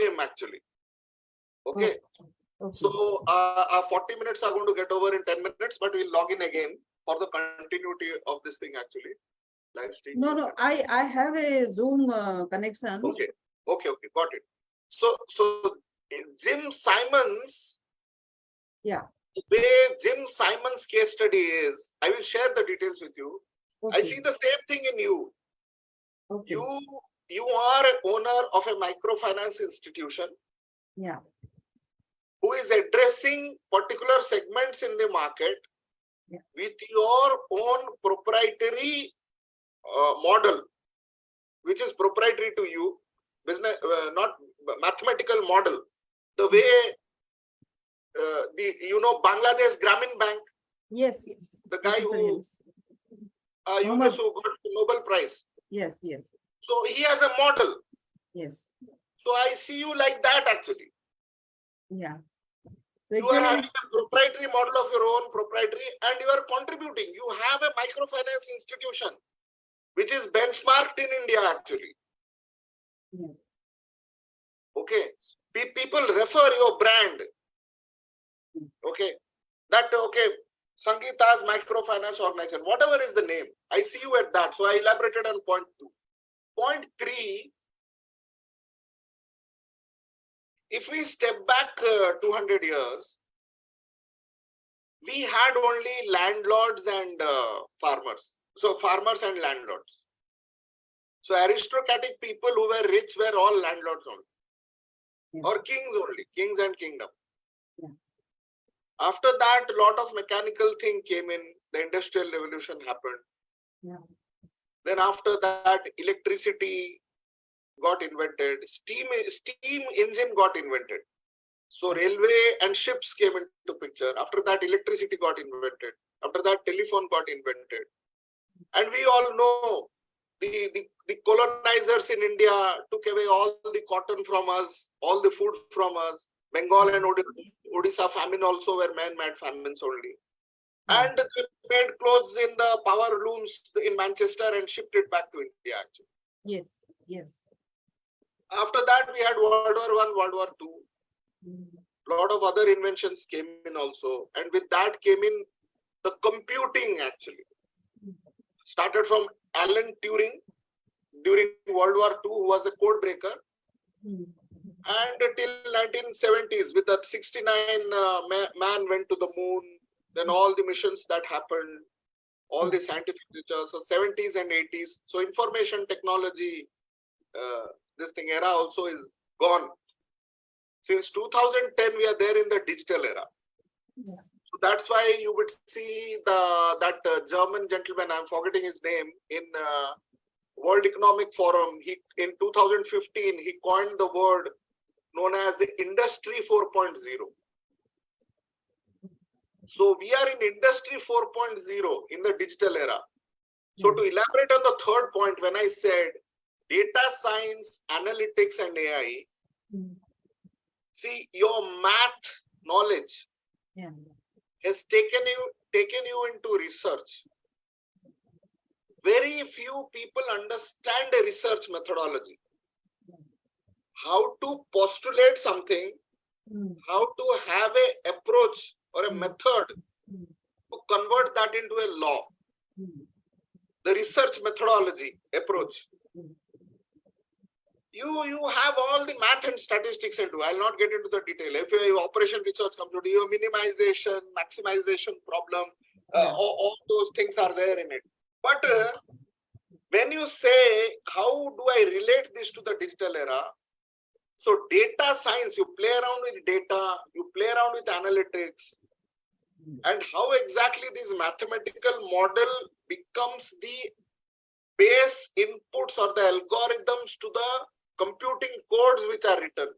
him actually. Okay. Okay. So our 40 minutes are going to get over in 10 minutes, but we'll log in again for the continuity of this thing actually. Live stream. No, I have a Zoom connection. Okay, got it. So Jim Simons. Yeah. The way Jim Simons' case study is, I will share the details with you. Okay. I see the same thing in you. Okay. You are an owner of a microfinance institution. Yeah. Who is addressing particular segments in the market with your own proprietary model, which is proprietary to you, business, not mathematical model. The way Bangladesh Grameen Bank. Yes. The guy who got the Nobel Prize. Yes. So he has a model. Yes. So I see you like that actually. Yeah. So you are having a proprietary model of your own proprietary, and you are contributing. You have a microfinance institution, which is benchmarked in India actually. Yeah. Okay. People refer your brand. Okay. Sangeeta's microfinance organization, whatever is the name, I see you at that. So I elaborated on point 2. Point 3, if we step back 200 years, we had only landlords and farmers. So farmers and landlords. So aristocratic people who were rich were all landlords only, or kings only, kings and kingdom. Yeah. After that, a lot of mechanical thing came in. The industrial revolution happened. Yeah. Then after that, electricity got invented. Steam engine got invented. So railway and ships came into picture. After that, electricity got invented. After that, telephone got invented. And we all know the colonizers in India took away all the cotton from us, all the food from us. Bengal and Odisha famine also were man-made famines only. And they made clothes in the power looms in Manchester and shipped it back to India actually. Yes. After that, we had World War I, World War II. A lot of other inventions came in also. And with that came in the computing actually. Started from Alan Turing during World War II, who was a code breaker. And till 1970s, with that 69 man went to the moon, then all the missions that happened, all the scientific research, so 70s and 80s. So information technology, this thing era also is gone. Since 2010, we are there in the digital era. Yeah. So that's why you would see that German gentleman, I'm forgetting his name, in World Economic Forum, in 2015, he coined the word known as Industry 4.0. So we are in Industry 4.0 in the digital era. So to elaborate on the third point, when I said data science, analytics, and AI, see, your math knowledge has taken you into research. Very few people understand a research methodology. How to postulate something, how to have an approach or a method to convert that into a law. The research methodology approach. You have all the math and statistics into. I'll not get into the detail. If your operation research comes to your minimization, maximization problem, all those things are there in it. But when you say, how do I relate this to the digital era? So data science, you play around with data, you play around with analytics, and how exactly this mathematical model becomes the base inputs or the algorithms to the computing codes which are written.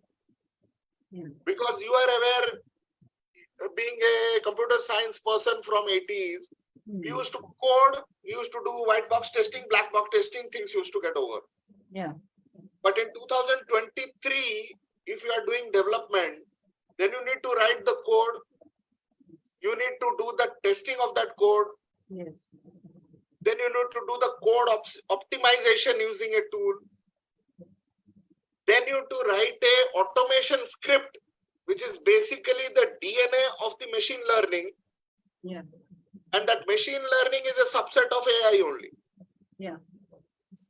Because you are aware, being a computer science person from 80s, we used to code, we used to do white box testing, black box testing, things used to get over. But in 2023, if you are doing development, then you need to write the code. You need to do the testing of that code. Then you need to do the code optimization using a tool. Then you have to write a automation script, which is basically the DNA of the machine learning. Yeah. And that machine learning is a subset of AI only. Yeah.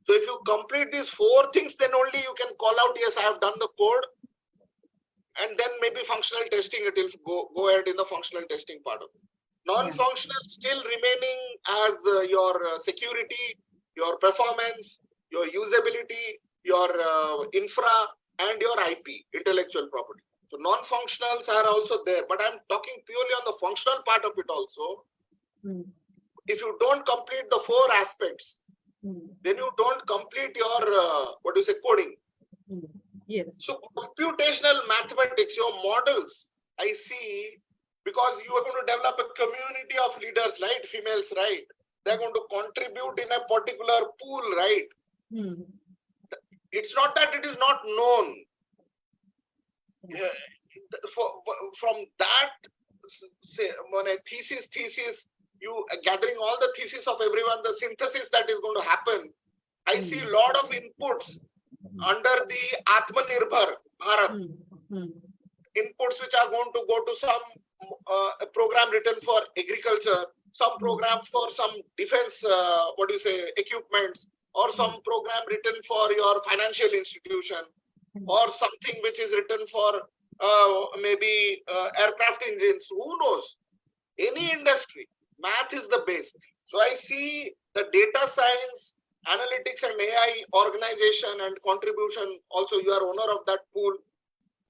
So if you complete these 4 things, then only you can call out, yes, I have done the code. And then maybe functional testing, it will go ahead in the functional testing part of it. Non-functional still remaining as your security, your performance, your usability, your infra, and your IP, intellectual property. So non-functionals are also there, but I'm talking purely on the functional part of it also. If you don't complete the 4 aspects, then you don't complete your, coding. Yes. So computational mathematics, your models, I see, because you are going to develop a community of leaders, right? Females, right? They're going to contribute in a particular pool, right? It's not that it is not known. From that, say, when a thesis, you gathering all the thesis of everyone, the synthesis that is going to happen. I see a lot of inputs under the Atmanirbhar Bharat. Inputs which are going to go to some program written for agriculture, some program for some defense, equipments, or some program written for your financial institution, or something which is written for maybe aircraft engines. Who knows? Any industry, math is the base. So I see the data science, analytics and AI organization and contribution. Also, you are owner of that pool,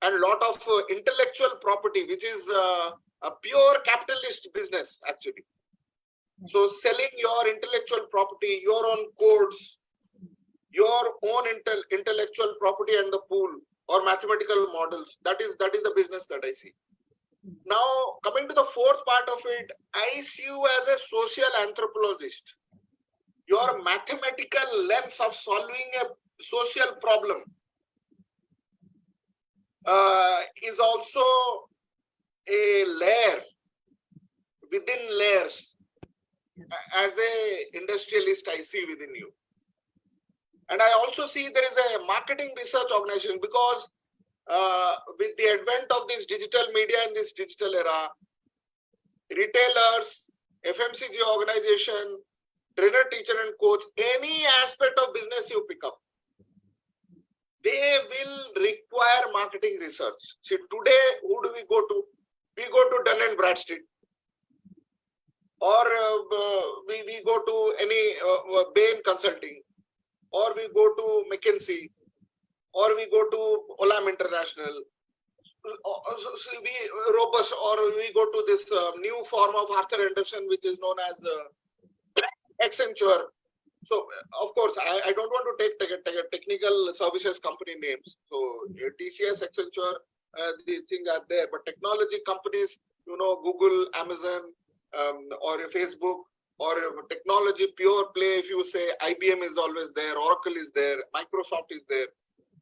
and lot of intellectual property, which is a pure capitalist business actually. So selling your intellectual property, your own codes, your own intellectual property and the pool or mathematical models, that is the business that I see. Now, coming to the 4th part of it, I see you as a social anthropologist. Your mathematical lens of solving a social problem is also a layer within layers. As a industrialist, I see within you. And I also see there is a marketing research organization, because with the advent of this digital media in this digital era, retailers, FMCG organization, trainer, teacher and coach, any aspect of business you pick up, they will require marketing research. See, today, who do we go to? We go to Dun and Bradstreet, or we go to any Bain Consulting, or we go to McKinsey, or we go to Olam International, Robust, or we go to this new form of Arthur Anderson, which is known as Accenture. So, of course, I don't want to take technical services company names. So, TCS, Accenture, these things are there. But technology companies, Google, Amazon, or Facebook, or technology pure play, if you say IBM is always there, Oracle is there, Microsoft is there.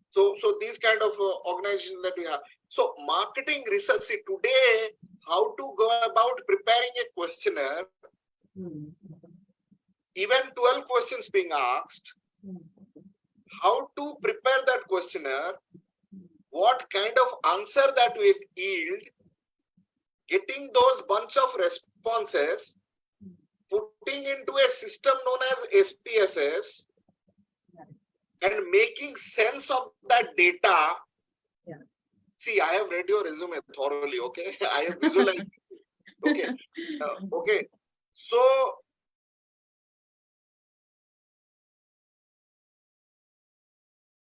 So these kind of organizations that we have. So marketing research, see today, how to go about preparing a questionnaire, even 12 questions being asked, how to prepare that questionnaire, what kind of answer that will yield, getting those bunch of responses, putting into a system known as SPSS, and making sense of that data. Yeah. See, I have read your resume thoroughly, okay? I have visualized. Okay. Okay. So,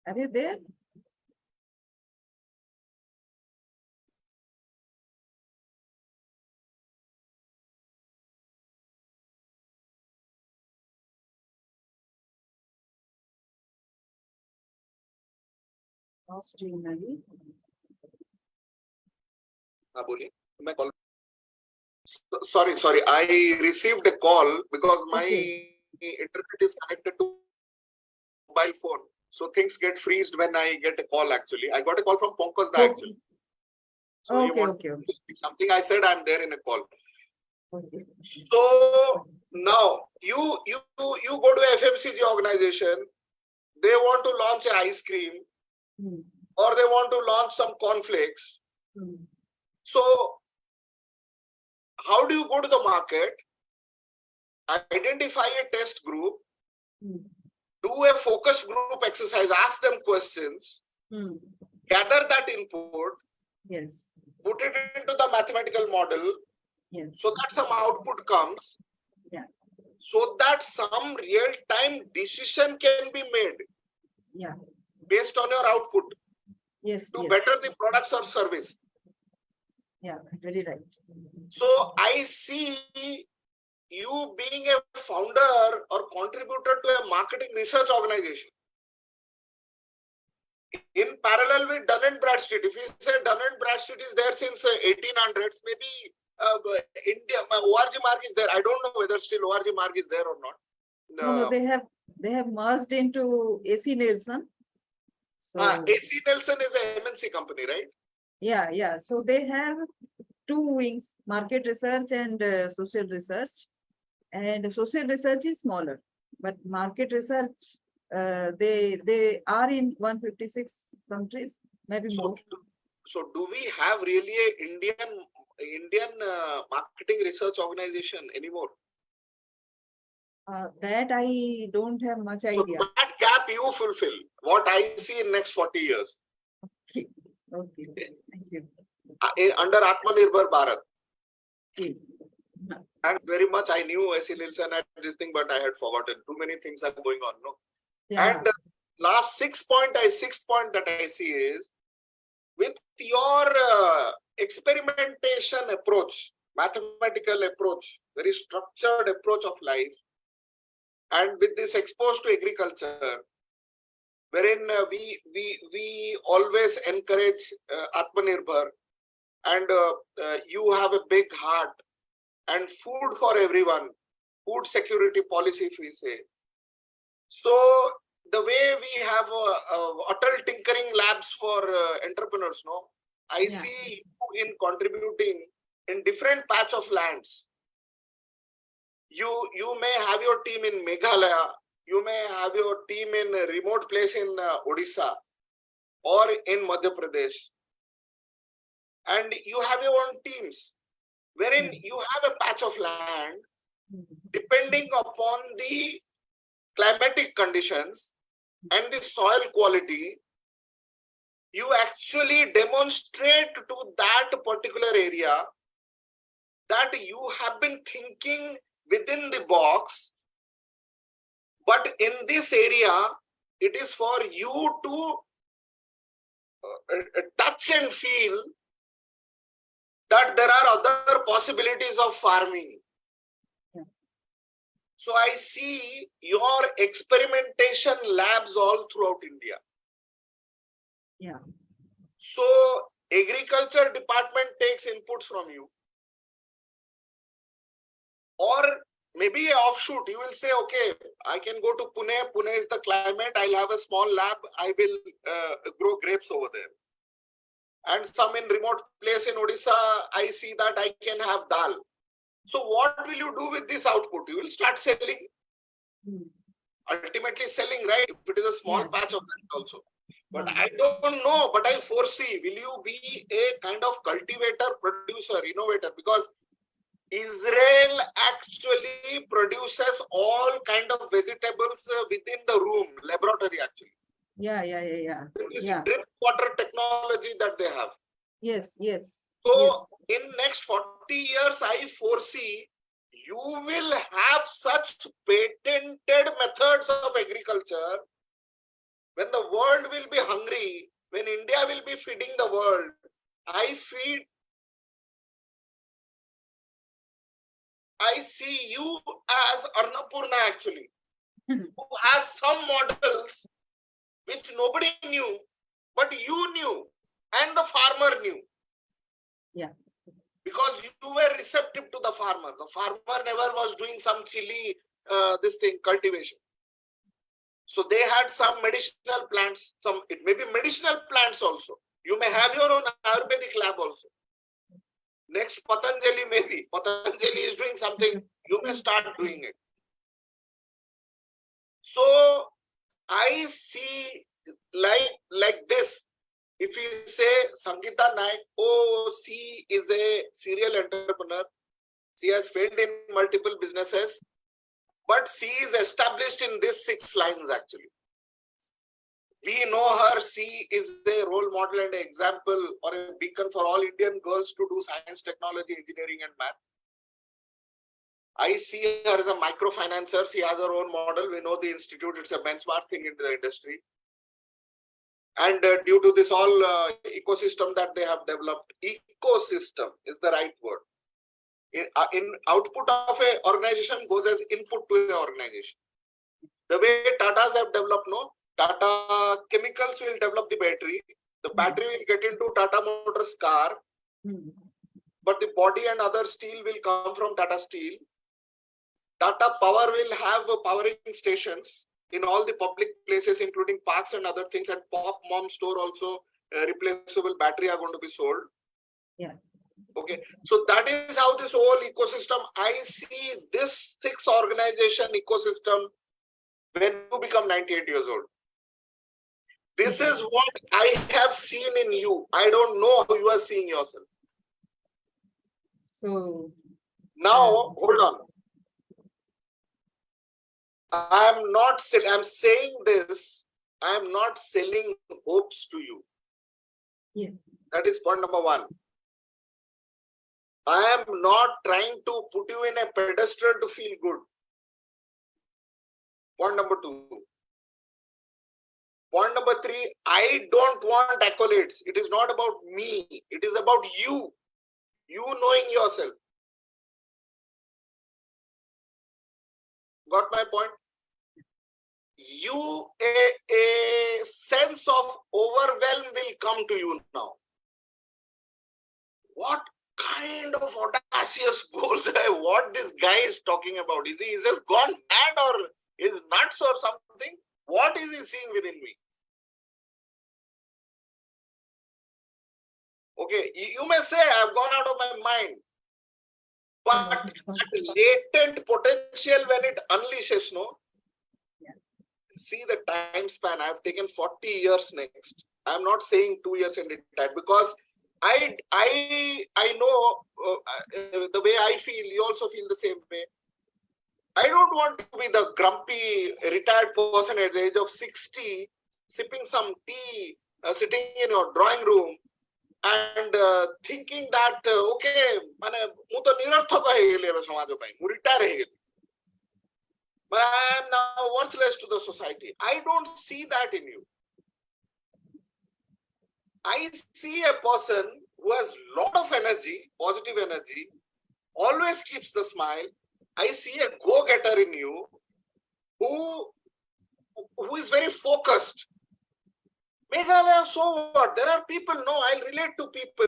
are you there? Lost you, Nadi. Sorry. I received a call because my internet is connected to mobile phone. So things get freezed when I get a call actually. I got a call from Pankaj Da actually. So Okay. Something I said, I'm there in a call. Okay. So now you go to a FMCG organization, they want to launch an ice cream. Mm. or they want to launch some cornflakes. Mm. So how do you go to the market, identify a test group, Mm. do a focus group exercise, ask them questions, Mm. gather that input, Yes. put it into the mathematical model Yes. so that some output comes, Yeah. so that some real-time decision can be made Yeah. based on your output Yes. to Yes. better the products or service. Yeah. Very right. So I see you being a founder or contributor to a marketing research organization. In parallel with Dun and Bradstreet, if we say Dun and Bradstreet is there since 1800s, maybe India, ORG mark is there. I don't know whether still ORG mark is there or not. No, they have merged into AC Nielsen. So AC Nielsen is a MNC company, right? yeah. So they have two wings: market research and social research. And social research is smaller, but market research, they are in 156 countries, maybe more. So do we have really a Indian marketing research organization anymore? That I don't have much So idea. that gap you fulfill. What I see in next 40 years. Okay. Thank you. Under Atmanirbhar Bharat. Okay. And very much I knew AC Nielsen and this thing, but I had forgotten. Too many things are going on. No. Yeah. And sixth point that I see is with your experimentation approach, mathematical approach, very structured approach of life, and with this exposed to agriculture, wherein we always encourage Atmanirbhar, and you have a big heart and food for everyone, food security policy, if we say. So the way we have Atal tinkering labs for entrepreneurs, no, I see you in contributing in different patch of lands. You may have your team in Meghalaya, you may have your team in a remote place in Odisha or in Madhya Pradesh, and you have your own teams wherein you have a patch of land depending upon the climatic conditions and the soil quality. You actually demonstrate to that particular area that you have been thinking within the box, but in this area, it is for you to touch and feel that there are other possibilities of farming. Yeah. So I see your experimentation labs all throughout India. Yeah. So agriculture department takes inputs from you. Or maybe an offshoot, you will say, okay, I can go to Pune. Pune is the climate. I'll have a small lab. I will grow grapes over there. And some in remote place in Odisha, I see that I can have dal. So what will you do with this output? You will start selling. Ultimately selling, right? If it is a small patch of land also. But I don't know, but I foresee, will you be a kind of cultivator, producer, innovator? Because Israel actually produces all kind of vegetables within the room, laboratory actually. Yeah. It's drip water technology that they have. Yes. So in next 40 years, I foresee you will have such patented methods of agriculture. When the world will be hungry, when India will be feeding the world, I see you as Annapurna actually, who has some models which nobody knew, but you knew and the farmer knew. Yeah. Because you were receptive to the farmer. The farmer never was doing some chili, cultivation. So they had some medicinal plants, it may be medicinal plants also. You may have your own Ayurvedic lab also. Next Patanjali maybe. Patanjali is doing something, you may start doing it. So I see like this. If you say Sangeeta Naik, oh, she is a serial entrepreneur. She has failed in multiple businesses, but she is established in these 6 lines actually. We know her, she is a role model and an example or a beacon for all Indian girls to do science, technology, engineering, and math. I see her as a microfinancer. She has her own model. We know the institute, it's a benchmark thing in the industry. And due to this all ecosystem that they have developed, ecosystem is the right word. In output of a organization goes as input to the organization. The way Tatas have developed, no, Tata Chemicals will develop the battery. The battery will get into Tata Motors car, but the body and other steel will come from Tata Steel. Tata Power will have powering stations in all the public places, including parks and other things, and Pop Mom store also replaceable battery are going to be sold. Yeah. Okay, so that is how this whole ecosystem, I see this 6 organization ecosystem when you become 98 years old. This is what I have seen in you. I don't know how you are seeing yourself. So now, hold on. I'm saying this, I'm not selling hopes to you. yes. That is point number 1. I am not trying to put you in a pedestal to feel good. Point number 2. Point number 3, I don't want accolades. It is not about me. It is about you. You knowing yourself. Got my point? A sense of overwhelm will come to you now. What kind of audacious goals? What this guy is talking about? Is he just gone mad or is nuts or something? What is he seeing within me? Okay, you may say I've gone out of my mind, but that latent potential when it unleashes, no? Yeah. See the time span. I've taken 40 years next. I'm not saying 2 years and retire because I know the way I feel. You also feel the same way. I don't want to be the grumpy retired person at the age of 60, sipping some tea, sitting in your drawing room, and thinking that okay, mane mu to nirarthak hoigeli samaj pai, mu retire hoigeli, but I am now worthless to the society. I don't see that in you. I see a person who has lot of energy, positive energy, always keeps the smile. I see a go-getter in you who is very focused. Meghalaya, so what? There are people, no, I'll relate to people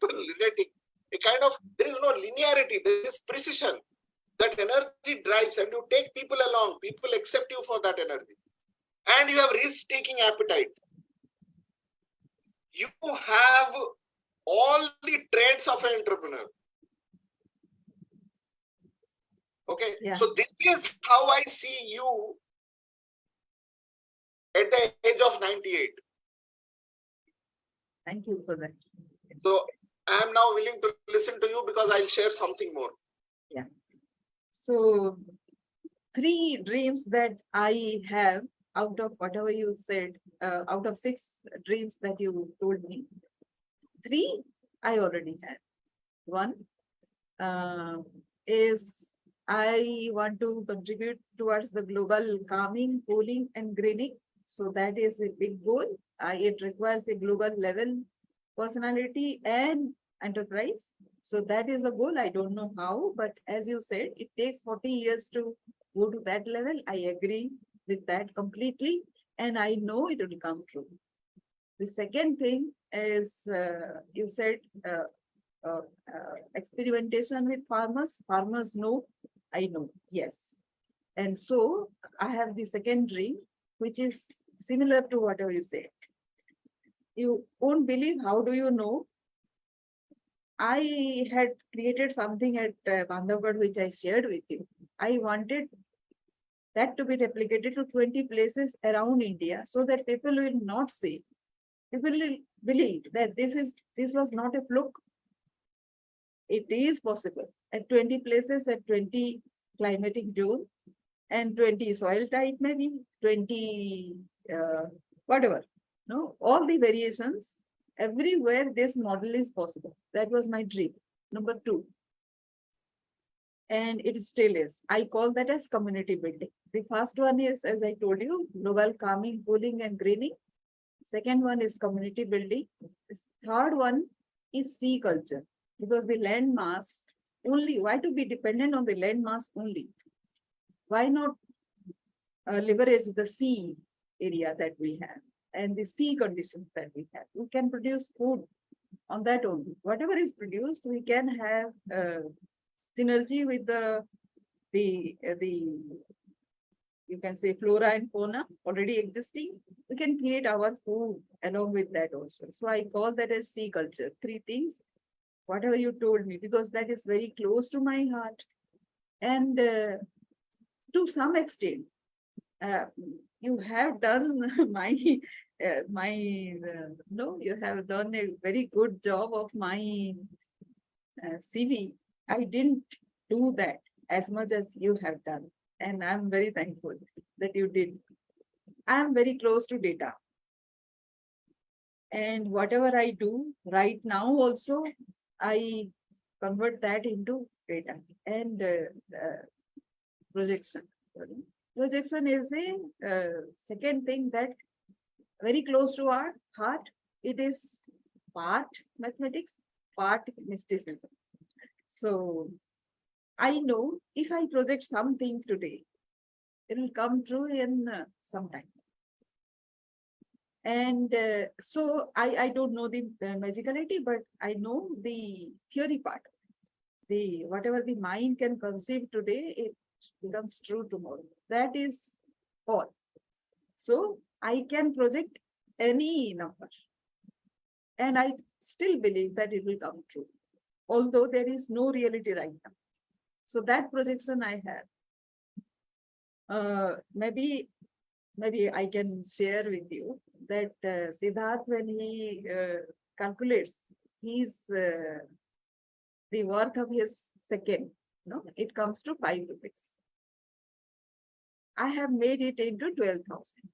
relating. A kind of, there is no linearity, there is precision. That energy drives and you take people along. People accept you for that energy. And you have risk-taking appetite. You have all the traits of an entrepreneur. Okay, Yeah. so this is how I see you at the age of 98. Thank you for that. So I am now willing to listen to you because I'll share something more. Yeah. So 3 dreams that I have out of whatever you said, out of 6 dreams that you told me, 3 I already have. 1 is I want to contribute towards the global calming, cooling, and greening. So that is a big goal. It requires a global level personality and enterprise. So that is the goal. I don't know how, but as you said, it takes 40 years to go to that level. I agree with that completely, and I know it will come true. The second thing is you said experimentation with farmers. Farmers know, I know, yes. And so I have the second dream, which is similar to whatever you said. You won't believe, how do you know? I had created something at Bandhavgarh, which I shared with you. I wanted that to be replicated to 20 places around India so that people will not say, people will believe that this was not a fluke. It is possible at 20 places at 20 climatic zone and 20 soil type, maybe 20 whatever. No, all the variations everywhere this model is possible. That was my dream. Number two, and it still is. I call that as community building. The first one is, as I told you, global calming, cooling, and greening. Second one is community building. This third one is sea culture, because the land mass only, why to be dependent on the land mass only? Why not leverage the sea area that we have and the sea conditions that we have? We can produce food on that only. Whatever is produced, we can have synergy with the you can say flora and fauna already existing. We can create our food along with that also. So I call that as sea culture. Three things, whatever you told me, because that is very close to my heart. And to some extent, you have done no, you have done a very good job of my CV. I didn't do that as much as you have done, and I'm very thankful that you did. I'm very close to data, and whatever I do right now also, I convert that into data and projection. Sorry. Projection is a second thing that very close to our heart. It is part mathematics, part mysticism. So I know if I project something today, it will come true in some time. And so I don't know the magicality, but I know the theory part. The whatever the mind can conceive today, it becomes true tomorrow. That is all. So I can project any number, and I still believe that it will come true, although there is no reality right now. So that projection I have. Maybe I can share with you that Siddharth, when he calculates the worth of his second, no, it comes to 5 rupees. I have made it into 12,000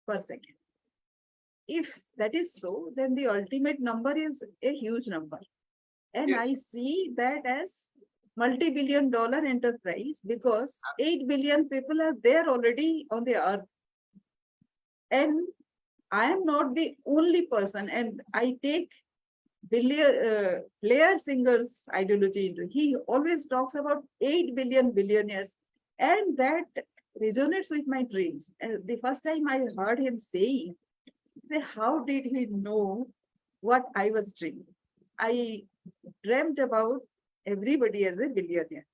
per second. If that is so, then the ultimate number is a huge number. And Yes. I see that as multi-billion-dollar enterprise because 8 billion people are there already on the earth. And I am not the only person, and I take Blair Singer's ideology into. He always talks about 8 billion billionaires, and that resonates with my dreams. And the first time I heard him say, how did he know what I was dreaming? I dreamt about everybody as a billionaire.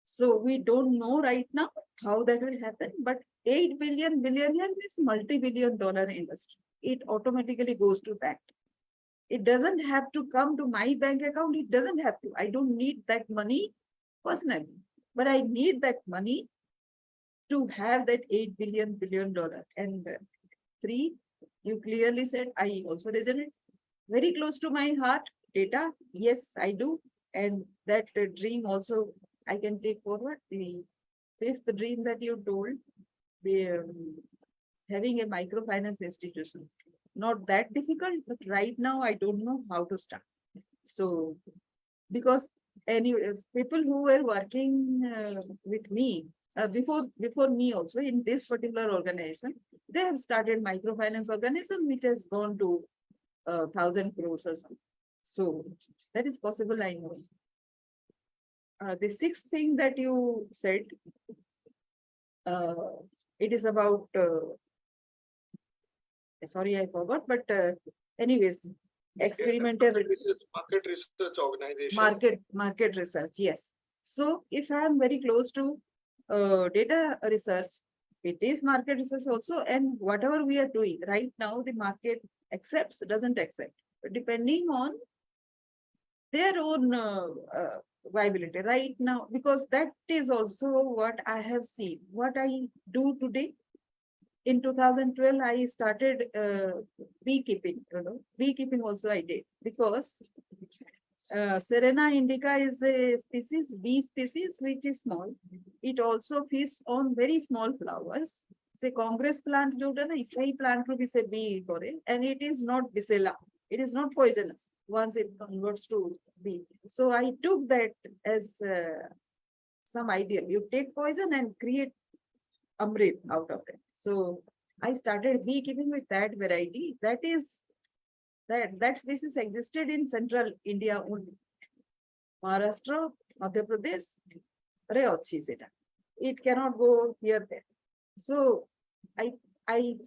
So we don't know right now how that will happen, but 8 billion billionaire is multi-billion-dollar industry. It automatically goes to that. It doesn't have to come to my bank account. It doesn't have to. I don't need that money personally, but I need that money to have that 8 billion dollar. And three, you clearly said, I also resonate. Very close to my heart, data. Yes, I do. And that dream also I can take forward. The fifth dream that you told, the having a microfinance institution. Not that difficult, but right now I don't know how to start. So, because people who were working with me before me also in this particular organization, they have started microfinance organization which has gone to 1,000 crores or something. So that is possible, I know. The sixth thing that you said, it is about sorry, I forgot, but anyways, experimental market research organization. Market research, yes. So if I am very close to data research, it is market research also, and whatever we are doing right now, the market accepts, doesn't accept, but depending on their own viability right now, because that is also what I have seen, what I do today. In 2012, I started beekeeping. Beekeeping also I did because Serena indica is a species, bee species, which is small. It also feeds on very small flowers. Say Congress plant, जोटा ना इसे plant रो भी से bee करे, and it is not Bicella. It is not poisonous once it converts to bee. So I took that as some idea. You take poison and create amrit out of it. So I started beekeeping with that variety. That species existed in central India only. Maharashtra, Madhya Pradesh, रे अच्छी सेटा. It cannot go here there. So I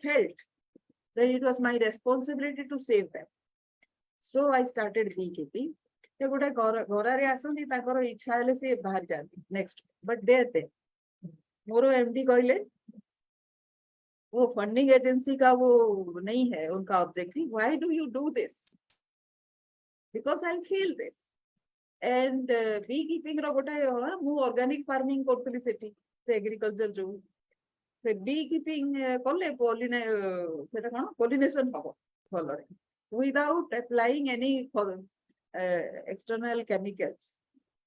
felt that it was my responsibility to save them. So I started beekeeping. ସେ ଗୋଟେ ଘରରେ ଆସନ୍ତି ତାଙ୍କର ଇଚ୍ଛା ହେଲେ ସେ ବାହାରି ଯାଆନ୍ତି next, but they ମୋର MD କହିଲେ वो फंडिंग एजेंसी का वो नहीं है उनका objective. Why do you do this? Because I feel this. And be keeping रो गोटे मु ऑर्गेनिक फार्मिंग करथली सेठी से एग्रीकल्चर जो से बी कीपिंग कले पोलिने सेटा कोन पोलिनेशन हबो भलरे without applying any external chemicals.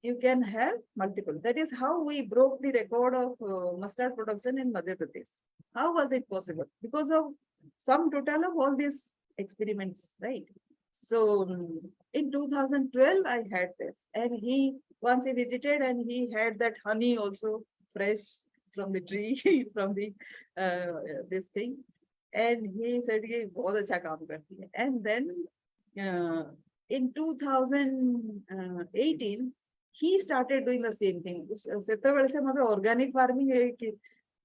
You can have multiple. That is how we broke the record of mustard production in Madhya Pradesh. How was it possible? Because of some total of all these experiments, right? So in 2012, I had this, and once he visited, and he had that honey also fresh from the tree, from the this thing, and he said, "ये बहुत अच्छा काम करती है." And then in 2018, he started doing the same thing. सेतेବେଳେ से मतलब organic farming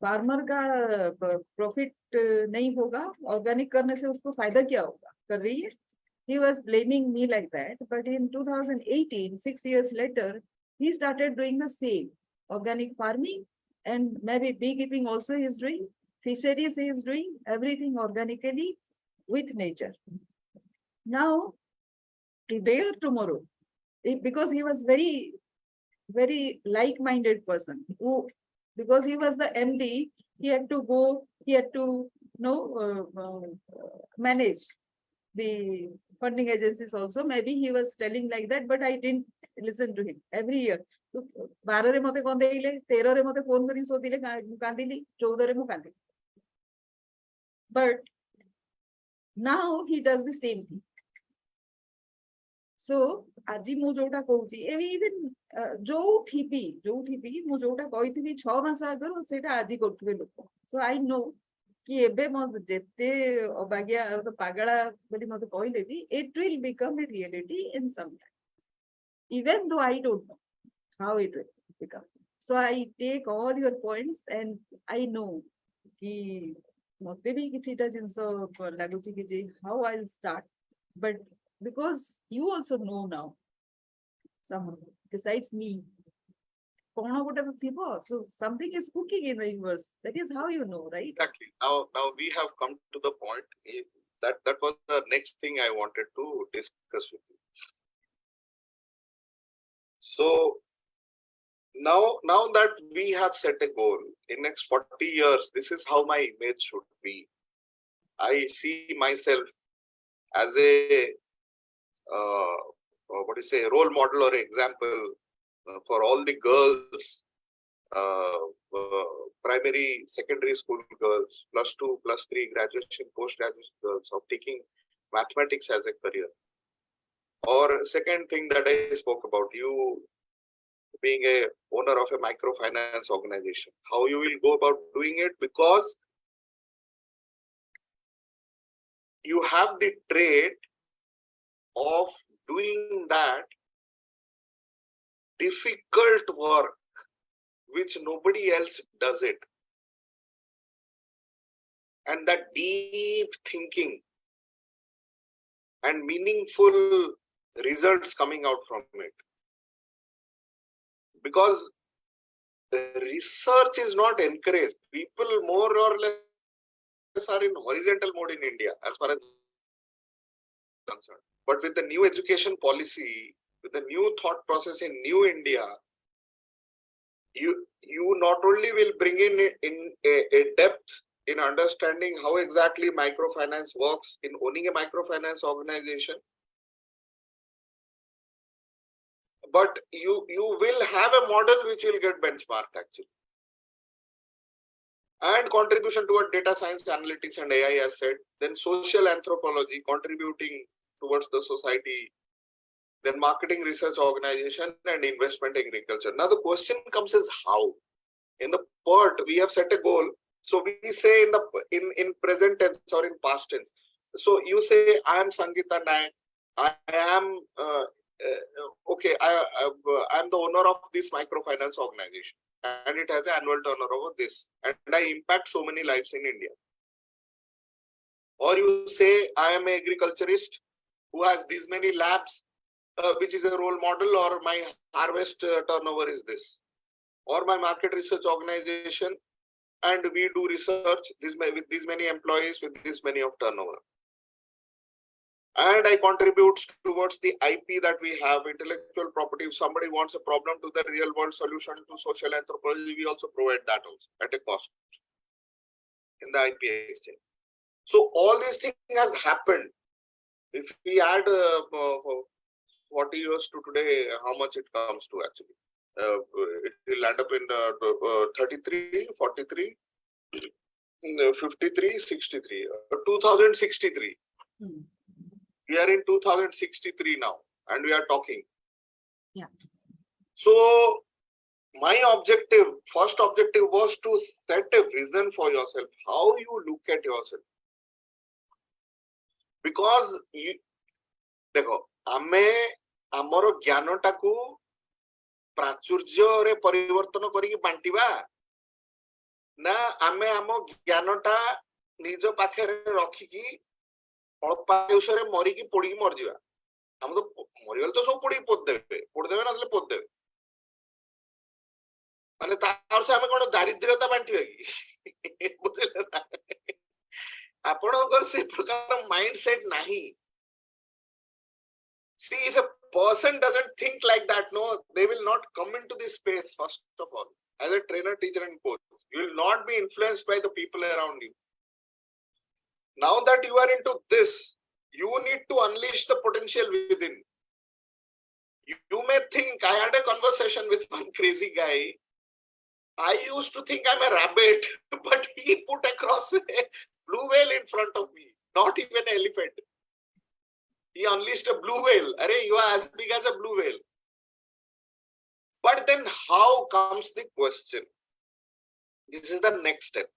farmer का profit नहीं होगा, ऑर्गेनिक करने से उसको फायदा क्या होगा, कर रही है. He was blaming me like that, but in 2018, 6 years later, he started doing the same organic farming, and maybe beekeeping also he is doing, fisheries he is doing, everything organically with nature. Now, today or tomorrow, because he was very like-minded person who, because he was the MD, he had to go, he had to manage the funding agencies also. Maybe he was telling like that, but I didn't listen to him. Every year 12 ରେ ମତେ କନ୍ଦେଇଲେ, 13 ରେ ମତେ phone କରି ଶୋଧିଲେ, କାନ୍ଦିଲି, 14 ରେ ମୁଁ କାନ୍ଦିଲି. But now he does the same thing. So ଆଜି ମୁଁ ଯୋଉଟା କହୁଛି, even ଯୋଉଠି ବି ମୁଁ ଯୋଉଟା କହିଥିଲି 6 ମାସ ଆଗରୁ, ସେଇଟା ଆଜି କରୁଥିବେ ଲୋକ. So I know कि ଏବେ ମୋ ଯେତେ ଅବାଗିଆ ପାଗଳା ବୋଲି ମତେ କହିଲେ ବି, it will become a reality in some time, even though I don't know how it will become. So I take all your points, and I know कि ମତେ ବି କିଛିଟା ଜିନିଷ ଲାଗୁଛି କି how I'll start, but because you also know now, someone besides me, so something is cooking in the universe. That is how you know, right? Exactly. Now we have come to the point. That was the next thing I wanted to discuss with you. So now that we have set a goal, in next 40 years, this is how my image should be. I see myself as a role model or example for all the girls, primary, secondary school girls, +2, +3, graduation, post-graduation girls, of taking mathematics as a career. Or second thing that I spoke about, you being a owner of a microfinance organization, how you will go about doing it, because you have the trait of doing that difficult work which nobody else does it, and that deep thinking and meaningful results coming out from it. Because the research is not encouraged. People more or less are in horizontal mode in India as far as concerned. But with the new education policy, with a new thought process in New India, you not only will bring in a depth in understanding how exactly microfinance works in owning a microfinance organization, but you will have a model which will get benchmarked actually. And contribution toward data science, analytics, and AI, as said. Then social anthropology, contributing towards the society. Then marketing research organization and investment agriculture. Now the question comes is how? In the PERT, we have set a goal. So we say in present tense or in past tense. So you say, I am Sangeeta N. I am okay. I am the owner of this microfinance organization, and it has an annual turnover of this, and I impact so many lives in India. Or you say, I am an agriculturist who has these many labs, which is a role model, or my harvest turnover is this, or my market research organization, and we do research with these many employees with this many of turnover. And I contribute towards the IP that we have, intellectual property. If somebody wants a problem to the real world solution to social anthropology, we also provide that also at a cost in the IP exchange. So all these things has happened. If we add 40 years to today, how much it comes to actually? It will end up in 33, 43, 53, 63, 2063. We are in 2063 now, and we are talking. Yeah. So my first objective was to set a vision for yourself, how you look at yourself. Because देखो आमे आमर ज्ञान टाकू प्राचुर्य रे परिवर्तन करिक बांटिबा ना आमे आम ज्ञानटा निज पाखे रखिकी अल्पायुषरे मरिकी पोड़ी मरजिबा हम तो मरिगल तो सब पोड़ी पोद देबे ना पोद देबे माने तार अर्थ आमे कोन दारिद्र्यता बांटिबा की बुझले ना आपनकर से प्रकार माइंडसेट नहीं. See, if a person doesn't think like that, no, they will not come into this space, first of all. As a trainer, teacher, and coach, you will not be influenced by the people around you. Now that you are into this, you need to unleash the potential within. You may think, I had a conversation with one crazy guy. I used to think I'm a rabbit, but he put across a blue whale in front of me, not even an elephant. He unleashed a blue whale. Arey, you are as big as a blue whale. But then how comes the question? This is the next step.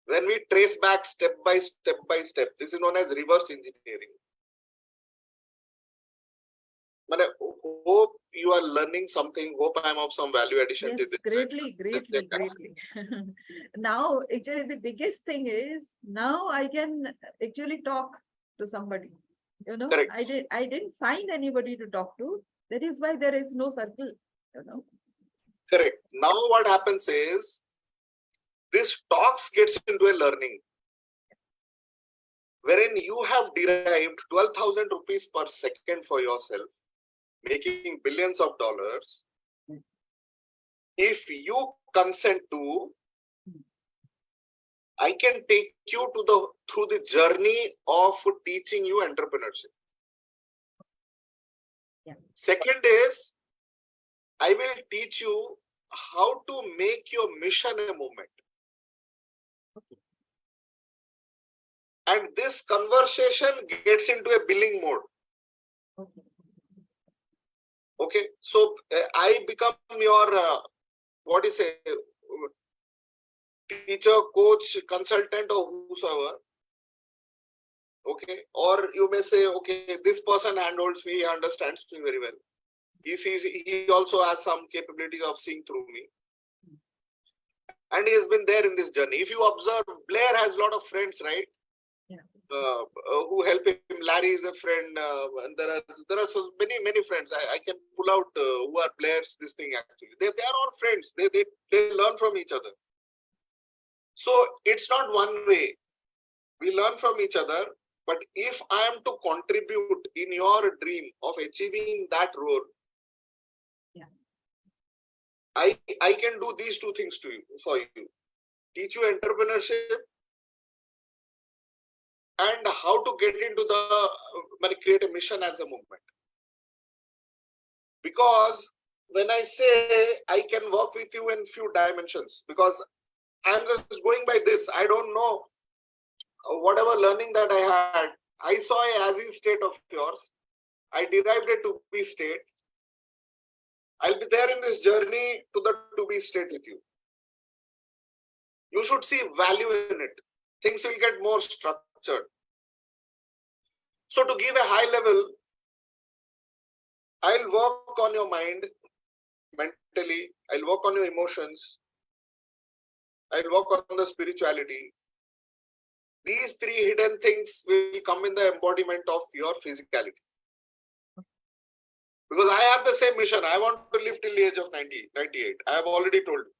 When we trace back step by step by step, this is known as reverse engineering. Hope you are learning something. Hope I am of some value addition Yes, to this. greatly. Now, actually, the biggest thing is now I can actually talk to somebody. You know, Correct. I didn't find anybody to talk to. That is why there is no circle. You know. Correct. Now what happens is this talks gets into a learning, wherein you have derived 12,000 rupees per second for yourself, making billions of dollars. If you consent to, I can take you to through the journey of teaching you entrepreneurship. Yeah. Second is, I will teach you how to make your mission a movement. Okay. And this conversation gets into a billing mode. Okay. Okay, so I become your teacher, coach, consultant, or whosoever. Okay, or you may say, okay, this person handholds me, he understands me very well. He also has some capability of seeing through me. And he has been there in this journey. If you observe, Blair has a lot of friends, right? Yeah. Who help him. Larry is a friend. And there are so many friends. I can pull out who are Blair's this thing actually. They are all friends. They learn from each other. So it's not one way. We learn from each other. But if I am to contribute in your dream of achieving that role, Yeah. I can do these two things to you for you. Teach you entrepreneurship and how to get into the create a mission as a movement. Because when I say I can work with you in few dimensions, because I'm just going by this, I don't know whatever learning that I had, I saw a as-is state of yours, I derived a to-be state. I'll be there in this journey to the to-be state with you. You should see value in it. Things will get more structured. So to give a high level, I'll work on your mind mentally, I'll work on your emotions, I'll work on the spirituality. These three hidden things will come in the embodiment of your physicality. Because I have the same mission. I want to live till the age of 90, 98. I have already told you.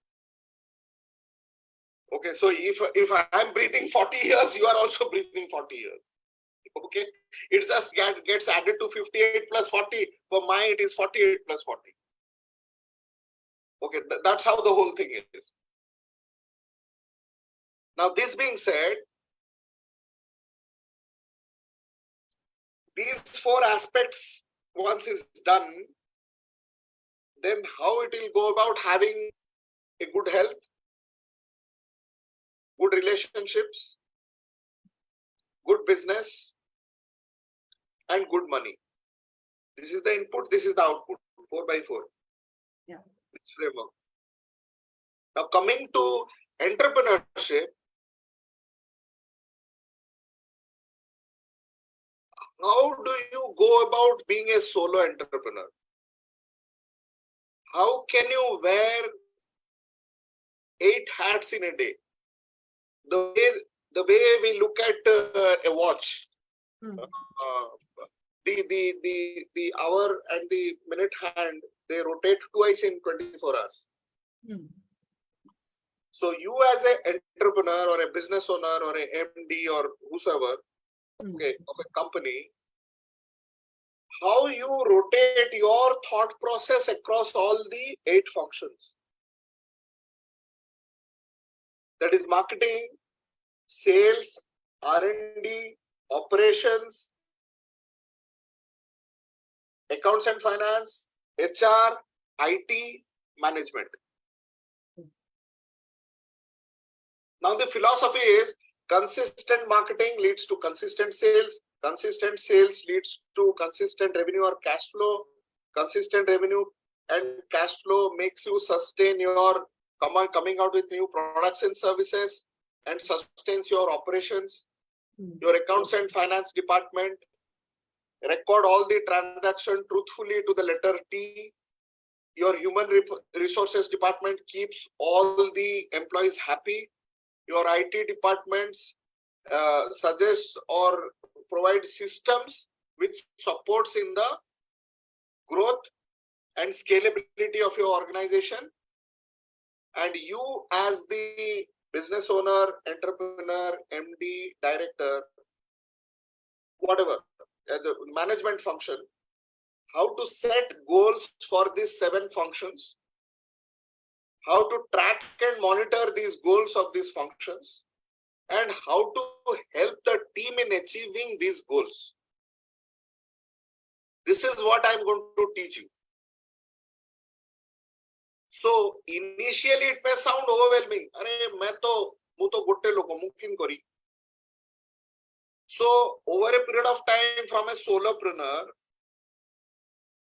Okay, so if I am breathing 40 years, you are also breathing 40 years. Okay, it just gets added to 58 plus 40. For mine, it is 48 plus 40. Okay, that's how the whole thing is. Now, this being said, these four aspects, once is done, then how it will go about having a good health, good relationships, good business, and good money. This is the input, this is the output, 4 by 4. Yeah. This framework. Now coming to entrepreneurship, how do you go about being a solo entrepreneur? How can you wear 8 hats in a day? The way we look at a watch, the hour and the minute hand, they rotate twice in 24 hours. So you as an entrepreneur or a business owner or a MD or whosoever, okay, of a company, how you rotate your thought process across all the 8 functions. That is marketing, sales, R&D, operations, accounts and finance, HR, IT, management. Now the philosophy is consistent marketing leads to consistent sales leads to consistent revenue or cash flow, consistent revenue and cash flow makes you sustain your coming out with new products and services and sustains your operations. Your accounts and finance department record all the transaction truthfully to the letter T. Your human resources department keeps all the employees happy. Your IT departments suggests or provide systems which supports in the growth and scalability of your organization. And you as the business owner, entrepreneur, MD, director, whatever, the management function, how to set goals for these 7 functions, how to track and monitor these goals of these functions, and how to help the team in achieving these goals. This is what I'm going to teach you. So initially it may sound overwhelming. So over a period of time from a solopreneur,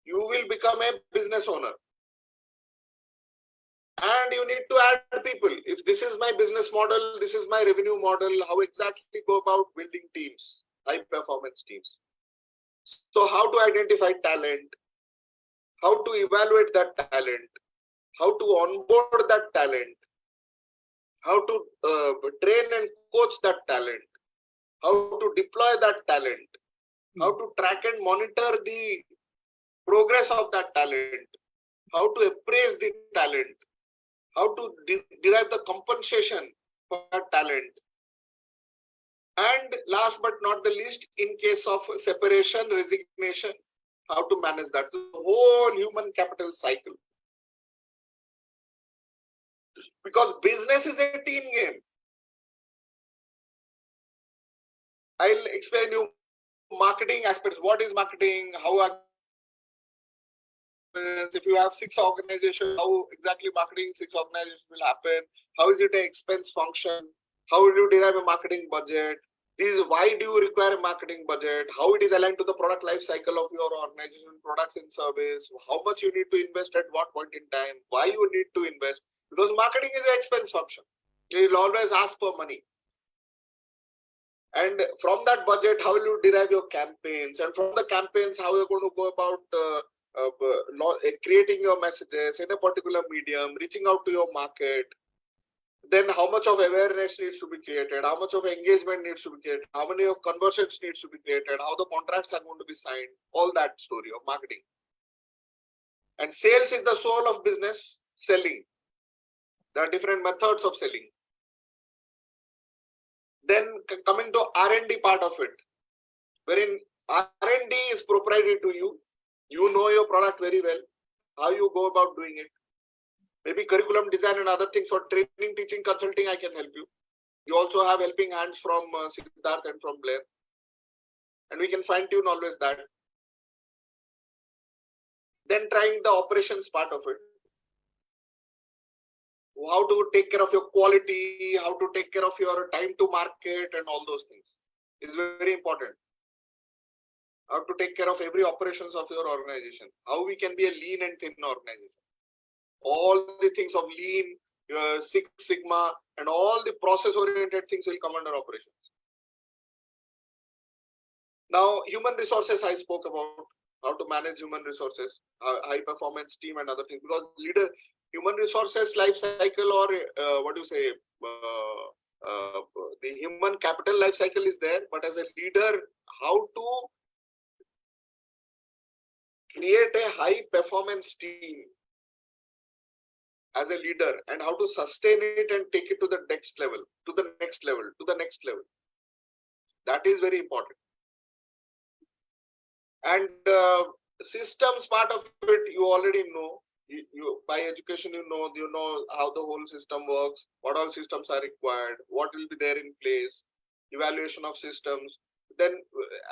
you will become a business owner. And you need to add people. If this is my business model, this is my revenue model, how exactly go about building teams, high performance teams. So how to identify talent, how to evaluate that talent, how to onboard that talent, how to train and coach that talent, how to deploy that talent, how to track and monitor the progress of that talent, how to appraise the talent, how to derive the compensation for that talent, And last but not the least, in case of separation, resignation, how to manage that. The whole human capital cycle. Because business is a team game. I'll explain you marketing aspects. What is marketing? How are, if you have 6 organizations, how exactly marketing 6 organizations will happen? How is it an expense function? How do you derive a marketing budget? Why do you require a marketing budget? How it is aligned to the product life cycle of your organization, products and service? How much you need to invest at what point in time? Why you need to invest? Because marketing is an expense function. You will always ask for money. And from that budget, how will you derive your campaigns? And from the campaigns, how you're going to go about creating your messages in a particular medium, reaching out to your market. Then how much of awareness needs to be created? How much of engagement needs to be created? How many of conversions needs to be created? How the contracts are going to be signed? All that story of marketing. And sales is the soul of business, selling. There are different methods of selling. Then coming to R&D part of it, wherein R&D is proprietary to you. You know your product very well. How you go about doing it. Maybe curriculum design and other things for training, teaching, consulting, I can help you. You also have helping hands from Siddharth and from Blair. And we can fine tune always that. Then trying the operations part of it. How to take care of your quality, how to take care of your time to market and all those things is very important. How to take care of every operations of your organization. How we can be a lean and thin organization. All the things of lean, Six Sigma and all the process oriented things will come under operations. Now, human resources I spoke about, how to manage human resources, high performance team and other things. Because human resources life cycle or the human capital life cycle is there, but as a leader, how to create a high performance team as a leader and how to sustain it and take it to the next level, to the next level, to the next level. That is very important. And systems part of it, you already know. You by education, you know how the whole system works, what all systems are required, what will be there in place, evaluation of systems. Then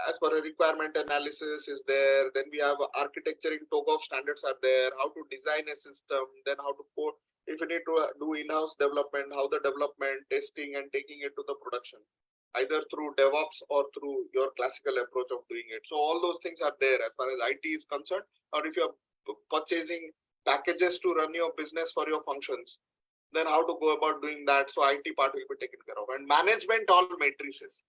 as per a requirement analysis is there, then we have architecture in TOGAF standards are there, how to design a system, then how to code, if you need to do in-house development, how the development, testing and taking it to the production, either through DevOps or through your classical approach of doing it. So all those things are there as far as IT is concerned, or if you're purchasing packages to run your business for your functions, then how to go about doing that. So IT part will be taken care of. And management all matrices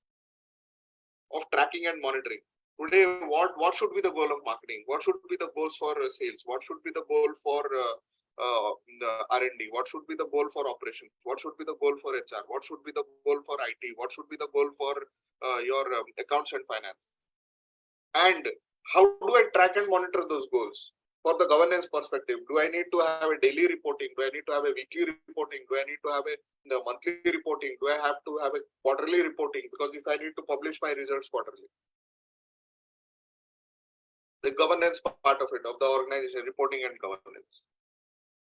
of tracking and monitoring. Today, what should be the goal of marketing? What should be the goals for sales? What should be the goal for the R&D? What should be the goal for operations? What should be the goal for HR? What should be the goal for IT? What should be the goal for your accounts and finance? And how do I track and monitor those goals? For the governance perspective, do I need to have a daily reporting? Do I need to have a weekly reporting? Do I need to have the monthly reporting? Do I have to have a quarterly reporting? Because if I need to publish my results quarterly, the governance part of it, of the organization, reporting and governance.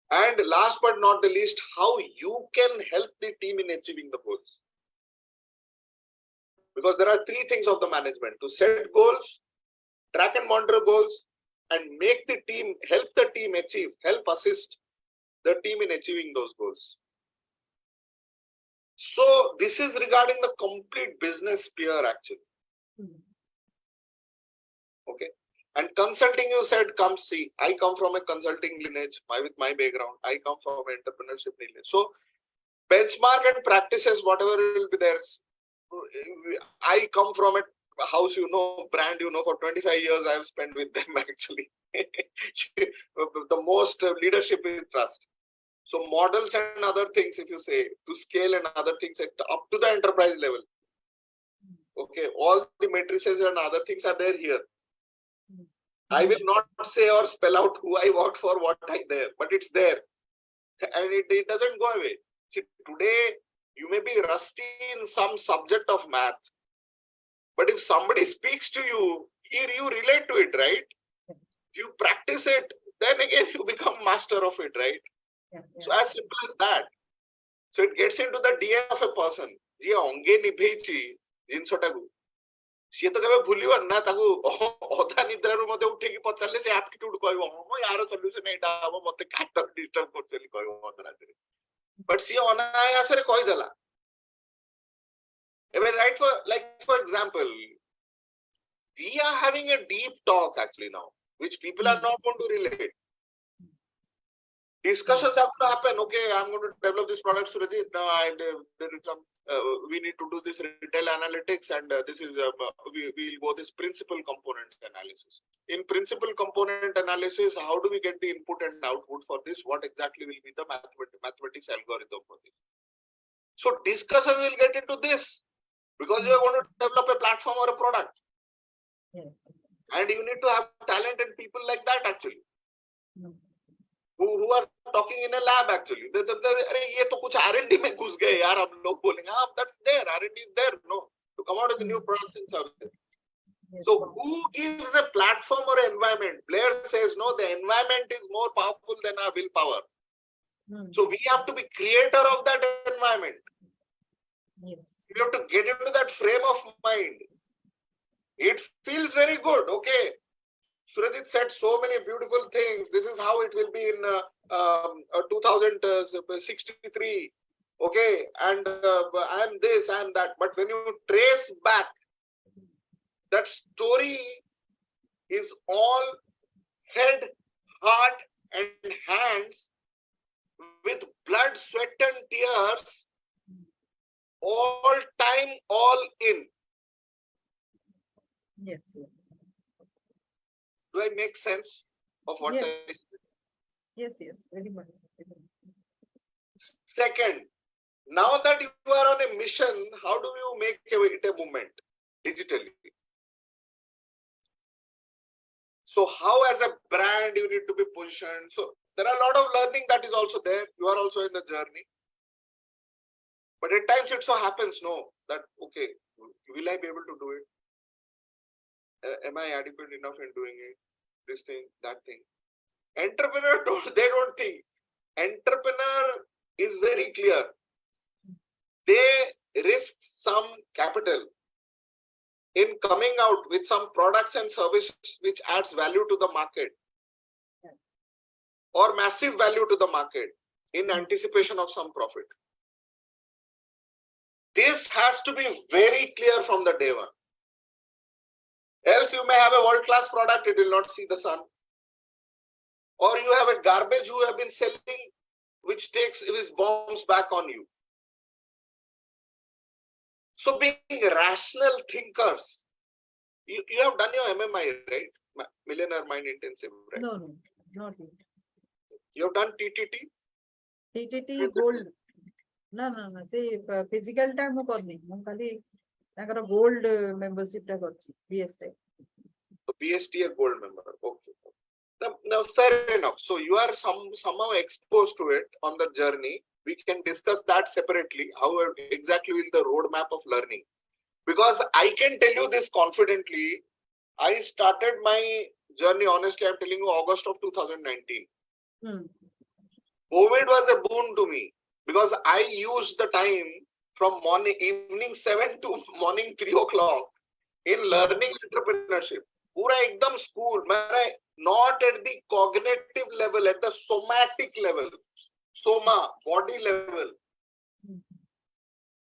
And last but not the least, how you can help the team in achieving the goals. Because there are 3 things of the management: to set goals, track and monitor goals, and make the team, help the team achieve, help assist the team in achieving those goals. So this is regarding the complete business sphere actually. Okay. And consulting, you said, I come from a consulting lineage, with my background, I come from entrepreneurship lineage. So benchmark and practices, whatever will be there. I come from a house, brand, for 25 years I have spent with them actually. The most leadership is trust. So models and other things, if you say, to scale and other things up to the enterprise level. Okay, all the matrices and other things are there here. I will not say or spell out who I worked for, what I there, but it's there. And it doesn't go away. See, today you may be rusty in some subject of math, But if somebody speaks to you, you relate to it, right? If you practice it, then again you become master of it, right? So as simple as that. So it gets into the DNA of a person. जी अंगे निभेची जिनसटाକୁ ସିଏ ତ କେବେ ଭୁଲିବନି ନା ତାକୁ ଅଧା ନିଦ୍ରାରୁ ମଧ୍ୟ ଉଠେଇକି ପଚାରିଲେ ସେ ଆପ୍ଟିଟ୍ୟୁଡ କହିବ ହଁ ୟାର ସଲ୍ୟୁସନ ଏଇଟା ହବ ମତେ କାଟ ଡିଷ୍ଟର୍ବ କରୁଛି ବୋଲି କହିବ ମତେ ରାତିରେ ବଟ୍ ସିଏ ଅନାୟାସରେ କହିଦେଲା ଏବେ right for example we are having a deep talk actually now which people are not going to relate. Discussions have to happen. Okay, I'm going to develop this product, Surajit. Now, there is some. We need to do this retail analytics, and this is we'll go this principal component analysis. In principal component analysis, how do we get the input and output for this? What exactly will be the mathematics algorithm for this? So discussion will get into this because you are going to develop a platform or a product, and you need to have talented people like that actually. Who are talking in a lab actually. अरे ये तो कुछ R&D में घुस गए यार अब लोग बोलेंगे हाँ that's there R&D is there no to come out with the new products and services. So who gives a platform or environment? Blair says no, the environment is more powerful than our willpower. So we have to be creator of that environment. We have to get into that frame of mind. It feels very good. Okay. Surajit said so many beautiful things. This is how it will be in 2063. Okay, and I am this, I am that. But when you trace back, that story is all head, heart, and hands with blood, sweat, and tears, all time, all in. Yes. Do I make sense of what I said? Yes, very much. Second, now that you are on a mission, how do you make it a movement digitally? So how as a brand you need to be positioned? So there are a lot of learning that is also there. You are also in the journey. But at times it so happens, that, okay, will I be able to do it? Am I adequate enough in doing it? This thing, that thing. Entrepreneur, they don't think. Entrepreneur is very clear. They risk some capital in coming out with some products and services which adds value to the market or massive value to the market in anticipation of some profit. This has to be very clear from the day one. Else you may have a world-class product, it will not see the sun. Or you have a garbage who have been selling, which takes his bombs back on you. So being rational thinkers, you have done your MMI, right? Millionaire Mind Intensive, right? No, not yet. You have done TTT? TTT gold. No. See, physical time mu karni. Mu khali takara gold membership ta karchi. BST. So BST a gold member. Okay. Now, fair enough. So you are somehow exposed to it on the journey. We can discuss that separately. How exactly will the roadmap of learning? Because I can tell you this confidently. I started my journey, honestly, I'm telling you, August of 2019. COVID was a boon to me because I used the time from evening 7 to morning 3 o'clock in learning entrepreneurship. Pura ekdam school, not at the cognitive level, at the somatic level, soma, body level.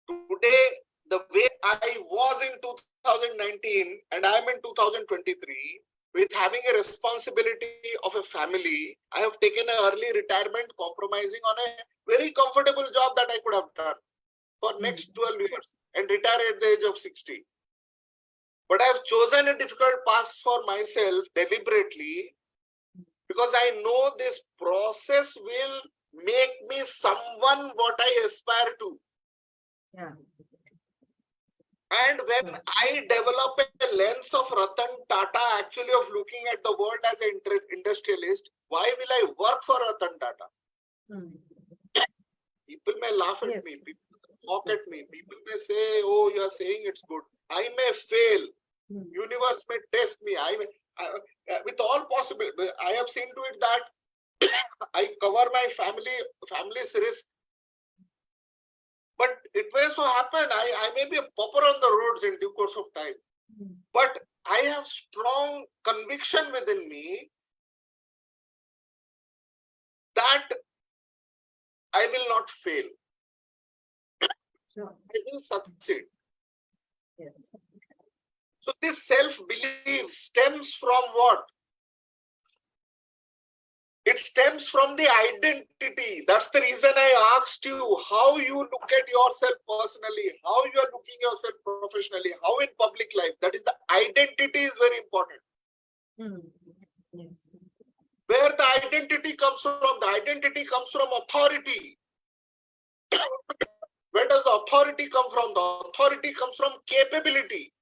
Today, the way I was in 2019 and I am in 2023, with having a responsibility of a family, I have taken an early retirement, compromising on a very comfortable job that I could have done for next 12 years and retire at the age of 60. But I have chosen a difficult path for myself deliberately because I know this process will make me someone what I aspire to. Yeah. And when I develop a lens of Ratan Tata, actually of looking at the world as an industrialist, why will I work for Ratan Tata? People may laugh at me, people mock at me, people may say, oh, you are saying it's good. I may fail. Hmm. Universe may test me. With all possible. I have seen to it that I cover my family's risk. But it may so happen I may be a pauper on the roads in due course of time. Hmm. But I have strong conviction within me that I will not fail. Sure. I will succeed. Yes. So this self-belief stems from what? It stems from the identity. That's the reason I asked you how you look at yourself personally, how you are looking yourself professionally, how in public life. That is the identity is very important. Hmm. Yes. Where the identity comes from? The identity comes from authority. Where does the authority come from? The authority comes from capability.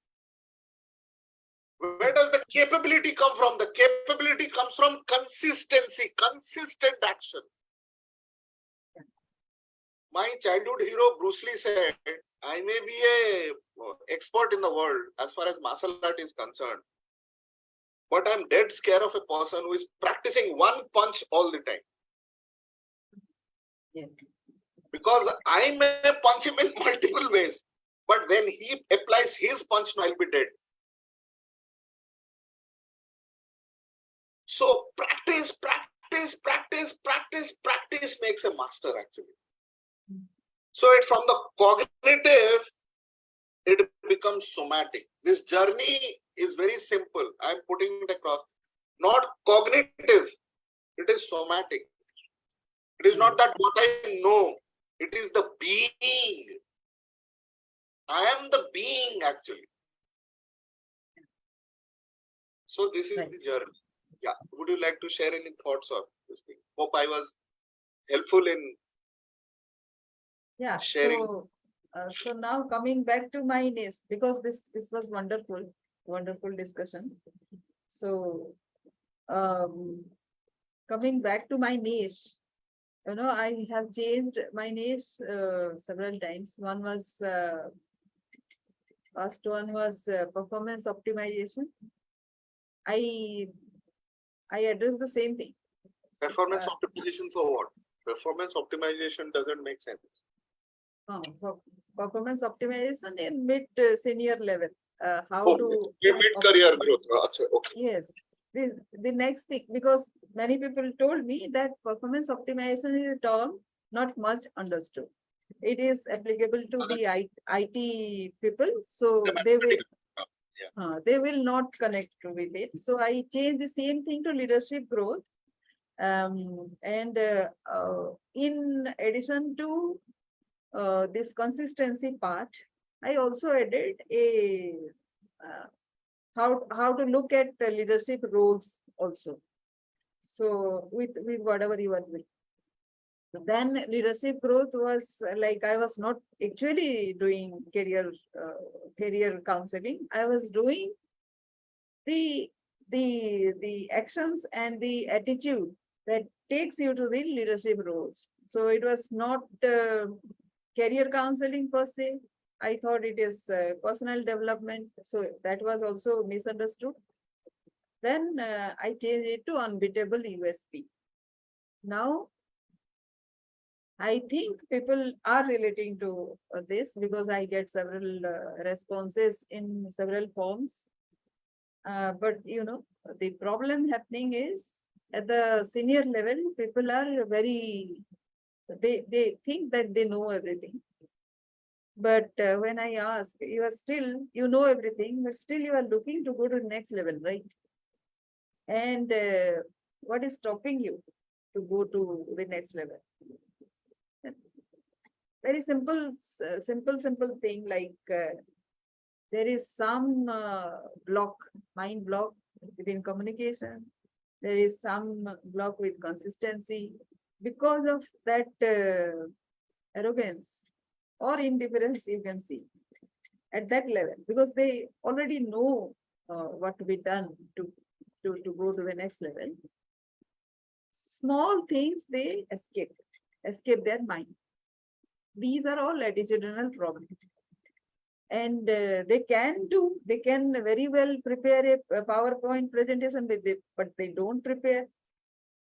Where does the capability come from? The capability comes from consistency, consistent action. My childhood hero Bruce Lee said, I may be a expert in the world as far as martial art is concerned, but I'm dead scared of a person who is practicing one punch all the time. Yes. Because I may punch him in multiple ways, but when he applies his punch, I'll be dead. So practice makes a master actually. So from the cognitive, it becomes somatic. This journey is very simple. I'm putting it across. Not cognitive, it is somatic. It is not that what I know, it is the being. I am the being actually. So this is the journey. Yeah. Would you like to share any thoughts on this thing? Hope I was helpful in Yeah. sharing. So now coming back to my niche, because this was wonderful discussion. So coming back to my niche, I have changed my niche several times. First one was performance optimization. I address the same thing. Performance optimization for what? Performance optimization doesn't make sense. For performance optimization in mid senior level. Mid-career growth. Okay. Yes. The next thing, because many people told me that performance optimization is a term not much understood. It is applicable to the IT people, so they will not connect with it. So I changed the same thing to leadership growth. In addition to this consistency part, I also added a how to look at the leadership roles also. So with whatever you are doing. So then leadership growth was like I was not actually doing career counseling. I was doing the actions and the attitude that takes you to the leadership roles. So it was not career counseling per se. I thought it is personal development. So that was also misunderstood. Then I changed it to unbeatable USP. Now, I think people are relating to this because I get several responses in several forms. But the problem happening is at the senior level, people are they think that they know everything. But when I ask, you know everything, but still you are looking to go to the next level, right? And what is stopping you to go to the next level? Very simple thing like there is some mind block within communication. There is some block with consistency because of that arrogance or indifference you can see at that level because they already know what to be done to go to the next level. Small things they escape their mind. These are all attitudinal problems. and they can very well prepare a PowerPoint presentation with it, but they don't prepare.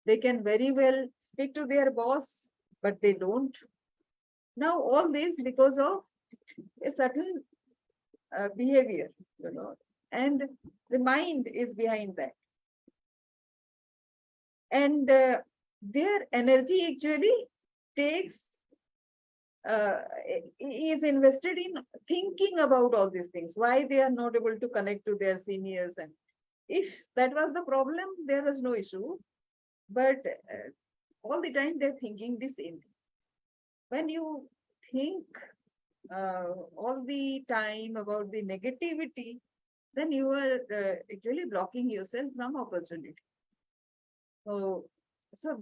They can very well speak to their boss, but they don't. Now all this because of a certain behavior, and the mind is behind that. And their energy actually takes is invested in thinking about all these things, why they are not able to connect to their seniors. And if that was the problem, there was no issue. But all the time they're thinking the same thing. When you think all the time about the negativity, then you are actually blocking yourself from opportunity. So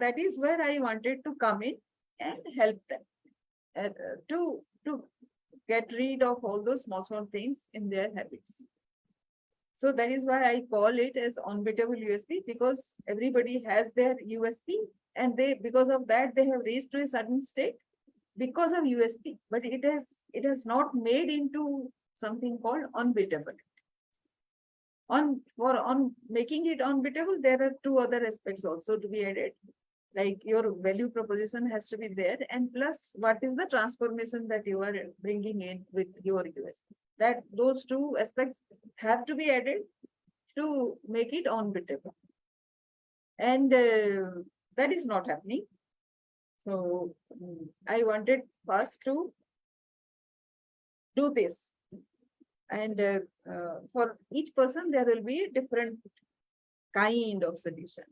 that is where I wanted to come in and help them to get rid of all those small things in their habits. So that is why I call it as unbeatable USP, because everybody has their USP, and because of that they have reached to a certain state because of USP, but it has not made into something called unbeatable. On making it unbeatable, there are two other aspects also to be added. Like your value proposition has to be there, and plus what is the transformation that you are bringing in with your USP. That those two aspects have to be added to make it unbeatable, and that is not happening. So I wanted first to do this, and for each person there will be a different kind of solution,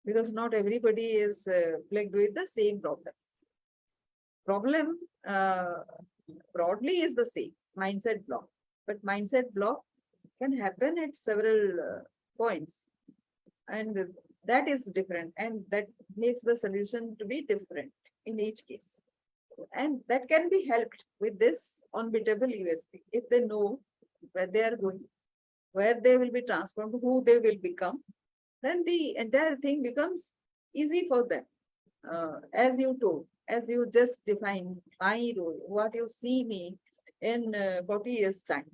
because not everybody is plagued with the same problem. Problem broadly is the same, mindset block, but mindset block can happen at several points, and that is different, and that makes the solution to be different in each case. And that can be helped with this unbeatable USP if they know where they are going, where they will be transformed, who they will become. Then the entire thing becomes easy for them. As you told, as you just defined my role, what you see me in 40 years' time.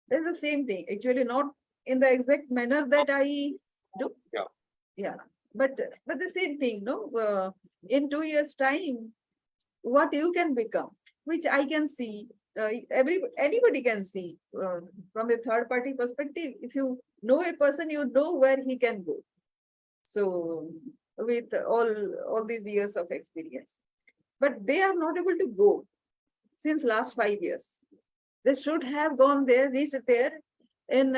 It's the same thing, actually, not in the exact manner that I do. Yeah. But the same thing, no? In 2 years' time, what you can become, which I can see, anybody can see from a third party perspective. If you know a person, you know where he can go. So with all these years of experience, but they are not able to go since last 5 years. They should have gone there, reached there in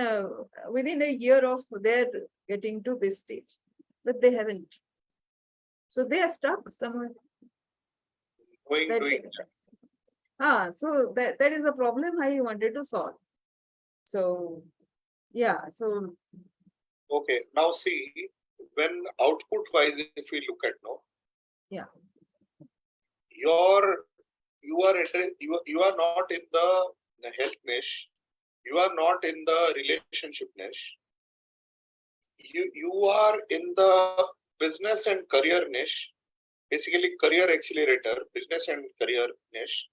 within a year of their getting to this stage, but they haven't. So they are stuck somewhere. So that is the problem I wanted to solve. So yeah, so okay, now see, when output wise, if we look at now, yeah, you are not in the health niche, you are not in the relationship niche, you are in the business and career niche, basically career accelerator, business and career niche.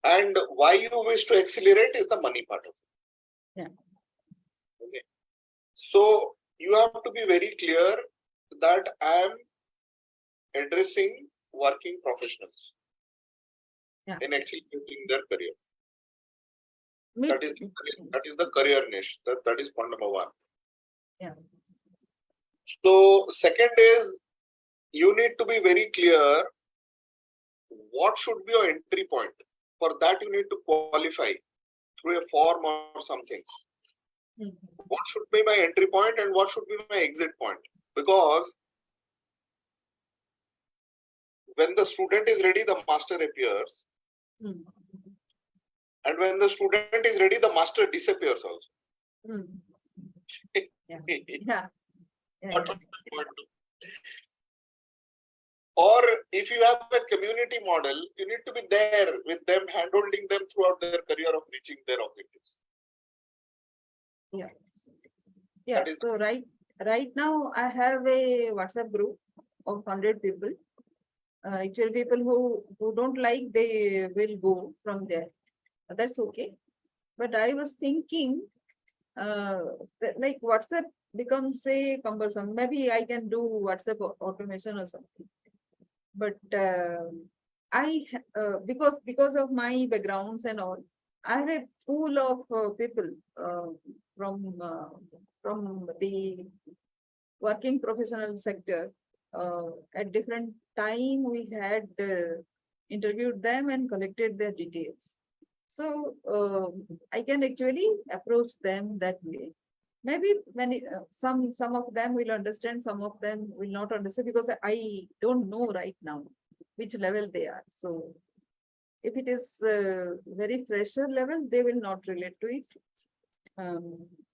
And why you wish to accelerate is the money part of it. Yeah. Okay. So you have to be very clear that I am addressing working professionals in accelerating their career. That is the career niche. That is point number one. Yeah. So second is, you need to be very clear what should be your entry point. For that, you need to qualify through a form or something. What should be my entry point and what should be my exit point? Because when the student is ready, the master appears. And when the student is ready, the master disappears also. Yeah. Or if you have a community model, you need to be there with them, handholding them throughout their career of reaching their objectives. Yeah. Yeah. So right now I have a WhatsApp group of 100 people. Actually, people who don't like, they will go from there. That's okay. But I was thinking, that like WhatsApp becomes say cumbersome. Maybe I can do WhatsApp automation or something. But because of my backgrounds and all, I have a pool of people from from the working professional sector. At different time, we had interviewed them and collected their details. So I can actually approach them that way. Maybe some of them will understand, some of them will not understand, because I don't know right now which level they are. So if it is very fresher level, they will not relate to it.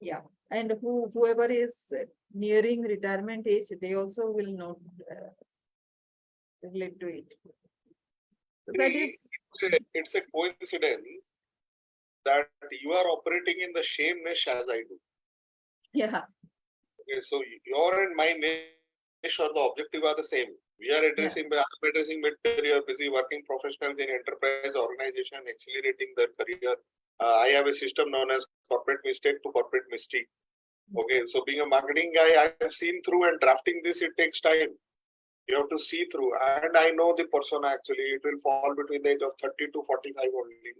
Yeah, and whoever is nearing retirement age, they also will not relate to it. So that is, It's a coincidence that you are operating in the same niche as I do. yeah, Okay, so your and my niche or the objective are the same. We are addressing mid-career, busy working professionals in enterprise organization, accelerating their career. I have a system known as corporate mistake to corporate mistake. Okay, so being a marketing guy, I have seen through, and drafting this, it takes time. You have to see through, and I know the persona actually. It will fall between the age of 30 to 45 only,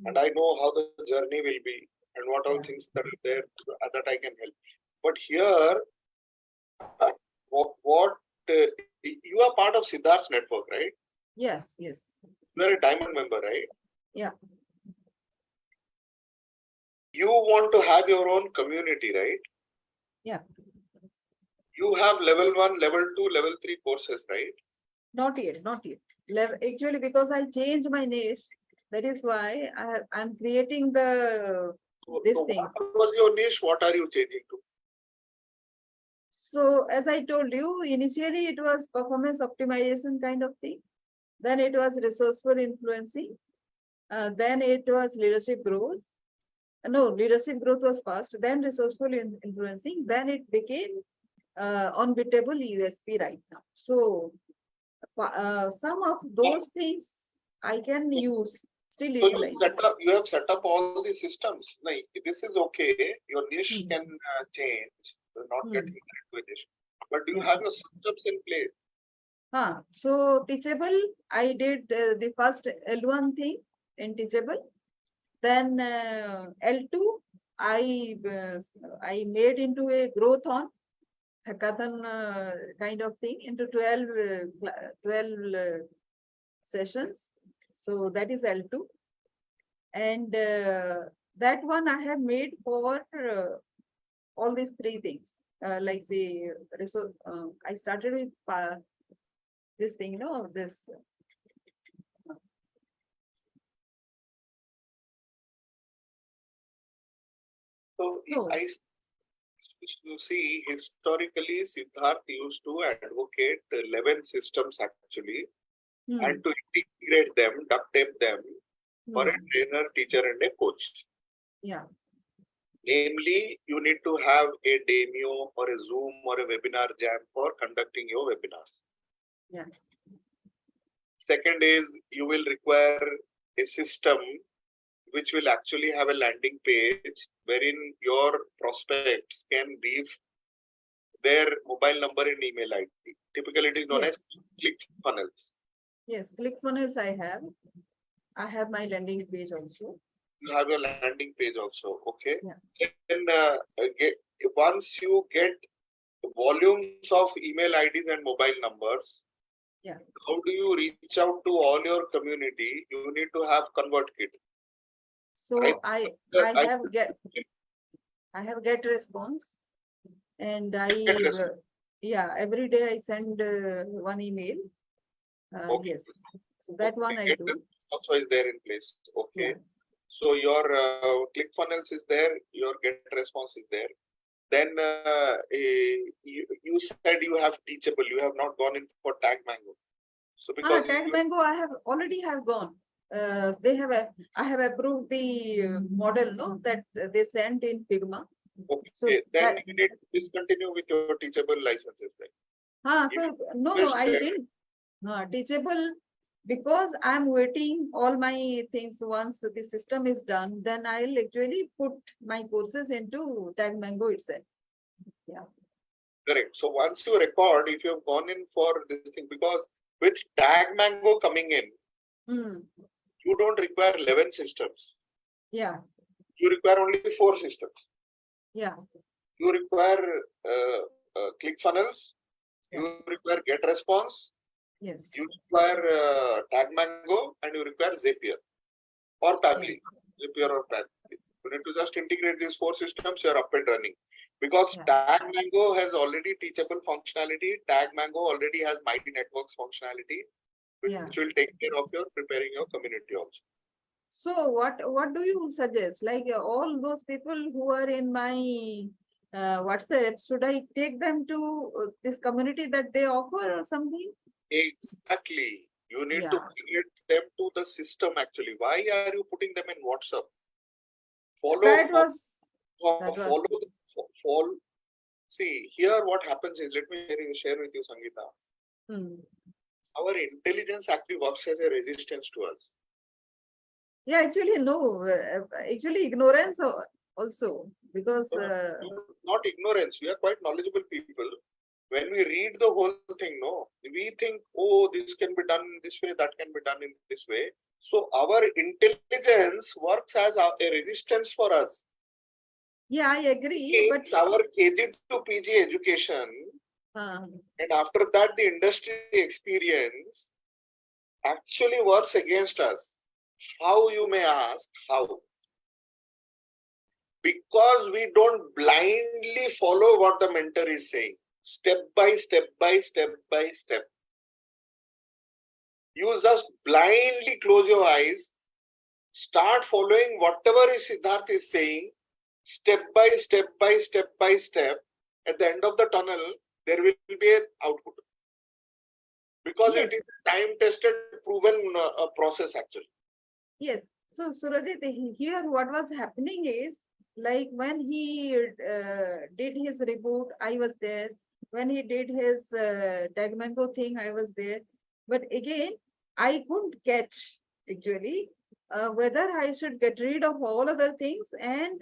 and I know how the journey will be and what all Yeah. things that are there that I can help. But here, what you are part of Siddharth's network, right? Yes, yes, You are a diamond member, right? yeah, You want to have your own community, right? yeah. You have level 1, level 2, level 3 courses, right? Not yet, not yet. Actually, because I changed my niche, that is why I'm creating this So thing. what was your niche? What are you changing to? So as I told you, initially it was performance optimization kind of thing. Then it was resourceful influencing. Then it was leadership growth. No, leadership growth was first. Then resourceful influencing. Then it became unbeatable USP right now. So some of those things I can use, still So utilize. you have set up all the systems. Like, this is okay. Your niche can change. You're not getting married to a niche. But do you Yeah. have your systems in place? So Teachable, I did the first L1 thing in Teachable. Then L2, I made into a growth on hackathon kind of thing into 12 sessions. So that is L2. And that one I have made for all these three things. Like the resource, I started with this thing, this. So No. you see, historically, Siddharth used to advocate 11 systems actually, and to integrate them, duct tape them for a trainer, teacher, and a coach. Yeah. Namely, you need to have a demo or a Zoom or a webinar jam for conducting your webinars. Yeah. Second is you will require a system which will actually have a landing page wherein your prospects can leave their mobile number and email ID. Typically, it is known as ClickFunnels. Yes, ClickFunnels I have. I have my landing page also. You have your landing page also, okay? Yeah. Then once you get volumes of email IDs and mobile numbers, yeah, how do you reach out to all your community? You need to have ConvertKit. So I have get response, and every day I send one email. Okay. Yes, so that one I do. Also is there in place. Okay. Yeah. So your ClickFunnels is there, your get response is there. Then you said you have Teachable. You have not gone in for Tag Mango. So because Tag Mango, I have already gone. I have approved the model, no, that they sent in Figma. Okay, so then you need to discontinue with your Teachable licenses. Then. No, I didn't. teachable, because I'm waiting all my things. Once the system is done, then I'll actually put my courses into Tag Mango itself. Yeah. Correct. So once you record, if you have gone in for this thing, because with Tag Mango coming in, you don't require 11 systems. Yeah. You require only 4 systems. Yeah. You require ClickFunnels. Yeah. You require GetResponse. Yes. You require Tag Mango, and you require Zapier or Pabbly. Zapier or Pabbly. You need to just integrate these 4 systems. You're up and running. Because Tag Mango has already teachable functionality. Tag Mango already has Mighty Networks functionality, which will take care of your preparing your community also. So what do you suggest? Like all those people who are in my WhatsApp, should I take them to this community that they offer or something? Exactly. You need to create them to the system actually. Why are you putting them in WhatsApp? Follow. See, here what happens is, let me share with you, Sangeeta. Our intelligence actually works as a resistance to us. Yeah, actually, no. Actually, ignorance also, because not ignorance. We are quite knowledgeable people. When we read the whole thing, no, we think, oh, this can be done in this way, that can be done in this way. So our intelligence works as a resistance for us. Yeah, I agree. It's our KG to PG education, and after that, the industry experience actually works against us. How, you may ask? How? Because we don't blindly follow what the mentor is saying. Step by step by step by step. You just blindly close your eyes, start following whatever Siddharth is saying, step by step by step by step. At the end of the tunnel, there will be an output. Because it is a time-tested, proven process actually. Yes. So Surajit, here what was happening is, like when he did his reboot, I was there. When he did his Tag Mango thing, I was there. But again, I couldn't catch actually whether I should get rid of all other things and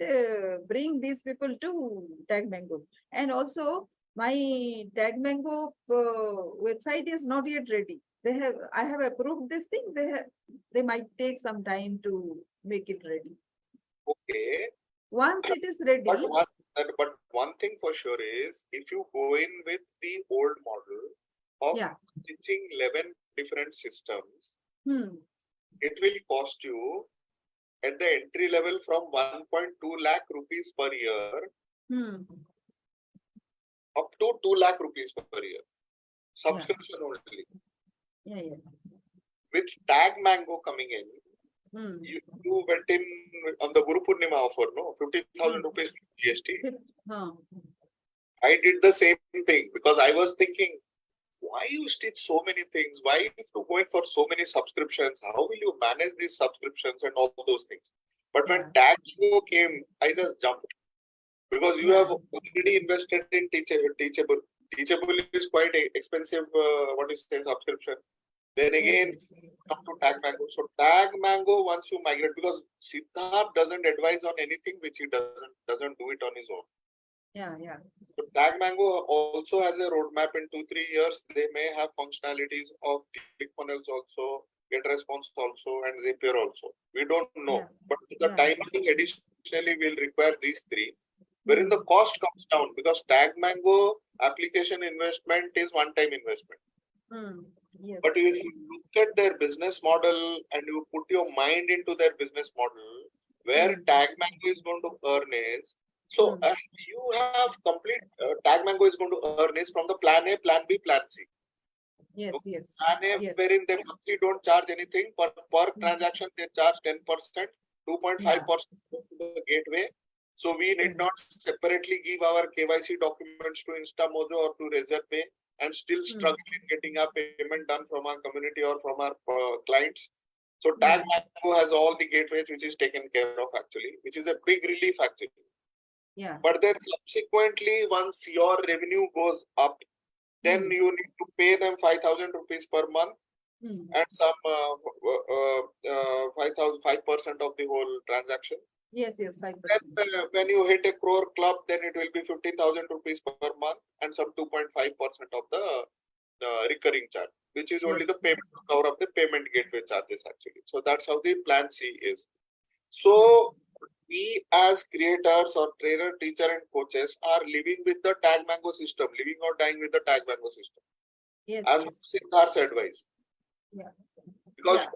bring these people to Tag Mango. And also, my Tag Mango website is not yet ready. I have approved this thing. They might take some time to make it ready. Okay. Once it is ready. But one thing for sure is, if you go in with the old model of teaching 11 different systems, it will cost you at the entry level from 1.2 lakh rupees per year up to 2 lakh rupees per year. Subscription only. With Tag Mango coming in, you went in on the Guru Purnima offer, no? 50,000 rupees GST. I did the same thing because I was thinking, why you stitch so many things? Why you to go in for so many subscriptions? How will you manage these subscriptions and all those things? But when Tag Mango came, I just jumped. Because you have already invested in Teachable. Teachable is quite expensive, subscription. Then again, come to Tag Mango. So Tag Mango, once you migrate, because Siddharth doesn't advise on anything which he doesn't do it on his own. So Tag Mango also has a roadmap. In 2-3 years. They may have functionalities of ClickFunnels also, GetResponse also, and Zapier also. We don't know. But the timing additionally will require these 3. Wherein the cost comes down, because Tag Mango application investment is one-time investment. But if you look at their business model and you put your mind into their business model, where Tag Mango is going to earn is, so you have complete Tag Mango is going to earn is from the plan A, plan B, plan C. Plan A, wherein they monthly don't charge anything, per transaction they charge 10%, 2.5% to the gateway. So we need not separately give our KYC documents to InstaMojo or to RazorPay and still struggle in getting our payment done from our community or from our clients. So Tag Mango has all the gateways which is taken care of actually, which is a big relief actually. But then subsequently, once your revenue goes up, then you need to pay them 5,000 rupees per month and some 5% of the whole transaction. Yes, 5%. Then when you hit a crore club, then it will be 15,000 rupees per month and some 2.5% of the recurring charge, which is only the payment to cover up the payment gateway charges actually. So that's how the plan C is. So we as creators or trainer, teacher and coaches are living with the Tag Mango system, living or dying with the Tag Mango system. Yes. As Siddharth's advice. Yeah. Because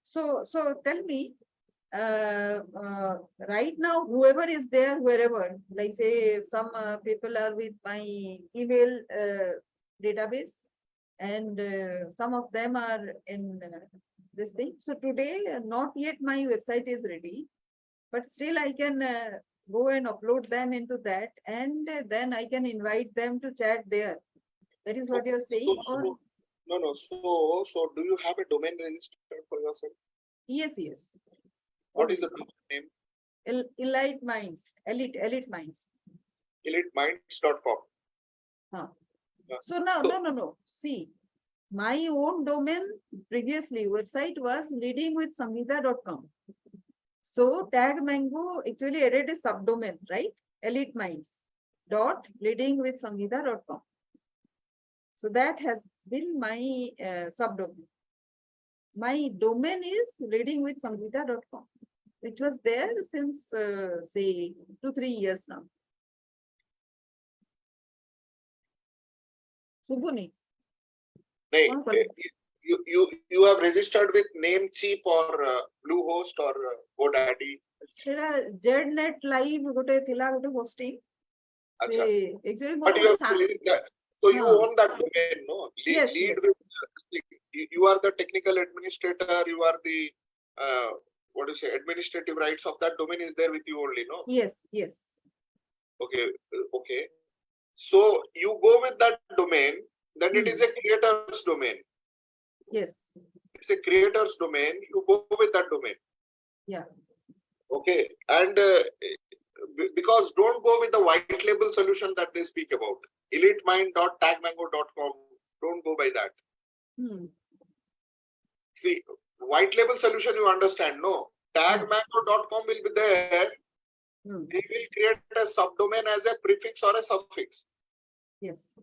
So tell me, right now, whoever is there, wherever, like say some people are with my email database, and some of them are in this thing. So today, not yet my website is ready, but still I can go and upload them into that, and then I can invite them to chat there. That is what you're saying? No. So do you have a domain registered for yourself? Yes. What is the domain name? Elite Minds. Elite Minds. EliteMinds.com. So no. See, my own domain previously website was leadingwithsangeeta.com. So Tag Mango actually added a subdomain, right? Elite Minds dot leadingwithsangeeta.com. So that has been my subdomain. My domain is leadingwithsangeeta.com, which was there since say 2-3 years now. Subuni. You have registered with Namecheap or Bluehost or GoDaddy? ZNet Live gote thila gote hosting. Actually, but you have to leave that. So you own that domain, no? Yes. You are the technical administrator. You are the administrative rights of that domain is there with you only, no? Yes. Okay. So you go with that domain, then it is a creator's domain. Yes. It's a creator's domain. You go with that domain. Yeah. Okay, and because don't go with the white label solution that they speak about. EliteMind.tagmango.com. Don't go by that. See, white label solution you understand, no? Tagmango.com will be there. They will create a subdomain as a prefix or a suffix. Yes.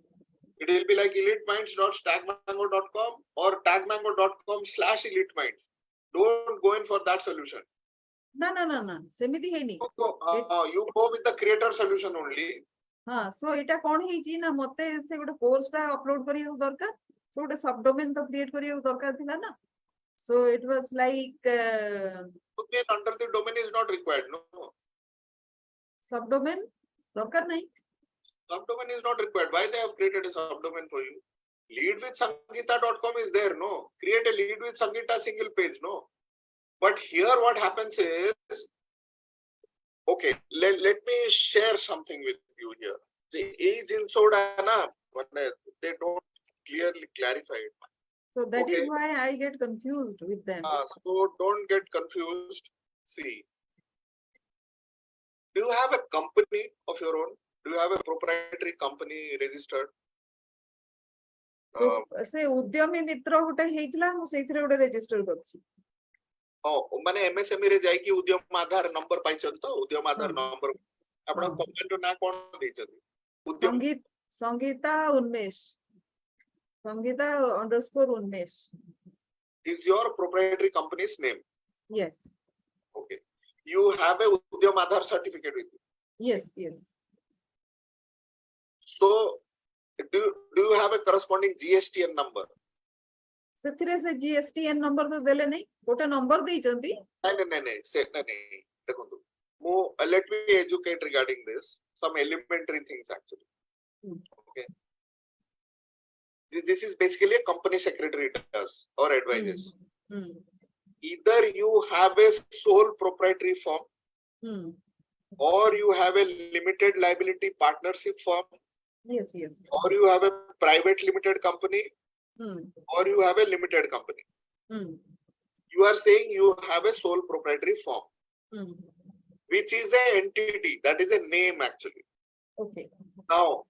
It will be like EliteMinds.tagmango.com or tagmango.com/EliteMinds. Don't go in for that solution. No. Semiti heini. You go with the creator solution only. So eta kon heichi na mote se gote course ta upload kariya darkar. So gote subdomain to create kariya darkar thila na. So it was like okay, under the domain is not required, no. Subdomain darkar nahi. Subdomain is not required. Why they have created a subdomain for you? Leadwithsangeeta.com is there, no. Create a lead with Sangeeta single page, no. But here what happens is, okay, let me share something with you here. The age in soda, they don't clearly clarify it. So that is why I get confused with them. So don't get confused. See, do you have a company of your own? Do you have a proprietary company registered? Se udyami mitra gote heitla mu seithre gote register korchi. माने MSME रे जाई कि उद्यम आधार number पाइछन तो उद्यम आधार number आपण company ना कोन देछन उद्यम संगीता उन्मेष Sangeeta_Unmesh is your proprietary company's name. Yes. Okay, you have a udyam aadhar certificate with you. Yes. So do you have a corresponding GSTN number? ସେଥିରେ ସେ GSTN number ତ ଦେଲେ ନାହିଁ ଗୋଟେ number ଦେଇଛନ୍ତି ନାଇଁ ଦେଖନ୍ତୁ ମୁଁ let me educate regarding this some elementary things actually. Okay, this is basically a company secretary does or advises. Either you have a sole proprietary firm or you have a limited liability partnership firm. Yes. Or you have a private limited company. Or you have a limited company. You are saying you have a sole proprietary firm, which is an entity, that is a name actually. Okay. Now,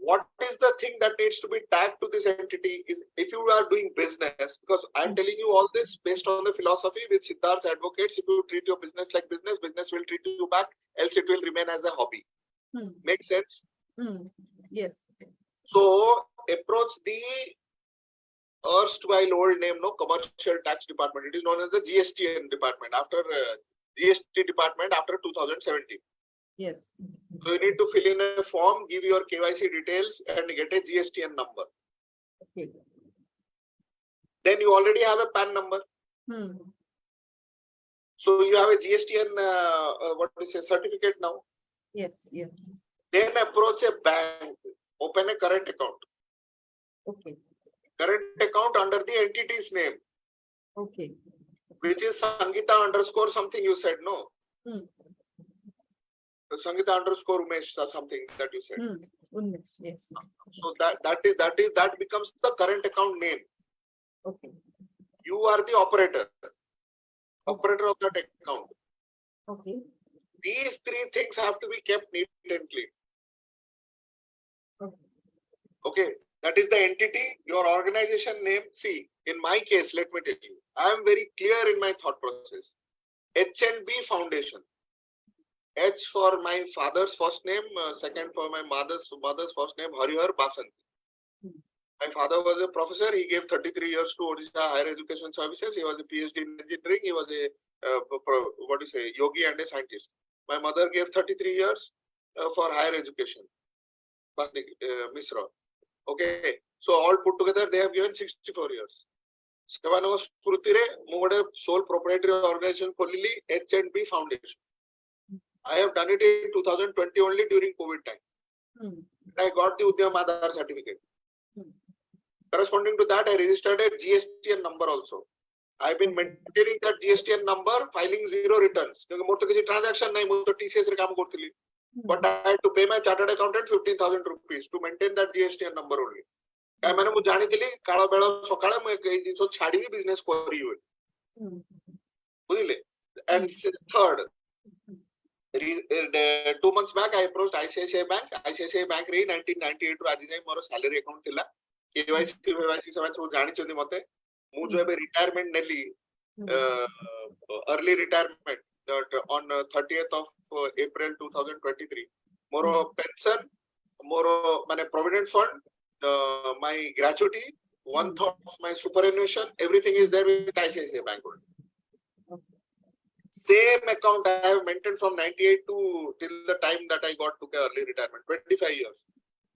what is the thing that needs to be tagged to this entity is if you are doing business, because I'm telling you all this based on the philosophy with Siddharth advocates, if you treat your business like business, business will treat you back, else it will remain as a hobby. Makes sense? Yes. So approach the erstwhile old name, no, commercial tax department. It is known as the GSTN department after GST department after 2017. Yes. So you need to fill in a form, give your KYC details and get a GSTN number. Okay. Then you already have a PAN number. So you have a GSTN, what we say, certificate now. Yes. Yes. Then approach a bank, open a current account. Okay. Current account under the entity's name. Okay. Which is Sangeeta underscore something you said, no? Sangeeta underscore Umesh or something that you said. Umesh, yes. So that becomes the current account name. Okay. You are the operator of that account. Okay. These three things have to be kept neat and clean. Okay. That is the entity, your organization name. See, in my case, let me tell you, I am very clear in my thought process. H&B Foundation. H for my father's first name, second for my mother's first name, Harihar Basanti. My father was a professor. He gave 33 years to Odisha Higher Education Services. He was a PhD in engineering. He was a yogi and a scientist. My mother gave 33 years for higher education. Mishra. Okay. So all put together, they have given 64 years. Sevanova Sprutire, sole proprietary organization Kolili H&B Foundation. I have done it in 2020 only during COVID time. I got the Udyam Aadhar certificate. Corresponding to that, I registered a GSTN number also. I've been maintaining that GSTN number, filing 0 returns. Transaction TCS but I had to pay my chartered accountant 15,000 rupees to maintain that GSTN number only. मैंने मुझे जानी थी काला बेला सकाळे मैं कई दिन सो छाड़ी भी बिजनेस करी हुई बुझिले. And third, 2 months back I approached ICICI Bank. ICICI Bank रे 1998 रो आज जाय मोर सैलरी अकाउंट थिला. KYC सेवन सब जानी चंदी मते मु जो एबे रिटायरमेंट नेली early retirement on 30th of April 2023. More pension, more provident fund, my gratuity, 1/3 of my superannuation, everything is there with ICICI Bank. Same account I have maintained from 98 to till the time that I got to early retirement, 25 years.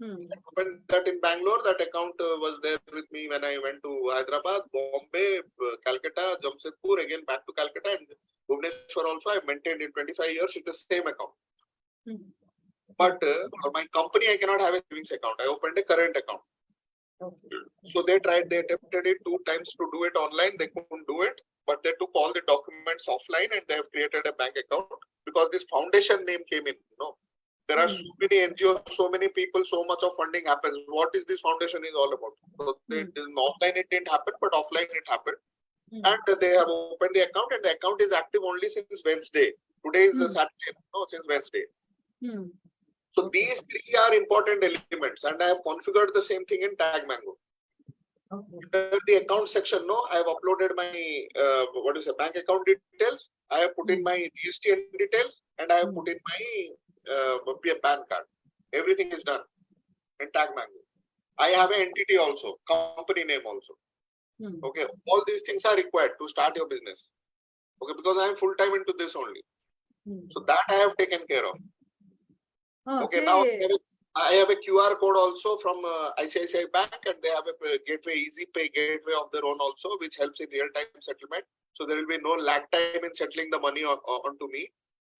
I opened that in Bangalore. That account was there with me when I went to Hyderabad, Bombay, Calcutta, Jamshedpur, again back to Calcutta, and Bhubaneswar also. I maintained in 25 years with the same account. But for my company, I cannot have a savings account. I opened a current account. So they attempted it 2 times to do it online. They couldn't do it, but they took all the documents offline and they have created a bank account because this foundation name came in. There are so many NGOs, so many people, so much of funding happens. What is this foundation is all about? So online it didn't happen, but offline it happened. And they have opened the account, and the account is active only since Wednesday. Today is Saturday, since Wednesday. So these 3 are important elements, and I have configured the same thing in Tag Mango. Under the account section, I have uploaded my bank account details. I have put in my GSTN details, and I have put in my PAN card. Everything is done in Tag Mango. I have an entity also, company name also. Okay, all these things are required to start your business. Okay, because I am full time into this only. So that I have taken care of. Okay, now I have a QR code also from ICICI Bank, and they have a gateway, easy pay gateway of their own also, which helps in real time settlement. So there will be no lag time in settling the money onto me.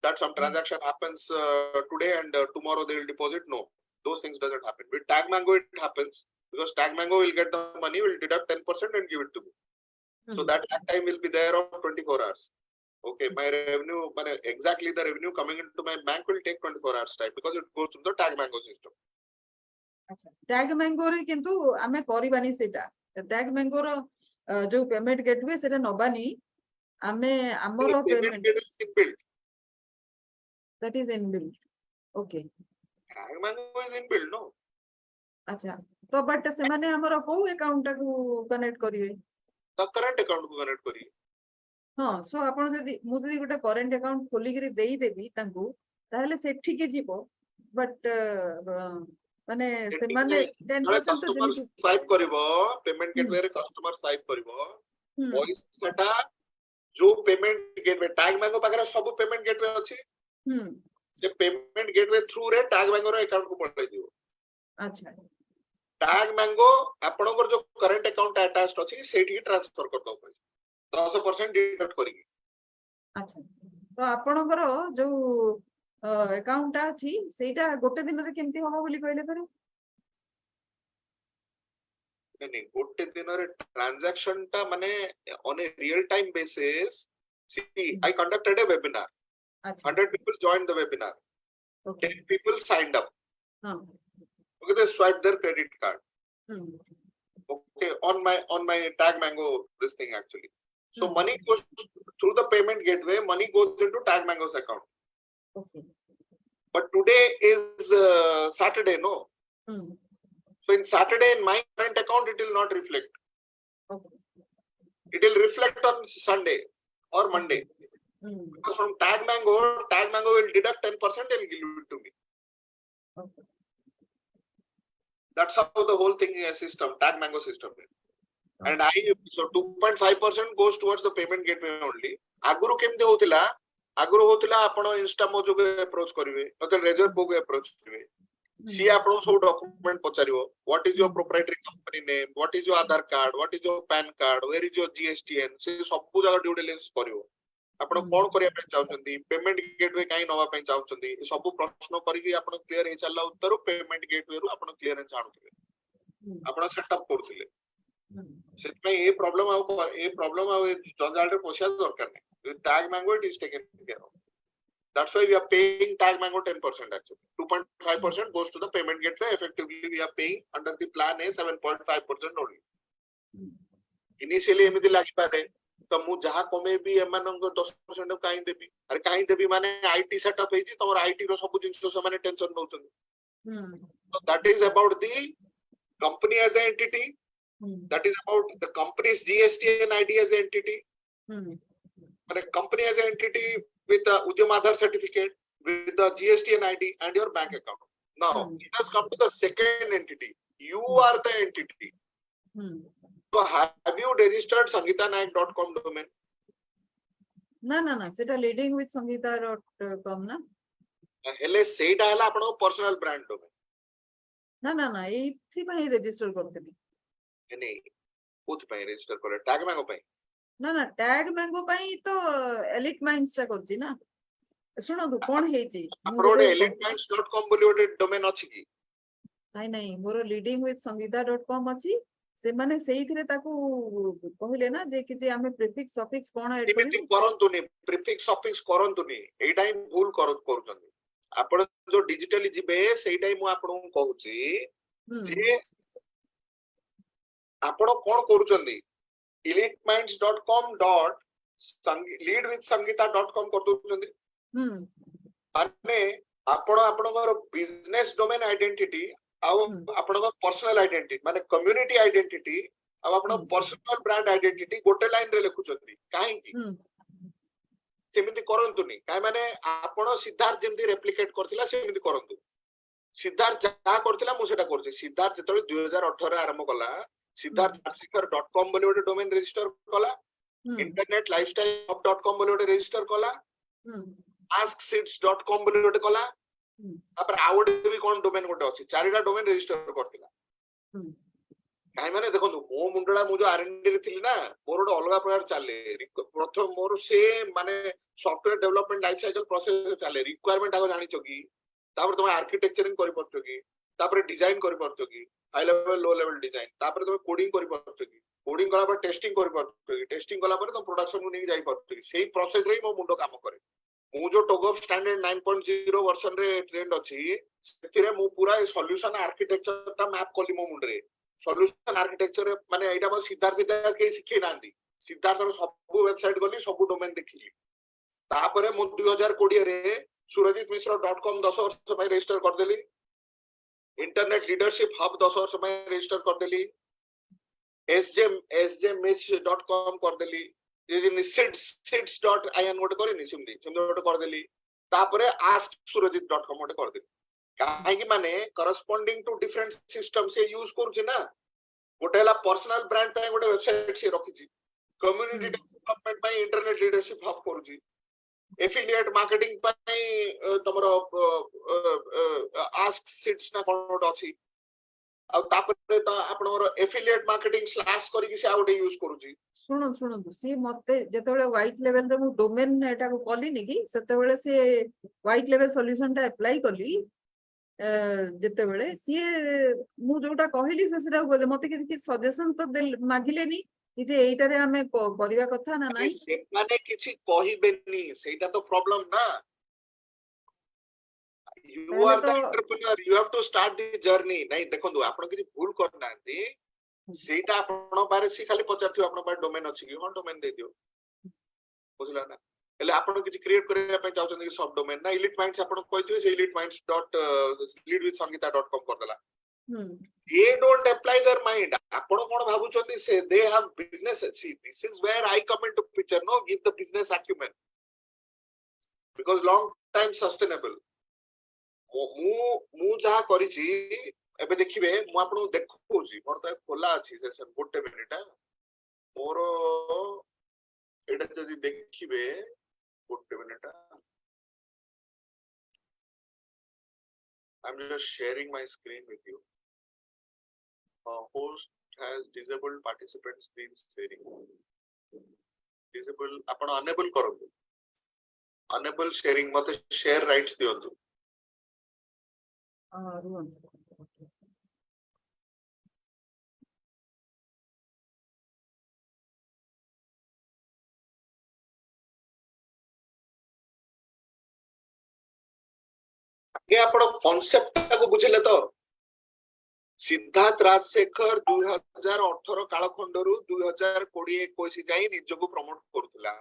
That some transaction happens today and tomorrow they will deposit. No, those things doesn't happen. With Tag Mango it happens because Tag Mango will get the money, will deduct 10% and give it to me. So that lag time will be there of 24 hours. Okay, my revenue, exactly the revenue coming into my bank will take 24 hours time because it goes through the Tag Mango system. Tag Mango रे किंतु आमे करिबानी सेटा. Tag Mango रो जो payment gateway सेटा नबानी आमे हमरो payment inbuilt. That is inbuilt. Okay. Tag Mango is inbuilt, no? अच्छा तो बट से माने हमरो को अकाउंट को कनेक्ट करिवे तो करंट अकाउंट को कनेक्ट करी हाँ सो आपण जदी मु जदी गोटे करंट अकाउंट खोली करी देई देबी तांको ताहले सेठी के जीवो बट माने से माने 10% तो कस्टमर जेमति स्वाइप करिवो पेमेंट हम्म गेटवे रे कस्टमर स्वाइप करिवो हम्म पैसाटा जो पेमेंट गेटवे टैग बैंको पाखरे सब पेमेंट गेटवे अछि हम्म से पेमेंट गेटवे थ्रू रे टैग बैंको रो अकाउंट को पठाई दियो अच्छा टैग बैंको आपनकर जो करंट अकाउंट अटैच्ड अछि सेठी ट्रांसफर कर दो पैसा 10% डिडक्ट करी अच्छा तो आपणकर जो अकाउंट अछि सेटा गोटे दिन रे केमती होबो बोली कहले करे नहीं गोटे दिन रे ट्रांजैक्शन टा माने on a real time basis सी आई कंडक्टेड ए वेबिनार अच्छा 100 people joined the webinar okay 10 people signed up हां okay they swiped their credit card hmm okay on my tag mango this thing actually so hmm money goes through the payment gateway money goes into tag mango's account okay but today is Saturday no hmm so in Saturday in my current account it will not reflect okay it will reflect on Sunday or Monday hmm because from tag mango will deduct 10% and give it to me okay that's how the whole thing is system tag mango system is. And I so 2.5% goes towards the payment gateway only aguru kemte hotila aguru hotila apano instamo joge approach karibe ote ledger book approach karibe she apano so document pacharibo what is your proprietary company name what is your Aadhaar card what is your PAN card where is your GSTN se सबु जगह due diligence करिवो आपण कोन करिया पे चाहउछंती payment gateway काई नवा पे चाहउछंती सबु प्रश्न करिकि आपण क्लियर हे चला उत्तर पेमेंट गेटवे रु आपण क्लियरेंस आणुथिले आपण सेटअप करथिले सेतपे ए प्रॉब्लम आ जंजाल रे पोछा दरकार नै tag mango it is taken care of that's why we are paying tag mango 10% actually 2.5% goes to the payment gateway effectively we are paying under the plan a 7.5% only initially एमिति लागि पारे तो मु जहा कमे भी एमानन 10% काई देबी अरे काई देबी माने आईटी सेटअप हेजी तमर आईटी रो सब जिंस से माने tension नउछन so that is about the company as an entity that is about the company's GST and ID as an entity and a company as an entity with the Udyam Aadhaar certificate with the GST and ID and your bank account now it has come to the second entity you are the entity so have you registered sangeetanayak.com domain ना ना ना सेटा leading with sangeeta.com ना हेले सेटा हला आपन personal brand domain ना ना ना एथि पई रजिस्टर करतेली नहीं कोथ पई रजिस्टर करे टैग मैंगो पई ना ना टैग मैंगो पई तो एलिट माइंड्स सा करछि ना सुनो तू कोन हेछि अपरोड eliteminds.com बोली ओटे डोमेन अछि की नहीं नहीं मोर लीडिंग विथ sangeeta.com अछि से माने सेइथिरे ताकू कहले ना जे कि जे हमें प्रीफिक्स सफिक्स कोन ऐड एमिति करंतुनी प्रीफिक्स सफिक्स करंतुनी एटा ही भूल करूछन आपण जो डिजिटली जिबे सेइटा ही मु आपण कहूची जे आपण कोन करूछंदी eliteminds.com leadwithsangeeta.com कर दोछंदी माने आपण आपणकर बिजनेस डोमेन आइडेंटिटी आउ आपणकर पर्सनल आइडेंटिटी माने कम्युनिटी आइडेंटिटी आउ आपण पर्सनल ब्रांड आइडेंटिटी गोटे लाइन रे लिखुछंदी काहे की सेमिति करंतुनी काहे माने आपण सिद्धार्थ जेमति रेप्लिकेट करथिला सेमिति करंतु सिद्धार्थ जा करथिला मु सेटा करछि सिद्धार्थ जेतले 2018 रे आरंभ कला siddharthashikhar.com बोली ओटे डोमेन रजिस्टर कला internetlifestyle.com बोली ओटे रजिस्टर कला askseeds.com बोली ओटे कला तापर आउट भी कोन डोमेन गोटे अछि चारिटा डोमेन रजिस्टर करथिला काहे माने देखंतु मो मुंडला मु जो आरएनडी रे थिली ना मोर ओटे अलगा प्रकार चाले प्रथम मोर से माने software development life cycle process चाले रिक्वायरमेंट आगो जानि छकी तापर तुम आर्किटेक्चरिंग करि परछो की तापर डिजाइन करि परछो की high level low level design तापर तुम कोडिंग करि परछो की कोडिंग कला पर टेस्टिंग करि परछो की टेस्टिंग कला पर तुम प्रोडक्शन को नै जाई परछो की सेही प्रोसेस रे मो मुंडो काम करे मु जो टोगो स्टैंडर्ड 9.0 वर्जन रे ट्रेंड अछि सेतिरे मु पूरा सॉल्यूशन आर्किटेक्चर ता मैप कोली मो मुंडरे सॉल्यूशन आर्किटेक्चर माने एटा बस सिद्धार्थ के सिखे नांदी सिद्धार्थ रो सब वेबसाइट गली सब डोमेन देखिली तापरे मु 2020 रे surajitmishra.com 10 वर्ष पय रजिस्टर कर देली इंटरनेट लीडरशिप हब 10 वर्ष में रजिस्टर कर देली sjmiss.com कर देली ये जिन sids.in गोटे करिनी सिमली गोटे कर देली तापरे asksurajit.com गोटे कर देली काहे कि माने करस्पोंडिंग टू डिफरेंट सिस्टम से यूज करूची ना गोटे ला पर्सनल ब्रांड पे गोटे वेबसाइट से रखिची कम्युनिटी डेवलपमेंट पे इंटरनेट लीडरशिप हब करूची एफिलिएट मार्केटिंग पे तमरो आस्क सिट्स ना कोन गोटे अछि आ तापरे त आपनर एफिलिएट मार्केटिंग स्लैश करी कि से आउटे यूज करूची शुणु शुणु सी मते जेतेबेले व्हाइट लेवल रे मु डोमेन एटा को कली नि कि सेतेबेले से व्हाइट लेवल सॉल्यूशन टा अप्लाई कली जेतेबेले सी मु जोटा कहली से सेटा गले मते कि सजेशन तो मागिलेनी कि जे एइटारे हमें करिवा कथा ना नाही से माने किछि कहिबेनी सेटा तो प्रॉब्लम ना you are the entrepreneur you have to start the journey नहीं देखंदु आपण किछि भूल करनांती सेटा आपण बारे से खाली पचाथियो आपण बारे डोमेन अछि कि हां डोमेन दे दियो बुझला ना एले आपण किछि क्रिएट करिया पे चाहउछन कि सब डोमेन ना elite minds आपण कहिथियो से eliteminds.leadwithsangeeta.com कर देला they don't apply their mind आपण कोन भाबुछन्ती से they have business see this is where I come into picture no give the business acumen because long time sustainable मु जहा करिछि एबे देखिबे मु आपन देखौछि मोर त खोला अछि सेशन गोटे मिनिट मोर एटा जदी देखिबे गोटे minute I am just sharing my screen with you host has disabled participant screen sharing disable आपण अनेबल करंतु अनेबल शेयरिंग मते शेयर राइट्स दियंतु ये आपण कांसेप्ट को बुझिले तो सिद्धार्थ राजशेखर 2018 कालखंडरू 2020-21 जाई निजको प्रमोट करथुला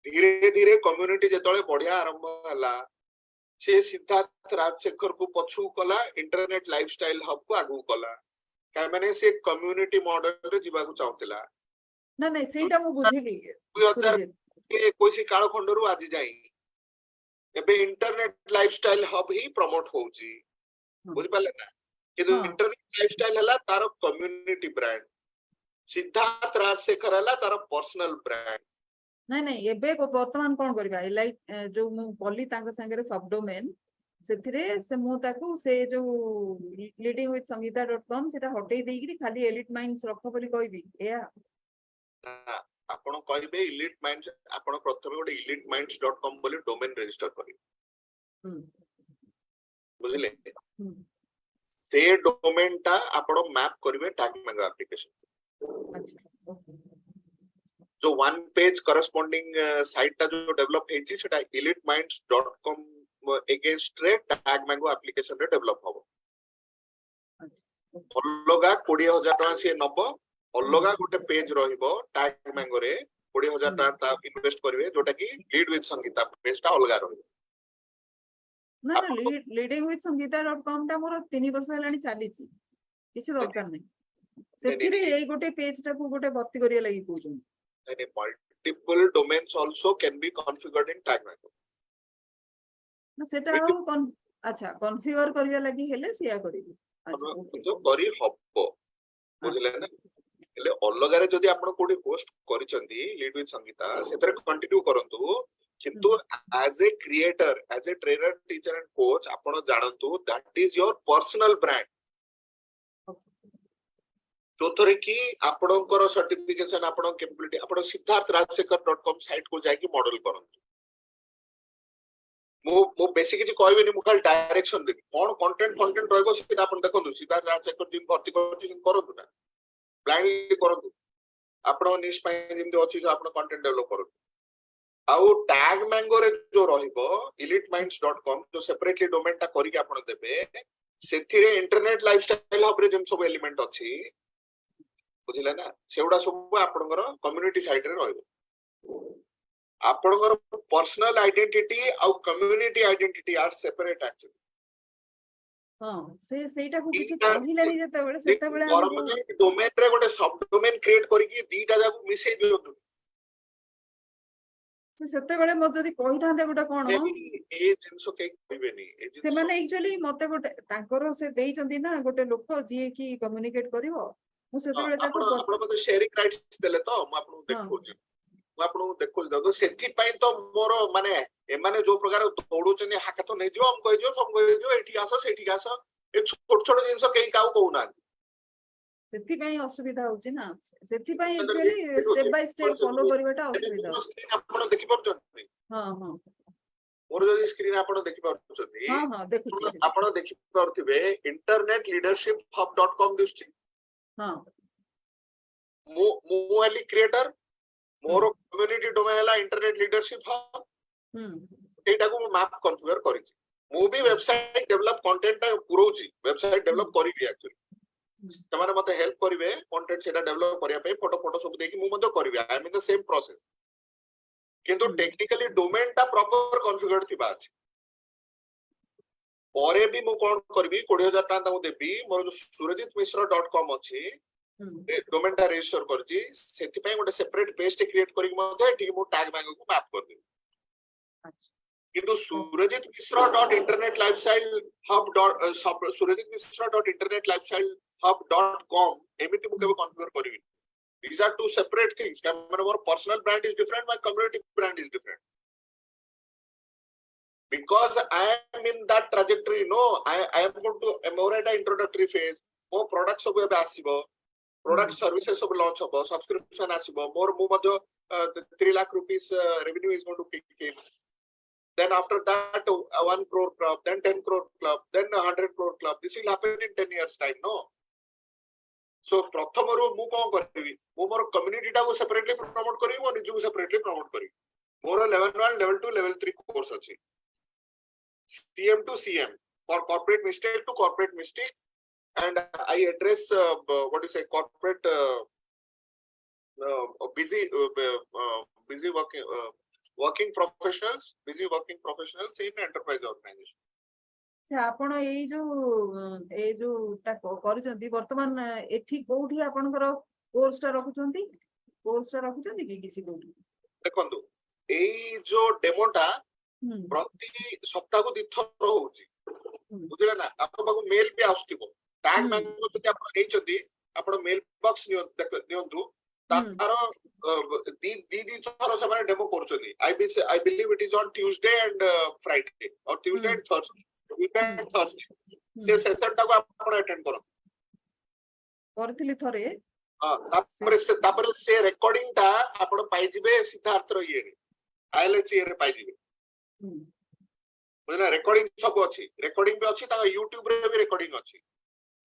धीरे धीरे कम्युनिटी जेतळे बढ़िया आरंभ हला से सिद्धार्थ राजशेखर को पछु कला इंटरनेट लाइफस्टाइल हब को आगु कला काय माने से कम्युनिटी मॉडल रे जीवा को चाहतिला ना नहीं सेटा मु बुझिली 2021 कालखंडरू आज जाई एबे इंटरनेट लाइफस्टाइल हब ही प्रमोट होउची बुझ पाले ना किंतु इंटरनेट लाइफस्टाइल हला तार कम्युनिटी ब्रांड सिद्धार्थ राजशेखर हला तार पर्सनल ब्रांड नहीं नहीं एबे को वर्तमान कोन करबा लाइक जो मु बोली तांग संगे सब डोमेन सेथिरे से मु ताकू से जो लीडिंग विथ sangeeta.com सेटा हटै देइकरी खाली एलिट माइंड्स रख बोली कहबी एया आपण कहबे एलिट माइंड्स आपण प्रथमे गोटे eliteminds.com बोली डोमेन रजिस्टर करी बुझले से डोमेन ता आपण मैप करिवे टैग मैंगो एप्लीकेशन अच्छा ओके जो वन पेज करस्पोंडिंग साइट ता जो डेवलप हेची सेटा eliteminds.com अगेंस्ट रे टैग मैंगो एप्लीकेशन रे डेवलप होबो अलगा 20000 टका से नबो अलगा गोटे पेज रहिबो टैग मैंगो रे 20000 टका इन्वेस्ट करिवे जोटा कि लीड विथ संगीता पेज ता अलगा रहिबो ना ना लीडिंग विथ sangeeta.com ता मोर 3 वर्ष हेलानी चालीची किछि दरकार नै सेथिरे एई गोटे पेज ता को गोटे भर्ती करिया लागि कहउछन and multiple domains also can be configured in tag mango ना सेटा अच्छा कॉन्फ़िगर करिया लागि हेले सिया करिबी अच्छा ओके जो करी हबो बुझले ना हेले अलगा रे जदी आपण कोडी पोस्ट करिसंती लीड विथ संगीता सेतरे कंटिन्यू करंतु किंतु as a creator as a trainer teacher and coach आपण जानंतु that is your personal brand चौथरे की आपणकर सर्टिफिकेशन आपण कैपेबिलिटी आपण siddharthrajasekhar.com साइट को जाई की मॉडल करंतु मो बेसिक किछि कहबेनी मु खाली डायरेक्शन देबी कोन कंटेंट रहबो सेटा आपण देखंतु सिद्धार्थ राजशेखर जिन भर्ती करंतु ना ब्लाइंडली करंतु आपण निश पय जिंदे अछि जो आपण कंटेंट डेवलप करंतु आउ टैग मैंगो रे जो रहिबो eliteminds.com जो सेपरेटली डोमेन ता करी के आपण देबे सेथिरे इंटरनेट लाइफस्टाइल हब रे जेन सब एलिमेंट अछि बुझिले ना सेउडा सब आपनकर कम्युनिटी साइट रे रहइबो आपनकर पर्सनल आइडेंटिटी और community identity are separate actually ହଁ ସେଇଟାକୁ କିଛି ଦିଟା କହିଲେନି ଯେତେବେଳେ ସେତେବେଳେ ଆମକୁ ଡୋମେନ ରେ ଗୋଟେ ସବ ଡୋମେନ କ୍ରିଏଟ କରିକି ଦିଟା ଯାକୁ ମିଶେଇ ଦିଅନ୍ତୁ। ସେତେବେଳେ ମୋତେ ଯଦି କହିଥାନ୍ତେ ଗୋଟେ କଣ ଏ ଜିନିଷ କେହି କହିବେନି। ସେମାନେ ଆକ୍ଚୁଆଲି ମତେ ଗୋଟେ ତାଙ୍କର ସେ ଦେଇଛନ୍ତି ନା ଗୋଟେ ଲୋକ ଯିଏ କି କମ୍ୟୁନିକେଟ କରିବ। ମୁଁ ସେତେବେଳେ ତାକୁ ଆପଣ ମତେ ସେୟାରିଂ ରାଇଟ୍ସ ଦେଲେ ତ ମୁଁ ଆପଣଙ୍କୁ ଦେଖଉଛି। ମୁଁ ଆପଣଙ୍କୁ ଦେଖୁଛି ତ ସେଥିପାଇଁ ତ ମୋର ମାନେ ଏମାନେ ଯୋଉ ପ୍ରକାର ଦୌଡୁଛନ୍ତି ହାକାଥ ନେଇଯିବ ଆମକୁ କହିଯିବ ସବୁ କହିଯିବ ଏଠିକି ଆସ ସେଠିକି ଆସ ଏ ଛୋଟ ଛୋଟ ଜିନିଷ କେହି କାହାକୁ କହୁନାହାନ୍ତି। ସେଥିପାଇଁ ଅସୁବିଧା ହଉଛି ନା ସେଥିପାଇଁ actually step by step follow କରିବାଟା ଅସୁବିଧା ହଉଛି। ଆପଣ ଦେଖିପାରୁଛନ୍ତି? ହଁ ହଁ ମୋର ଯଦି ସ୍କ୍ରିନ୍ ଆପଣ ଦେଖିପାରୁଛନ୍ତି ହଁ ହଁ ଦେଖୁଛି ଆପଣ ଦେଖିପାରୁଥିବେ internetleadershipHub.com ଦିଶୁଛି। ହଁ ମୁଁ ହେଲି କ୍ରିଏଟର ମୋର କମ୍ୟୁନିଟି ଡୋମେନ ହେଲା ଇଣ୍ଟରନେଟ ଲିଡରशिପ ହବ୍। ସେଇଟାକୁ ମୁଁ ମ୍ୟାପ କନଫିଗର କରିଛି। ମୁଁ ବି ୱେବସାଇଟ ଡେଭଲପ କଣ୍ଟେଣ୍ଟ ପୁରଉଛି ୱେବସାଇଟ ଡେଭଲପ କରିବି ଆକ୍ଚୁଆଲି। ସେମାନେ ମତେ ହେଲ୍ପ କରିବେ କଣ୍ଟେଣ୍ଟ ସେଟା ଡେଭଲପ କରିବା ପାଇଁ ଫଟୋ ସବୁ ଦେଇକି ମୁଁ ମଧ୍ୟ କରିବି। I aim in the same process. କିନ୍ତୁ ଟେକ୍ନିକାଲି ଡୋମେନ ଟା ପ୍ରପର କନଫିଗର ଥିବା ଅଛି। ପରେ ବି ମୁଁ କଣ କରିବି 20,000 ଟଙ୍କା ତାଙ୍କୁ ଦେବି। ମୋର ଯୋଉ surajitmishra.com ଅଛି ଡୋମେନ ଟା ରେଜିଷ୍ଟର କରିଛି ସେଥିପାଇଁ ଗୋଟେ ସେପରେଟ ପେଜ ଟେ କ୍ରିଏଟ କରିକି ମଧ୍ୟ ଏଠିକି ମୁଁ ଟ୍ୟାଗ ବ୍ୟାଙ୍କକୁ ମ୍ୟାପ କରିଦେବି। କିନ୍ତୁ surajitmishra.internetlifestylehub.com ଏମିତି ମୁଁ କେବେ କନଫିଗର କରିବିନି। These are two separate things. My personal brand is different, my community brand is different. Because I am in that trajectory, no, I am going to more at introductory phase. More products सब ଏବେ ଆସିବ, product services सब launch ହବ, subscription ଆସିବ, more ମୁଁ ମଧ୍ୟ 3 lakh rupees revenue is going to kick in. Then after that 1 crore club, then 10 crore club, then 100 crore club. This will happen in 10 years time, no? So ପ୍ରଥମରୁ ମୁଁ କଣ କରିବି ମୁଁ ମୋର କମ୍ୟୁନିଟି ଟାକୁ ସେପାରେଟଲି ପ୍ରମୋଟ କରିବି ମୋ ନିଜକୁ ସେପାରେଟଲି ପ୍ରମୋଟ କରିବି। ମୋର level 1 level 2 level 3 କୋର୍ସ ଅଛି। CM to CM, for corporate mistake to corporate mistake, and I address what you say corporate busy working professionals in enterprise organization. ଆପଣ ଏଇ ଯୋଉଟା କରୁଛନ୍ତି ବର୍ତ୍ତମାନ ଏଠି କୋଉଠି ଆପଣଙ୍କର କୋର୍ସଟା ରଖୁଛନ୍ତି କି କିଛି କୋଉଠି? ଦେଖନ୍ତୁ ଏଇ ଯୋଉ ଡେମୋଟା ପ୍ରତି ସପ୍ତାହକୁ 2 ଥର ହଉଛି ବୁଝିଲେ ନା। ଆପଣଙ୍କ ପାଖକୁ ମେଲ ବି ଆସୁଥିବ ଟ୍ୟାଗ ମାନଙ୍କୁ ଯଦି ଆପଣ ନେଇଛନ୍ତି ଆପଣ ମେଲ ବକ୍ସ ନିଅନ୍ତୁ ତାର ଦି ଥର ସେମାନେ ଡେମୋ କରୁଛନ୍ତି। I believe it is on Tuesday and Friday or Tuesday and Thursday. ସେ ସେସନ ଟାକୁ ଆପଣ ଆଟେଣ୍ଡ କରନ୍ତୁ। କରିଥିଲି ଥରେ। ହଁ ତାପରେ ସେ ରେକର୍ଡିଂ ଟା ଆପଣ ପାଇଯିବେ ସିଦ୍ଧାର୍ଥର ଇଏରେ ILH ଇଏରେ ପାଇଯିବେ। ବୁଝିଲା ରେକର୍ଡିଂ ସବୁ ଅଛି ରେକର୍ଡିଂ ବି ଅଛି ତାଙ୍କ ୟୁଟ୍ୟୁବ ରେ ବି ରେକର୍ଡିଂ ଅଛି।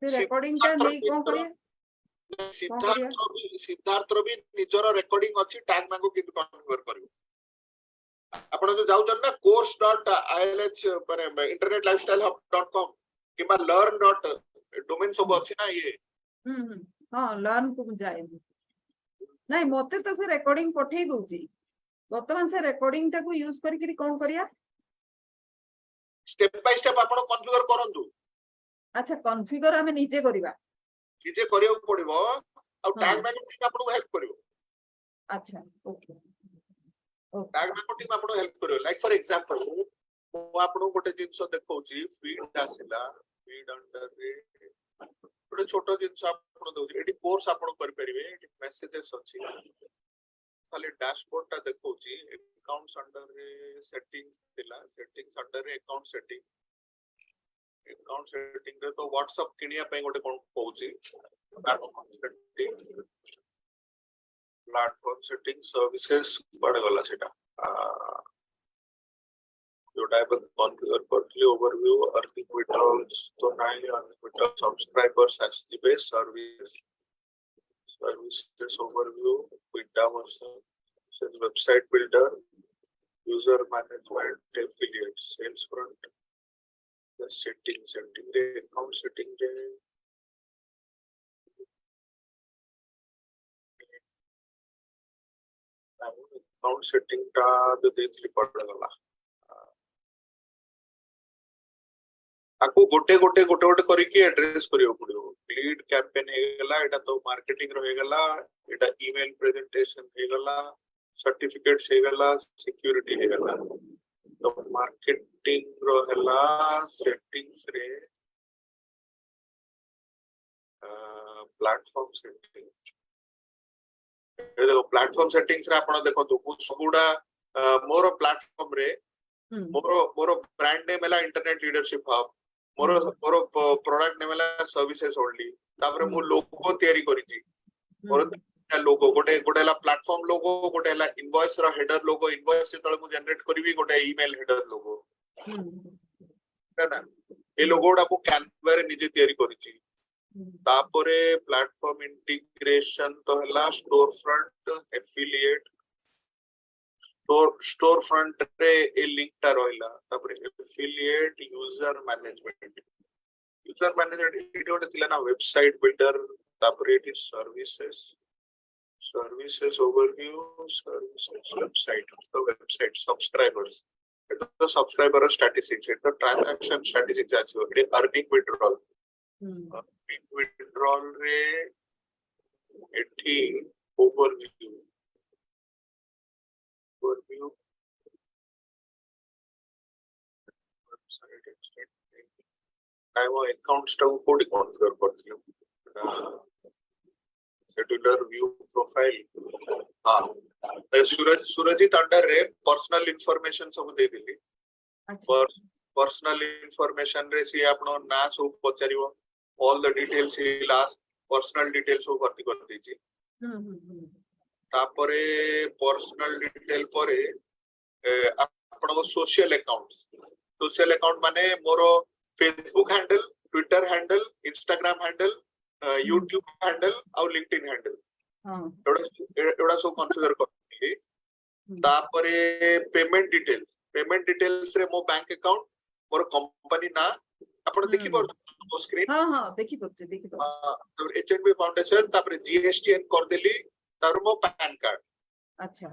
ସେ ରେକର୍ଡିଂ ଟା ନେଇ କଣ କରିବେ? ସିଦ୍ଧାର୍ଥର ବି ନିଜର ରେକର୍ଡିଂ ଅଛି ଟ୍ୟାଗ ମାନଙ୍କୁ କେମିତି କନଫିଗର କରିବେ। ଆପଣ ଯୋଉ ଯାଉଛନ୍ତି ନା course.ilh ମାନେ internetlifestylehub.com କିମ୍ବା learn.domain ସବୁ ଅଛି ନା ଇଏ। ହଁ ଲର୍ନ କୁ ଯାଏ ନାଇଁ ମତେ ତ ସେ ରେକର୍ଡିଂ ପଠେଇ ଦଉଛି। ବର୍ତ୍ତମାନ ସେ ରେକର୍ଡିଂ ଟାକୁ ୟୁଜ କରିକି କଣ କରିବା? ସ୍ଟେପ ବାଇ ସ୍ଟେପ ଆପଣ କନଫିଗର କରନ୍ତୁ। ଆଚ୍ଛା କନଫିଗର ଆମେ ନିଜେ କରିବା? ନିଜେ କରିବାକୁ ପଡିବ ଆଉ ଟ୍ୟାଗ ମ୍ୟାନେଜମେଣ୍ଟ ଆପଣଙ୍କୁ ହେଲ୍ପ କରିବ। ଆଚ୍ଛା ଓକେ ଟ୍ୟାଗ ମ୍ୟାନେଜମେଣ୍ଟ ଆପଣଙ୍କୁ ହେଲ୍ପ କରିବ। ଲାଇକ ଫର ଏକ୍ସାମ୍ପଲ ମୁଁ ଆପଣଙ୍କୁ ଗୋଟେ ଜିନିଷ ଦେଖଉଛି ଫିଡ ଆସିଲା ଫିଡ ଅଣ୍ଡରରେ ଗୋଟେ ଛୋଟ ଜିନିଷ ଆପଣ ଦଉଛି ଏଠି କୋର୍ସ ଆପଣ କରିପାରିବେ ଏଠି ମେସେजेस ଅଛି ଖାଲି ଡ୍ୟାଶବୋର୍ଡ ଟା ଦେଖଉଛି ଆକାଉଣ୍ଟସ ଅଣ୍ଡରରେ ସେଟିଂସ ଥିଲା ସେଟିଂସ ଅଣ୍ଡରରେ ଆକାଉଣ୍ଟ ସେଟିଂ ରେ ତ WhatsApp କିଣିବା ପାଇଁ ଗୋଟେ କଣ କହୁଛି ପ୍ଲାଟଫର୍ମ ସେଟିଂ ସର୍ଭିसेस କୁଆଡେ ଗଲା ସେଟା ଯୋଉଟା ଏବେ କନଫିଗର କରିଥିଲି ଓଭରଭ୍ୟू अर्निंग विड्रॉल्स तो नहीं अर्निंग विड्रॉल सब्सक्राइबर्स ଆସିଯିବେ services overview window version website builder user management affiliate sales front setting रे अकाउंट सेटिंग रे अकाउंट सेटिंग टा जो देथली पड़ गला आकु गोटे गोटे गोटे गोटे करके एड्रेस करियो पड़ियो लीड कैंपेन हे गला एटा तो मार्केटिंग रो हे गला एटा ईमेल प्रेजेंटेशन हे गला सर्टिफिकेट्स हे गला सिक्योरिटी हे गला तो मार्केटिंग रो हला सेटिंग्स रे प्लेटफॉर्म सेटिंग देखो प्लेटफॉर्म सेटिंग्स रे आपण देखो तो सबुडा मोर प्लेटफॉर्म रे मोर मोर ब्रांड नेम हला इंटरनेट लीडरशिप हब मोर मोर प्रोडक्ट नेम हला सर्विसेज ओनली तापर मो लोगो तयारी करिछि मोर लोगो गोटे गोटे हला प्लेटफॉर्म लोगो गोटे हला इनवॉइस रो हेडर लोगो इनवॉइस से तळे मु जनरेट करबी गोटे ईमेल हेडर लोगो है ना ए लोगोडा मु कैनवा रे निजे तयारी करिछि तापरे प्लेटफॉर्म इंटीग्रेशन तो हला store front affiliate store front रे ए लिंक ता रहला तापरे एफिलिएट यूजर मैनेजमेंट इट गोटे थिला ना वेबसाइट बिल्डर तापरे इट services overview services website subscribers इट तो सब्सक्राइबर स्टैटिस्टिक्स इट तो ट्रांजैक्शन स्टैटिस्टिक्स आछो इट अर्निंग विड्रॉल रे एठी ओवरव्यू वेबसाइट एक्सटेंड I वो अकाउंट्स टा कोडी कॉन्फ़िगर करथिलु शेड्यूलर व्यू प्रोफाइल हां सुरजित अंडर रे पर्सनल इंफॉर्मेशन सब दे दिली पर्सनल इंफॉर्मेशन रे सी आपनो ना सब पचारियो ऑल द डिटेल्स ही लास्ट पर्सनल डिटेल्स सब भर्ती कर दीची तापरे पर्सनल डिटेल परे आपनो सोशल अकाउंट माने मोरो Facebook handle Twitter handle Instagram handle YouTube handle और लिंक्डइन हैंडल एडा सब कॉन्फ़िगर करथि तापरे पेमेंट डिटेल्स रे मो बैंक अकाउंट मोर कंपनी ना आपण देखि पर स्क्रीन हां देखि पर एचएनबी फाउंडेशन तापरे जीएसटीएन कर देली तार मो पैन कार्ड अच्छा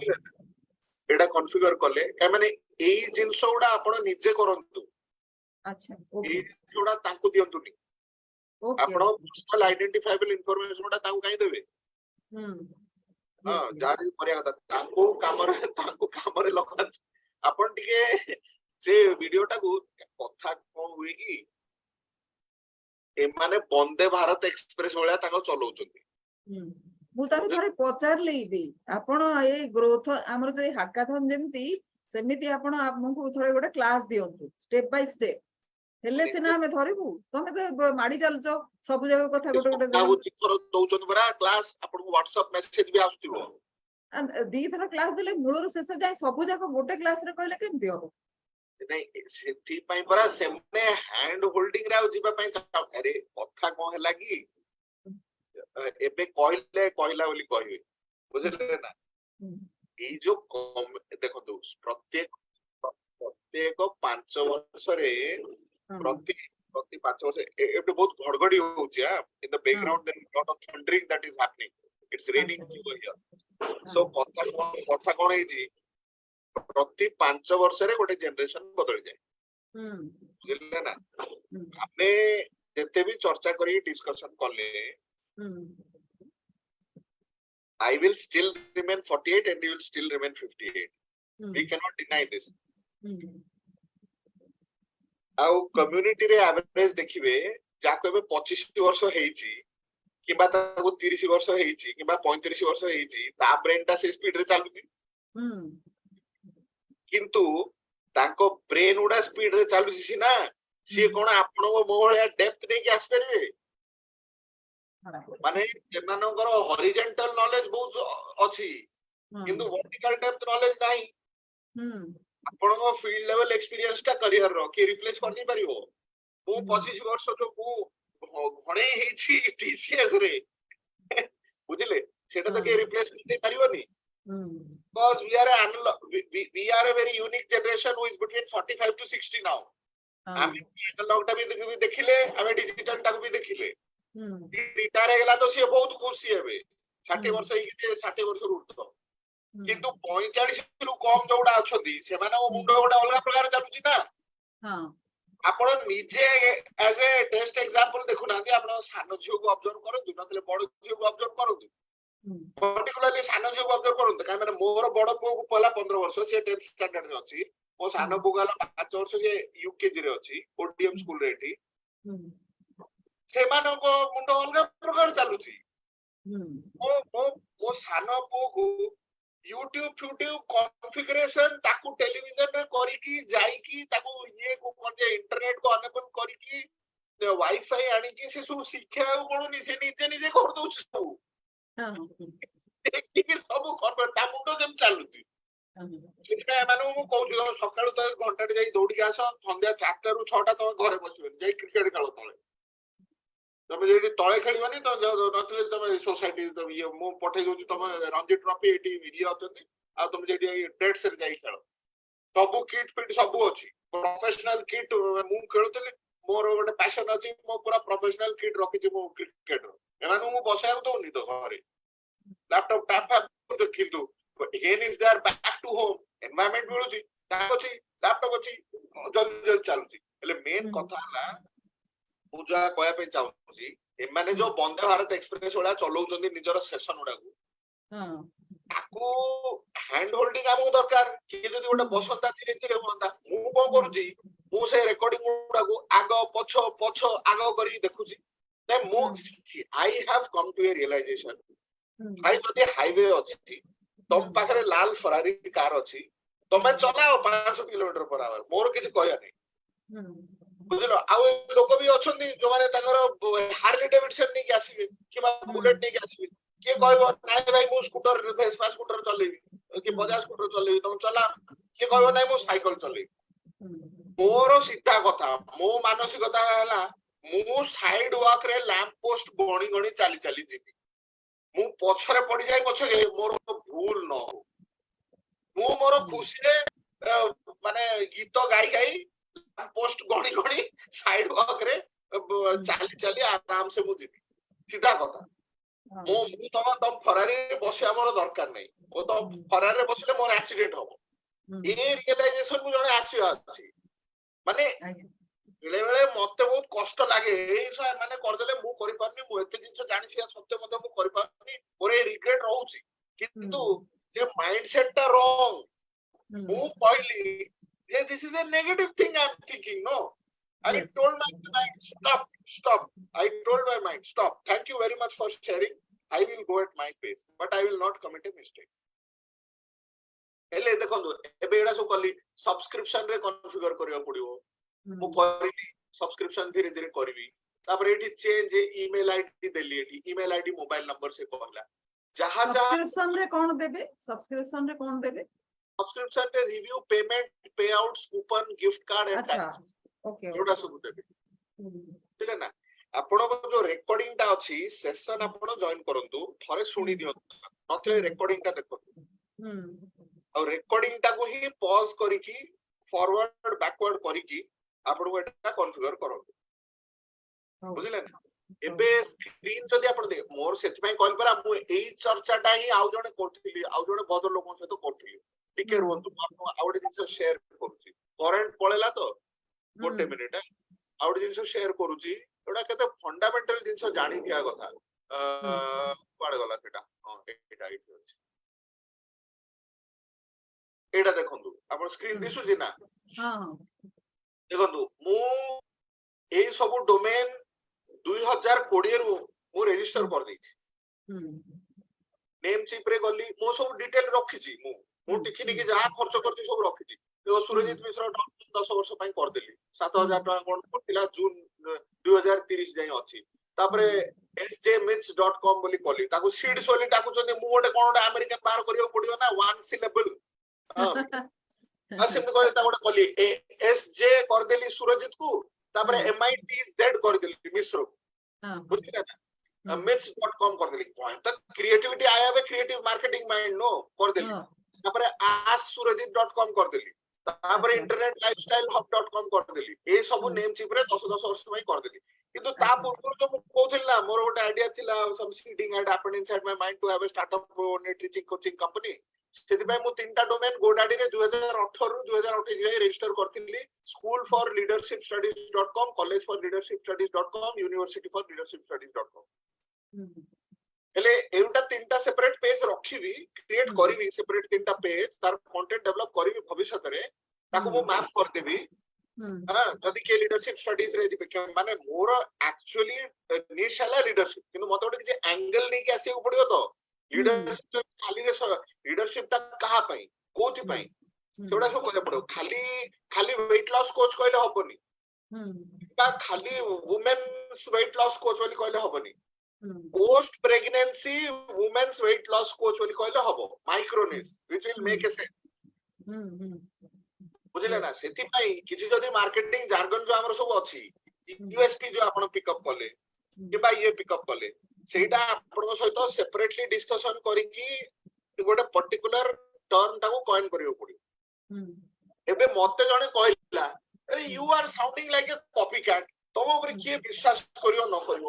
एडा कॉन्फ़िगर करले ए माने एई जिंसोडा आपण निजे करंतु अच्छा ओके जोडा तांको दियंतुनी ओके आपण पर्सनल आइडेंटिफाइबल इंफॉर्मेशन तांको काई देबे हां जारी परिया तांको कामरे लखन आपण टिके से वीडियो टाको कथा कोन हुई कि ए माने वंदे भारत एक्सप्रेस वाला तांको चलाउचंती मु ताको थरे पचारली भी आपण ए ग्रोथ हमर जे हैकाथन जेमती सेमिति आपण आपनको थोड़े गोटे क्लास दियंतु स्टेप बाय स्टेप हेले सिना हमें धरिबु तमे तो माडी चलचो सब जगह कथा गोटे गोटे थर दउचन बरा क्लास आपनको व्हाट्सएप मैसेज भी आउतिबो दी थर क्लास देले मूलर शेष जाय सब जगह गोटे क्लास रे कहले केमति हो नहीं सेठी पई बरा सेमने हैंड होल्डिंग रे जिबा पई अरे कथा को हला की एबे कहला बोली कहबे बुझले ना ए जो देखो तो प्रत्येक 5 वर्ष रे प्रति 5 वर्ष एबे बहुत घड़घड़ी होउची in the background there is lot of thundering that is happening it's raining here so कथा कोन है जी प्रति 5 वर्ष रे गोटे जनरेशन बदल जाए बुझले ना हमने जते भी चर्चा करी डिस्कशन करले I will still remain 48 and you will still remain 58. We cannot deny this. आउ कम्युनिटी रे एवरेज देखिबे जाको एबे 25 वर्ष हेइची किबा ताको 30 वर्ष हेइची किबा 35 वर्ष हेइची ता ब्रेन ता से स्पीड रे चालुची किंतु ताको ब्रेन उडा स्पीड रे चालुची सिना सी कोन आपनो मोहळिया डेप्थ नै कि आस्पेरबे माने एमानकर हॉरिजॉन्टल नॉलेज बहुत अछि किंतु वर्टिकल डेप्थ नॉलेज नाही आपनको फील्ड लेवल एक्सपीरियंस ता करियर रो कि रिप्लेस कर नै परिबो मु 25 वर्ष जो मु घणे हेछि टीसीएस रे बुझिले सेटा तो के रिप्लेस कर नै परिबोनी because we are a very unique generation who is between 45 to 60 now आमी एनालॉग ता भी देखिले आमे डिजिटल ता भी देखिले रिटायर हेगला तो से बहुत खुशी हेबे 60 वर्ष ही 60 वर्ष रुटतो किंतु 45 रु कम जोडा अछदी से माने ओ मुंडो गोडा अलग प्रकार चालुची ना हां ଆପଣ ନିଜେ as a test example ଦେଖୁନାହାନ୍ତି, ଆପଣ ସାନ ଝିଅକୁ ଅବଜର୍ଭ କରନ୍ତୁ, ନହେଲେ ବଡ ଝିଅକୁ ଅବଜର୍ଭ କରନ୍ତୁ, particularly ସାନ ଝିଅକୁ ଅବଜର୍ଭ କରନ୍ତୁ। କାହିଁକି ମୋର ବଡ ପୁଅକୁ ପହଲା 15 ବର୍ଷ, ସେ 10th standard ରେ ଅଛି। ମୋ ସାନ ପୁଅ ହେଲା 5 ବର୍ଷ, ସେ ୟୁକେଜି ରେ ଅଛି, ଓଡିଏମ ସ୍କୁଲ ରେ ଏଠି। ସେମାନଙ୍କ ମୁଣ୍ଡ ଅଲଗା ପ୍ରକାର ଚାଲୁଛି। ମୋ ସାନ ପୁଅକୁ ୟୁଟ୍ୟୁବ ଫ୍ୟୁଟ୍ୟୁବ କନଫିଗରେସନ ତାକୁ ଟେଲିଭିଜନ ରେ କରିକି ଯାଇକି ତାକୁ ଇଏ ଇଣ୍ଟରନେଟ କୁ ଅନେବଲ କରିକି ୱାଇଫାଇ ଆଣିକି ସେ ସବୁ ଶିଖିବାକୁ ପଡୁନି, ସେ ନିଜେ ନିଜେ କରିଦଉଛି ସବୁ। ସବୁ ତା ମୁଣ୍ଡ ଯେମିତି ଚାଲୁଛି। ସେଥିପାଇଁ ଏମାନଙ୍କୁ ମୁଁ କହୁଛି, ସକାଳୁ ତ ଘଣ୍ଟାଟେ ଯାଇ ଦୌଡ଼ିକି ଆସ, ସନ୍ଧ୍ୟା 4ଟାରୁ 6ଟା ତମେ ଘରେ ବସିବନି, ଯାଇ କ୍ରିକେଟ ଖେଳ ତଳେ। ତମେ ଯଦି ତଳେ ଖେଳିବନି ତ ନଥିଲେ ତମେ ସୋସାଇଟି ଇଏ ମୁଁ ପଠେଇ ଦଉଛି, ତମେ ରଞ୍ଜି ଟ୍ରଫି ଏଠି ଇଏ ଅଛନ୍ତି, ଆଉ ତମେ ସେଠି ଡେଟ୍ସ ରେ ଯାଇ ଖେଳ। ସବୁ କିଟ୍ ଫିଟ୍ ସବୁ ଅଛି, ପ୍ରଫେସନାଲ କିଟ୍। ମୁଁ ଖେଳୁଥିଲି, ମୋର ଗୋଟେ ପ୍ୟାସନ ଅଛି, ମୁଁ ପୁରା ପ୍ରଫେସନାଲ କିଟ୍ ରଖିଛି ମୁଁ କ୍ରିକେଟର। ଏମାନଙ୍କୁ ମୁଁ ବସାଇବାକୁ ଦଉନି ତ ଘରେ, ଲାପଟପ୍ ଟ୍ୟାପ୍। କିନ୍ତୁ again if they are back to home, environment ମିଳୁଛି, ଟ୍ୟାବ୍ ଅଛି, ଲାପଟପ୍ ଅଛି, ଜଲ୍ଦି ଜଲ୍ଦି ଚାଲୁଛି। ହେଲେ ମେନ୍ କଥା ହେଲା, ମୁଁ ଯାହା କହିବା ପାଇଁ ଚାହୁଁଛି, ଏମାନେ ଯୋଉ ବନ୍ଦେ ଭାରତ ଏକ୍ସପ୍ରେସ ଭଳିଆ ଚଲଉଛନ୍ତି ନିଜର ସେସନ ଗୁଡାକୁ, ତାକୁ ହ୍ୟାଣ୍ଡ ହୋଲ୍ଡିଂ ଆମକୁ ଦରକାର। କିଏ ଯଦି ଗୋଟେ ବସନ୍ତା ଧୀରେ ଧୀରେ ହୁଅନ୍ତା। ମୁଁ କଣ କରୁଛି, ମୁଁ ସେ ରେକର୍ଡିଂ ଗୁଡାକୁ ଆଗ ପଛ ପଛ ଆଗ କରିକି ଦେଖୁଛି। ମୁଁ I have come to a realization, ଭାଇ ଯଦି ହାଇୱେ ଅଛି, ତମ ପାଖରେ ଲାଲ ଫରାରୀ କାର ଅଛି, ତମେ ଚଲାଅ 500 କିଲୋମିଟର per hour, ମୋର କିଛି କହିବା ନାହିଁ, ବୁଝିଲ। ଆଉ ଲୋକ ବି ଅଛନ୍ତି ଯୋଉମାନେ ତାଙ୍କର ହାର୍ଲି ଡେଭିଡସନ ନେଇକି ଆସିବେ କିମ୍ବା ବୁଲେଟ ନେଇକି ଆସିବେ। କିଏ କହିବ ନାଇଁ ଭାଇ ମୁଁ ସ୍କୁଟର ଭେସ୍ପା ସ୍କୁଟର ଚଲେଇବି କି ବଜାଜ ସ୍କୁଟର ଚଲେଇବି, ତମେ ଚଲା। କିଏ କହିବ ନାଇଁ ମୁଁ ସାଇକେଲ ଚଲେଇବି। ମୋର ସିଧା କଥା, ମୋ ମାନସିକତା ହେଲା, ମୁଁ ସାଇଡ ୱାକ୍ ରେ ଲ୍ୟାମ୍ପ ପୋଷ୍ଟ ଗଣି ଗଣି ଚାଲି ଚାଲି ଯିବି। ମୁଁ ପଛରେ ପଡିଯାଇ ପଛରେ ମୋର ଭୁଲ ନ ହଉ। ମୁଁ ମୋର ଖୁସିରେ ମାନେ ଗୀତ ଗାଇ ଗାଇ ପୋଷ୍ଟ ଗଣି ଗଣି ସାଇଡ ୱାକ୍ ରେ ଚାଲି ଚାଲି ଆରାମସେ ମୁଁ ଯିବି। ସିଧା କଥା। ମୁଁ ତମ ଫରାରୀରେ ବସିବା ମୋର ଦରକାର ନାହିଁ। ଓ ତମ ଫରାରୀରେ ବସିଲେ ମୋର ଆକ୍ସିଡେଣ୍ଟ ହବ। ଏ ରିଏଲାଇଜେସନ କୁ ଜଣେ ଆସିବା ଅଛି। ମାନେ ବେଳେ ବେଳେ ମତେ ବହୁତ କଷ୍ଟ ଲାଗେ, ଏଇ ମାନେ କରିଦେଲେ ମୁଁ କରିପାରୁନି, ମୁଁ ଏତେ ଜିନିଷ ଜାଣିଛି ସତ୍ୟ ମଧ୍ୟ ମୁଁ କରିପାରୁନି, ମୋର ଏଇ ରିଗ୍ରେଟ ରହୁଛି। କିନ୍ତୁ ସେ ମାଇଣ୍ଡ ସେଟ ଟା ରଙ୍ଗ। ମୁଁ କହିଲି ଯେ this is a negative thing I am thinking. No, I told my mind stop. I told my mind stop. Thank you very much for sharing. I will go at my pace, but I will not commit a mistake. ହେଲେ ଦେଖନ୍ତୁ, ଏବେ ଏଇଟା ସବୁ କଲି, subscription ରେ କନଫିଗର କରିବାକୁ ପଡିବ। ମୁଁ କରିଲି ସବସ୍କ୍ରିପସନ ଧୀରେ ଧୀରେ କରିବି। ତାପରେ ଏଠି ଚେଞ୍ଜ ଇମେଲ ଆଇଡି ଦେଲି, ଏଠି ଇମେଲ ଆଇଡି ମୋବାଇଲ ନंबर ସେ କହିଲା ଯାହା ସବସ୍କ୍ରିପସନ ରେ କଣ ଦେବେ, ସବସ୍କ୍ରିପସନ ରେ କଣ ଦେବେ? ସବସ୍କ୍ରିପସନ ରେ ରିव्यू, पेमेंट, पे outs, coupon, gift card and tax. Okay एटा सब देबे, ठीक है ना। आपनको जो रेकॉर्डिंग टा अछि सेशन आपण जॉइन करंतु, थरे सुनी दियंतु, नथले रेकॉर्डिंग टा देखंतु। और रेकॉर्डिंग टा को he pause करिकि forward backward करिकि आपनको Etah configure करंतु, बुझिले ना। एबे स्क्रीन जदि आपण दे मोर सेति पय कॉल पर मु एई चर्चाटा ही आउ जणे करथिली, आउ जणे बदल लोकन सहित करथिली। टिके रुहंतु, आपन आउडे जिंस शेयर करूची। करंट पळेला तो गोटे मिनिट, आउडे जिंस शेयर करूची। एटा केते फंडामेंटल जिंस जानि दिया कथा। पाड गला सेटा, हां एटा आइठी अछि। एटा देखंतु, आपन स्क्रीन दिसुची ना। हां देखंतु, मु एई सब डोमेन 2020 रु मु रजिस्टर कर देछि। नेम चिप रे गली मो सब डिटेल रखिछि, मु टिखि निकि जहा खर्च करछि सब रखिछि। तो सुरजित मिश्र 10 वर्ष पय कर देली, 7000 टका कोन पटिला जून 2030 जाई अछि। तापरे sjmits.com बोली कली, ताकू सीड सोली ताकू जदि मु गोटे कोनटा अमेरिकन बाहर करियो पडियो ना, वन सिलेबल। हां असिम कोइ ता गोटे कली sj कर देली सुरजित को, तापरे mitz कर देली मिश्र को, बुझिला ना। mits.com कर देली। पॉइंट तक creativity I have a creative marketing mind, no कर देली। तापरे asksurajit.com कर देली। तापरे इंटरनेट लाइफस्टाइल hub.com कर देली। ए सब नेम चिप रे 10 वर्ष पय कर देली। किंतु ता पूर्व जो मु कहथिल ना, मोर गोटे आइडिया थिला, some seeding had happened inside my mind to have a startup teaching coaching company. ସେଥିପାଇଁ ମୁଁ ତିନିଟା ଡୋମେନ୍ GoDaddy ରେ 2018 ରୁ 2028 ଯାଏ ରେଜିଷ୍ଟର କରିଥିଲି schoolforleadershipstudies.com collegeforleadershipstudies.com universityforleadershipstudies.com ହେଲେ ଏଇଟା ତିନିଟା ସେପାରେଟ ପେଜ ରଖିବି କ୍ରିଏଟ କରିବି ସେପାରେଟ ତିନିଟା ପେଜ ତାର କଣ୍ଟେଣ୍ଟ ଡେଭଲପ କରିବି ଭବିଷ୍ୟତରେ ତାକୁ ମୁଁ ମ୍ୟାପ କରିଦେବି ଯଦି କିଏ ଲିଡରସିପ ଷ୍ଟଡିଜ ରେ ଯିବେ ମାନେ ମୋର ଆକ୍ଚୁଆଲି ନିଶ ହେଲା ଲିଡରସିପ କିନ୍ତୁ ମତେ ଗୋଟେ କିଛି ଆଙ୍ଗେଲ ନେଇକି ଆସିବାକୁ ପଡିବ ତ ଲିଡରସିପ ଖାଲି ଲିଡରସିପ ଟା କାହା ପାଇଁ କୋଉଥି ପାଇଁ ସେଗୁଡା ସବୁ କରିବାକୁ ପଡିବ ଖାଲି ଖାଲି ୱେଟ ଲସ୍ କୋଚ୍ କହିଲେ ହବନି ବା ଖାଲି ୱୁମେନ୍ସ ୱେଟ ଲସ୍ କୋଚ୍ ବୋଲି କହିଲେ ହବନି post pregnancy women's weight loss coach ବୋଲି କହିଲେ ହବ micronis which will make a sense ବୁଝିଲେ ନା ସେଥିପାଇଁ କିଛି ଯଦି ମାର୍କେଟିଂ ଜାର୍ଗନ ଯୋଉ ଆମର ସବୁ ଅଛି ୟୁଏସପି ଯୋଉ ଆପଣ ପିକଅପ୍ କଲେ କିମ୍ବା ଇଏ ପିକଅପ୍ କଲେ ସେଇଟା ଆପଣଙ୍କ ସହିତ ସେପାରେଟଲି ଡିସ୍କସନ କରିକି ଗୋଟେ ପର୍ଟିକୁଲାର ଟର୍ମ ଟାକୁ କଏନ୍ କରିବାକୁ ପଡିବ ଏବେ ମତେ ଜଣେ କହିଲା ଆରେ you are sounding like a copy cat ତମ ଉପରେ କିଏ ବିଶ୍ୱାସ କରିବ ନ କରିବ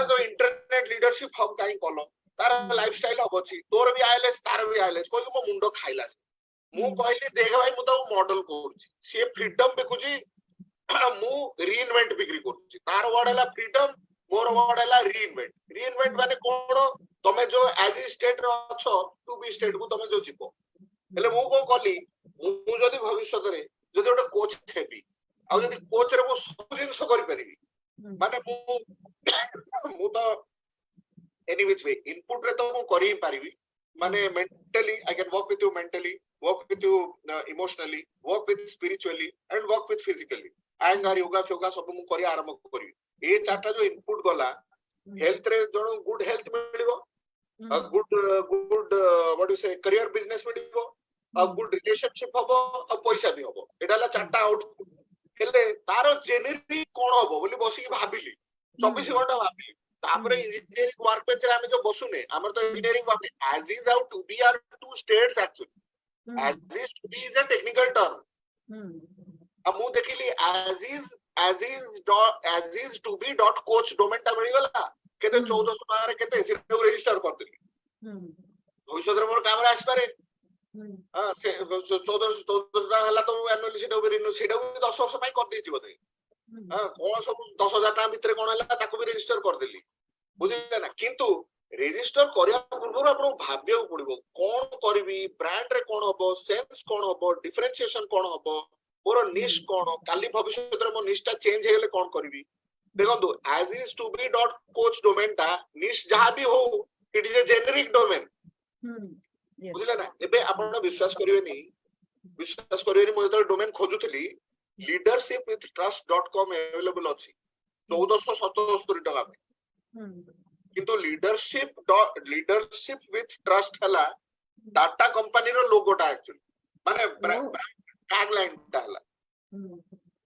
तो इंटरनेट लीडरशिप हब काई कलो तार लाइफस्टाइल हब अछि तोर भी आइलेस तार भी आइलेस कोइ मो मुंडो खाइला मु कहली देख भाई मु तो मॉडल करछि से फ्रीडम बेकुछि मु रीइन्वेंट बिक्री करछि तार वर्ड हला फ्रीडम मोर वर्ड हला रीइन्वेंट माने कोन तमे जो एज ए स्टेट रो अछो टू बी स्टेट को तमे जो जिवो हेले मु को कली मु जदी भविष्य रे जदी ओटा कोच थेबी आ जदी कोच रे मु सब जिंस करि परिबी माने मु तो एनी व्हिच वे इनपुट रे तो मु करि पारिबी माने mentally I can work with you mentally work with you emotionally work with spiritually and work with physically Iyengar yoga फोगा सब मु करि आरंभ करिवि ए चारटा जो इनपुट गला हेल्थ रे जणो गुड हेल्थ मिलिबो good what you say career business मिलिबो गुड रिलेशनशिप हबो पैसा भी हबो एडाला चारटा आउटपुट हेले तारो जेनेरिक कोन हबो बोली बसी भाबिली 24 घंटा भाबिली तापरे इंजीनियरिंग वर्क पेज रे हम जो बसुने हमर तो engineering work as is out to be are two states actually as is to be is a technical term अब मु देखिली as is to be dot coach domain ता मिली गला केते 1400 टका रे केते सेटा रजिस्टर कर देली भविष्य रे मोर काम रे आस पारे हां से 1400 टका हला तो एनुअली सेटा भी 10 वर्ष पई कर देछि बते कौन सब 10,000 टका भितर कौन है ताको भी रजिस्टर कर देली बुझिले ना किंतु रजिस्टर करिया पूर्व आपन भाबियो पड़िबो कोन करबी ब्रांड रे कोन हबो सेल्स कोन हबो डिफरेंशिएशन कोन हबो मोर निश कोन काली भविष्य रे मो निशटा चेंज हेले कोन करबी देखंतु as is to be dot coach domain टा निश जहां भी हो it is a generic domain बुझिले ना एबे आपन विश्वास करिवेनी मो जतो डोमेन खोजुथली leadershipwithtrust.com अवेलेबल अछि 1477 टका में किंतु लीडरशिप विथ ट्रस्ट हला टाटा कंपनी रो लोगोटा एक्चुअली माने टैग लाइन ता हला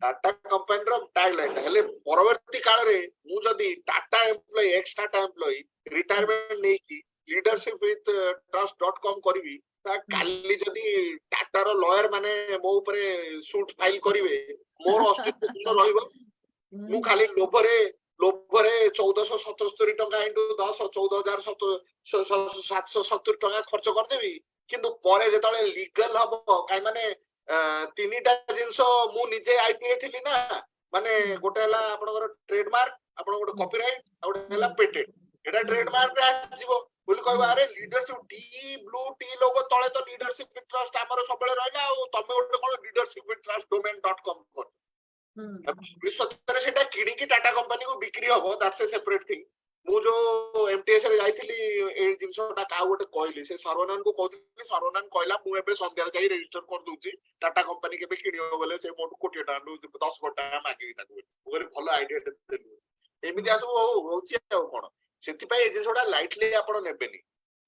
टाटा कंपनी रो टैग लाइन हेले परवर्ती काल रे मु जदी Tata employee ex Tata employee retirement नै की leadershipwithtrust.com करबी काली जदी टाटा रो लॉयर माने मो ऊपर सूट फाइल करिवे मोर अस्तित्व न रहइबो मु खाली लोभरे 1477 टका इनटू 10 14770 टका खर्च कर देबी किंतु परे जेतले लीगल हबो काई माने तीनटा जिंस मु निजे आईपीए थिली ना माने गोटे हला आपनकर ट्रेडमार्क आपन गोटे कॉपीराइट आ गोटे हला पेटेंट एटा ट्रेडमार्क रे आसीबो बोली कहबा अरे लीडरशिप टी ब्लू टी लोगो तळे तो लीडरशिप विथ ट्रस्ट हमर सबले रहला आ तमे गोटे कोन लीडरशिप विथ ट्रस्ट domain.com कर विश्वतरे सेटा किडी की टाटा कंपनी को बिक्री हबो दैट्स ए सेपरेट थिंग मु जो एमटीएस रे जाईथिली ए जिंसटा का गोटे कहली से सर्वनन को कहली सर्वनन कहला मु एबे संध्या जाई रजिस्टर कर दूची टाटा कंपनी के बे किनियो बोले से मोट कोटी टाका 10 कोटी टाका मागी ताको ओरे भलो आईडिया देलु एमिति आसो होची आ कोन सेति पई ए जिंसटा लाइटली आपण नेबेनी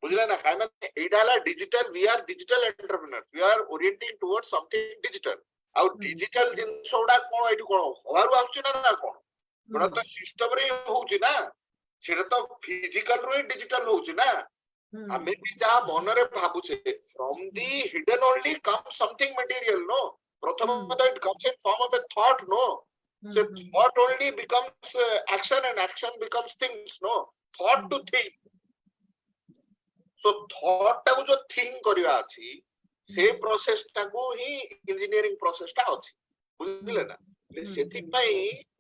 बुझला ना काय माने एडा हला digital we are digital entrepreneur we are orienting towards something digital आउ डिजिटल जिंसोडा कोन एटु कोन हवारु आछी ना कोन बड़ा तो सिस्टम रे होउची ना सेटा तो फिजिकल रो डिजिटल होउची ना हमें भी जा मन रे भाबुचे from the hidden only come something material no प्रथम तो it comes in form of a thought no so thought only becomes action and action becomes things no thought to think so thought टाको जो think करबा अछि से process टाको ही engineering process टा अछि बुझिले ना सेथि पई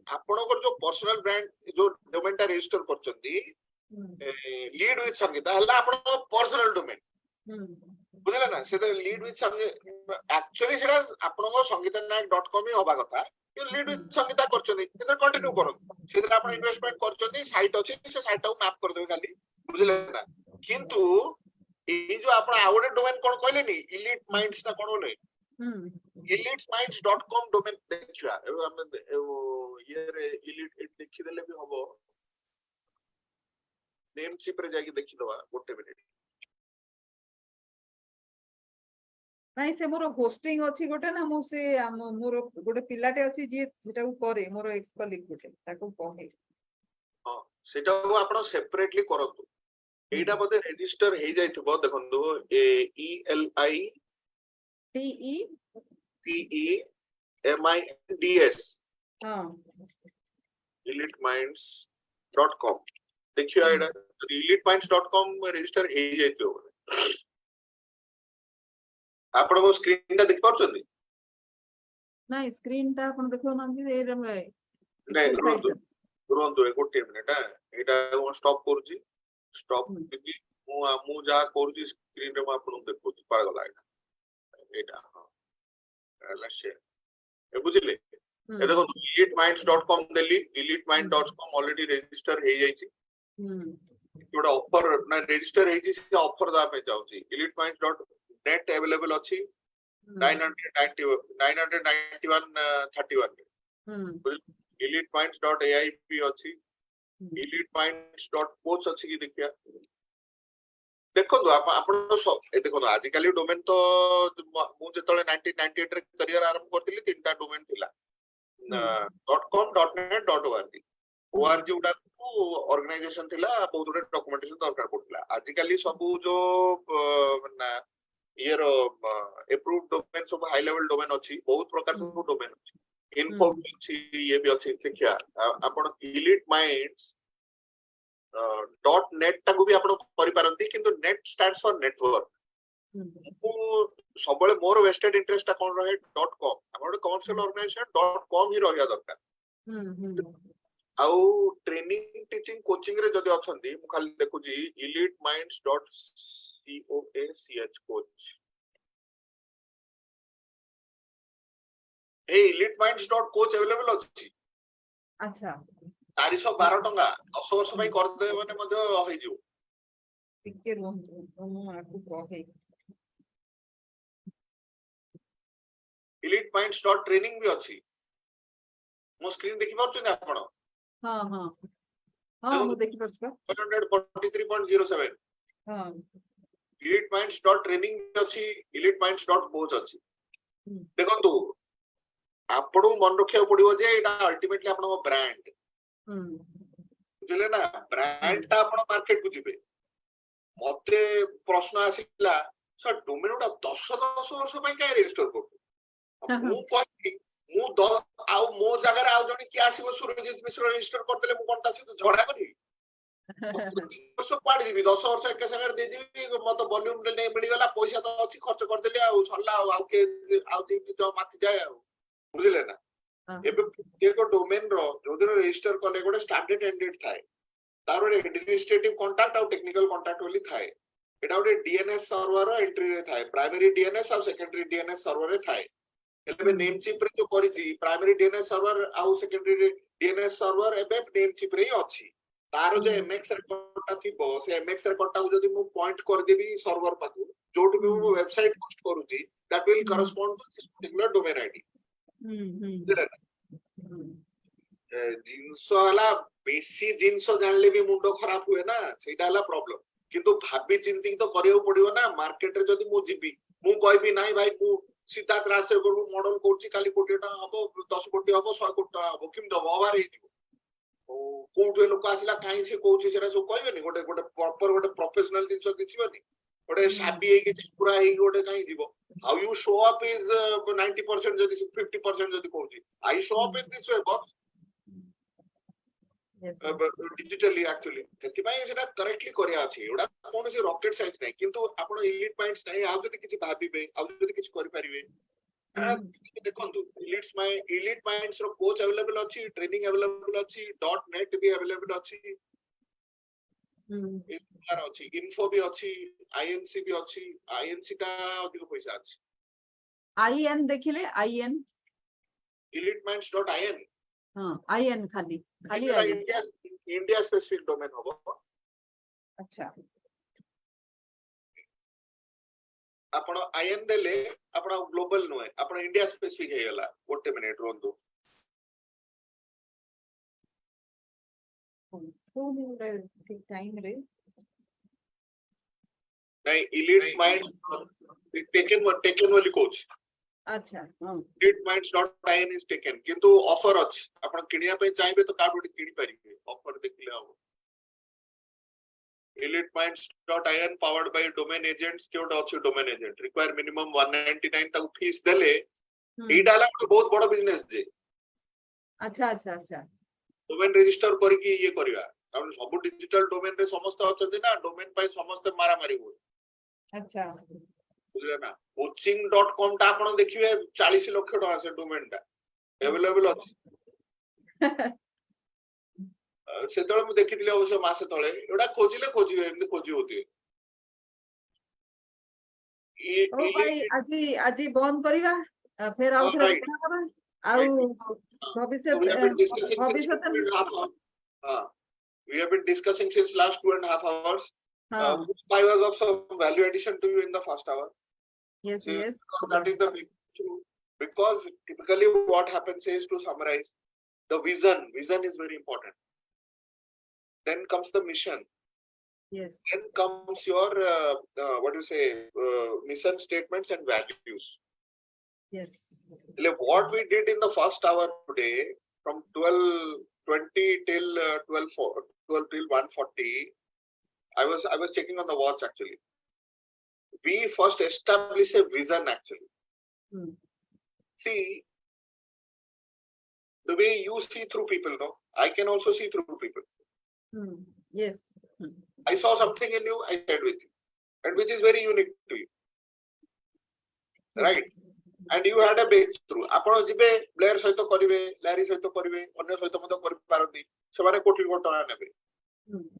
आपनकर जो पर्सनल ब्रांड जो डोमेन टा रजिस्टर करचंती लीड विथ संगीता हला आपन पर्सनल डोमेन बुझिले ना से लीड विथ संगीता एक्चुअली सेटा आपन sangeetanayak.com ही होबा कथा कि लीड विथ संगीता करचंती सेटा कंटिन्यू करो सेटा आपन इन्वेस्टमेंट करचंती साइट अछि से साइट टाको मैप कर देबे खाली बुझिले ना किंतु এই যে আপন আউটে ডোমেন কোন কইলে নি ইলিট মাইন্ডস না কোন বলে eliteminds.com ডোমেন দেখিবা আমি ইয়ে ইলিট দেখি দেলে भी হবো नेम चिप रे जाके देखि दवा गोटे मिनिट नाइ से मोर होस्टिंग अछि गोटे ना मु से मोर गोटे पिलाटे अछि जे सेटा को करे मोर एक्स कलीग गोटे ताको कहे हां सेटा को आपण सेपरेटली करंतु एटा बदे रजिस्टर हे जाइथबो देखंदो A E L I T E P E M I D S हां eliteminds.com देखियो एटा eliteminds.com रजिस्टर हे जाइथबो आपण को स्क्रीन टा देख पाछथि नाइ स्क्रीन ता कोन देखो ना कि ए नहीं तुरंत गोटे मिनिट एटा को स्टॉप करूची स्टॉप कि मु जा करूची स्क्रीन रे म आपन देखुची पाळ गला एटा हां एला शेयर ए बुझिले ए देखो eliteminds.com देली eliteminds.com ऑलरेडी रजिस्टर हे जाईची जोडा ऑफर ना रजिस्टर हे जी से ऑफर दा पे जाउची eliteminds.net अवेलेबल अछि 991 eliteminds.aip अछि eliteminds.coach अछि कि देखिया देखो तो आपण ए देखो आज काली डोमेन तो मु जेतले 1998 रे करियर आरंभ करथिली तीनटा डोमेन थिला .com .net .org org उडा को ऑर्गेनाइजेशन थिला बहुत गुडे डॉक्यूमेंटेशन दरकार पड़थिला आज काली सब जो ना इयर अप्रूव्ड डोमेन सब हाई लेवल डोमेन अछि बहुत प्रकार को डोमेन अछि इन्फो अछि ये भी अछि देखिया आपण eliteminds .net टाको भी आपण करि पारंती किंतु नेट स्टैंड्स फॉर नेटवर्क सबले मोर वेस्टेड इंटरेस्ट टा कोन रहे .com हमर कमर्शियल ऑर्गेनाइजेशन .com ही रहया दरकार आउ ट्रेनिंग टीचिंग कोचिंग रे जदि अछंती मु खाली देखुजी eliteminds.coach कोच ए eliteminds.coach अवेलेबल अछि अच्छा 412 टंका 10 वर्ष पई कर देबे माने मध्य होई जो टिके रहंतु मु आकु कहे eliteminds.training भी अछि मो स्क्रीन देखि पाउछन आपण हां हां हां मु देखि पाछ 143.07 हां eliteminds.training अछि eliteminds.coach अछि देखंतु आपण मन रखिया पड़िबो जे एटा अल्टीमेटली आपण ब्रांड बुझले ना ब्रांड ता आपण मार्केट को जिबे मते प्रश्न आसिला सर डोमेन उडा 10 वर्ष पई काय रजिस्टर करतो मु कहती मु आउ मो जगह आउ जणी कि आसीबो सुरजीत मिश्र रजिस्टर करतले मु कोनता से झगड़ा करी वर्ष पाड़ जीबी 10 वर्ष एक संगे दे जीबी मत वॉल्यूम ले मिल गला पैसा तो अछि खर्च कर देली आउ सरला आउ के आउ तीन जो माति जाय आउ बुझले ना एबे एको डोमेन रो जोदर रजिस्टर करले गोटे स्टार्टेड एंडेड थाए तार रे एडमिनिस्ट्रेटिव कांटेक्ट और टेक्निकल कांटेक्ट वाली थाए एटा गोटे डीएनएस सर्वर एंट्री रे थाए प्राइमरी डीएनएस और सेकेंडरी डीएनएस सर्वर रे थाए एबे नेम चिप रे जो करिछि प्राइमरी डीएनएस सर्वर आउ सेकेंडरी डीएनएस सर्वर एबे नेम चिप रे अछि तार जो एमएक्स रिकॉर्ड ता थिबो से एमएक्स रिकॉर्ड ता जदी मु पॉइंट कर देबी सर्वर पाकू जोटु भी मु वेबसाइट पोस्ट करूची that will correspond to this particular domain ID जिंसो हला बेसी जिंसो जानले भी मुंडो खराब हुए ना सेटा हला प्रॉब्लम किंतु भाबी चिंतिंग तो करियो पड़ियो ना मार्केट रे जदी मु जिबी मु कहबी नाही भाई मु सीधा क्लास रे करू मॉडल कोची काली कोटी टा हबो 10 कोटी हबो 100 कोटी हबो किम दबो ओवर हे ओ कोठे लोक आसिला काई से कोची सेरा सब कहबेनी गोटे गोटे प्रॉपर गोटे प्रोफेशनल जिंसो दिछबनी गोटे शादी हे कि पूरा हे गोटे काई दिबो how you show up is 90% जदी 50% जदी कहूची I show up in this way boss Yes. digitally actually ସେଥିପାଇଁ ସେଟା correctly କରିବା ଅଛି ଏଗୁଡା କୌଣସି rocket science ନାହିଁ କିନ୍ତୁ ଆପଣ elite minds ନାହିଁ ଆଉ ଯଦି କିଛି ଭାବିବେ ଆଉ ଯଦି କିଛି କରିପାରିବେ ଦେଖନ୍ତୁ elite minds ର coach available ଅଛି training available ଅଛି .net ବି available ଅଛି ଅଛି info ବି ଅଛି INC ବି ଅଛି INC ଟା ଅଧିକ ପଇସା ଅଛି IN ଦେଖିଲେ IN eliteminds.in IN ଖାଲି IN इंडिया स्पेसिफिक डोमेन होबो अच्छा आपण IN देले आपण ग्लोबल नुए आपण इंडिया स्पेसिफिक हे गला गोटे मिनिट रोंदो ठीक टाइम रे नहीं elite minds taken वाली कोच अच्छा eliteminds.in is taken किंतु ऑफर अछि आपण किनिया पे चाहबे तो काबोडी किनी परिबे ऑफर देखले हो eliteminds.in powered by domain agents केउडा अछि domain agent require minimum 199 तक फीस देले एटा ला बहुत बड़ बिजनेस जे अच्छा अच्छा अच्छा डोमेन रजिस्टर करके ये करबा हम सब डिजिटल डोमेन रे समस्त अछंती ना डोमेन पाई समस्त मारा मारी हो अच्छा बुझले ना coaching.com ता आपण देखिबे 40 लाख टका से डोमेन ता अवेलेबल अछि सेतळे मु देखिथिले अवश्य मासे तळे एडा खोजिबे एमदी खोजी होती ओ भाई आजी बंद करिवा फिर आउ थरे कथा करा आउ भविष्य we have been discussing since last 2.5 hours I was of some value addition to you in the first hour yes so, yes that is the big truth because typically what happens is to summarize the vision is very important then comes the mission yes then comes your what do you say mission statements and values yes what we did in the first hour today from 12:20 till 12 till 1:40 I was checking on the watch actually we first establish a vision actually see the way you see through people no I can also see through people yes I saw something in you I shared with you and which is very unique to you right and you had a breakthrough आपण जिबे player सहित करिवे Larry सहित करिवे अन्य सहित मत कर पारंती से माने कोटी कोटी टका नेबे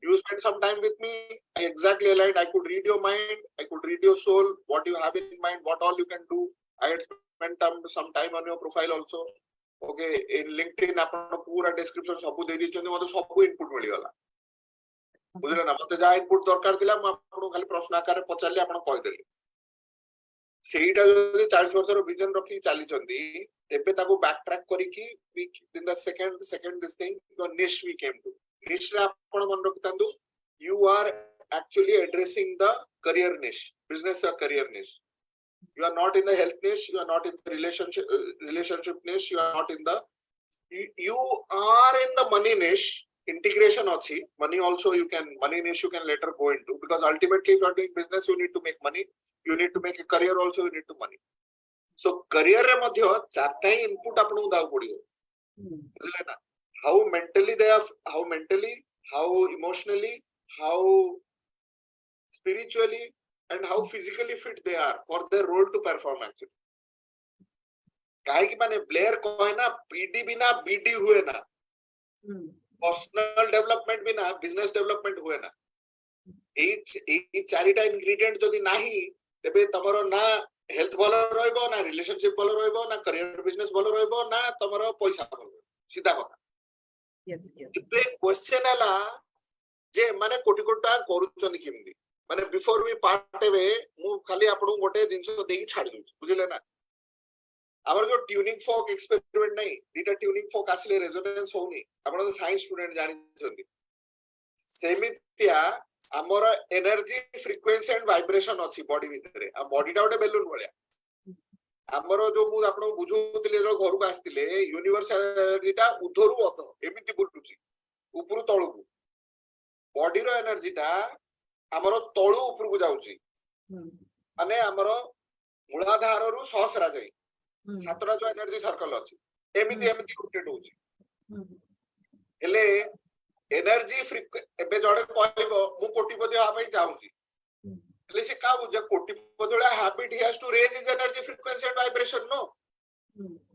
you spent some time with me I exactly aligned I could read your mind I could read your soul what you have in mind what all you can do I had spent some time on your profile also okay in LinkedIn आपण पूरा description सब दे दिछन मते सब input मिल गला बुझले ना मते जा इनपुट दरकार थिला म आपण खाली प्रश्न आकार पचारले आपण कहि देली सेटा जदी 40 वर्षर विजन रखी चली चंदी एबे ताको बैक ट्रैक करिकी in the second this thing your निश वी केम टू niche रे आपण मन रखतांदु you are actually addressing the career niche business or career niche you are not in the health niche you are not in the relationship niche you are not in the you are in the money niche integration achi money also money niche you can later go into because ultimately if you are doing business you need to make money you need to make a career also you need to money so career रे मध्य चारटा input आपन दाउ पडियो बुझले ना how mentally how emotionally how spiritually and how physically fit they are for their role to perform actually काहे कि माने Blair कहे ना PD बिना बीडी हुए ना पर्सनल डेवलपमेंट बिना बिजनेस डेवलपमेंट हुए ना ए चारिटा इंग्रेडिएंट जदी नाही तबे तमरो ना हेल्थ भलो रहइबो ना रिलेशनशिप भलो रहइबो ना करियर बिजनेस भलो रहइबो ना तमरो पैसा भलो सीधा कथा yes yes इबे क्वेश्चन आला जे माने कोटी कोटी टका करूछन किमदी माने बिफोर वी पार्ट एवे मु खाली आपन गोटे जिंस देई छाड़ दउ बुझले ना हमर जो ट्यूनिंग फोक एक्सपेरिमेंट नहीं दीटा ट्यूनिंग फोक आसले रेजोनेंस होनी आपन तो साइंस स्टूडेंट जानि छथि सेमितिया हमर एनर्जी फ्रीक्वेंसी एंड वाइब्रेशन अछि बॉडी भितरे आ बॉडीटा ओटे बेलून भलिया हमरो जो मु आपण बुझुतिले जो घर को आस्तिले यूनिवर्सलिटीटा उधरु अध एमिति बुलुची ऊपरु तळुकु बॉडी रो एनर्जीटा हमरो तळु ऊपर को जाउची माने हमरो मूलाधार रु सहस्रा जाई सातरा जो एनर्जी सर्कल अछि एमिति रोटेट होची हेले एनर्जी ଏବେ ଜଣେ କହିବ ମୁଁ କୋଟିପତି ହେବା ପାଇଁ ଚାହୁଁଛି ହେଲେ ସେ କାହାକୁ ଯେ କୋଟିପତି ଭଳିଆ habit he has to raise his energy frequency and vibration no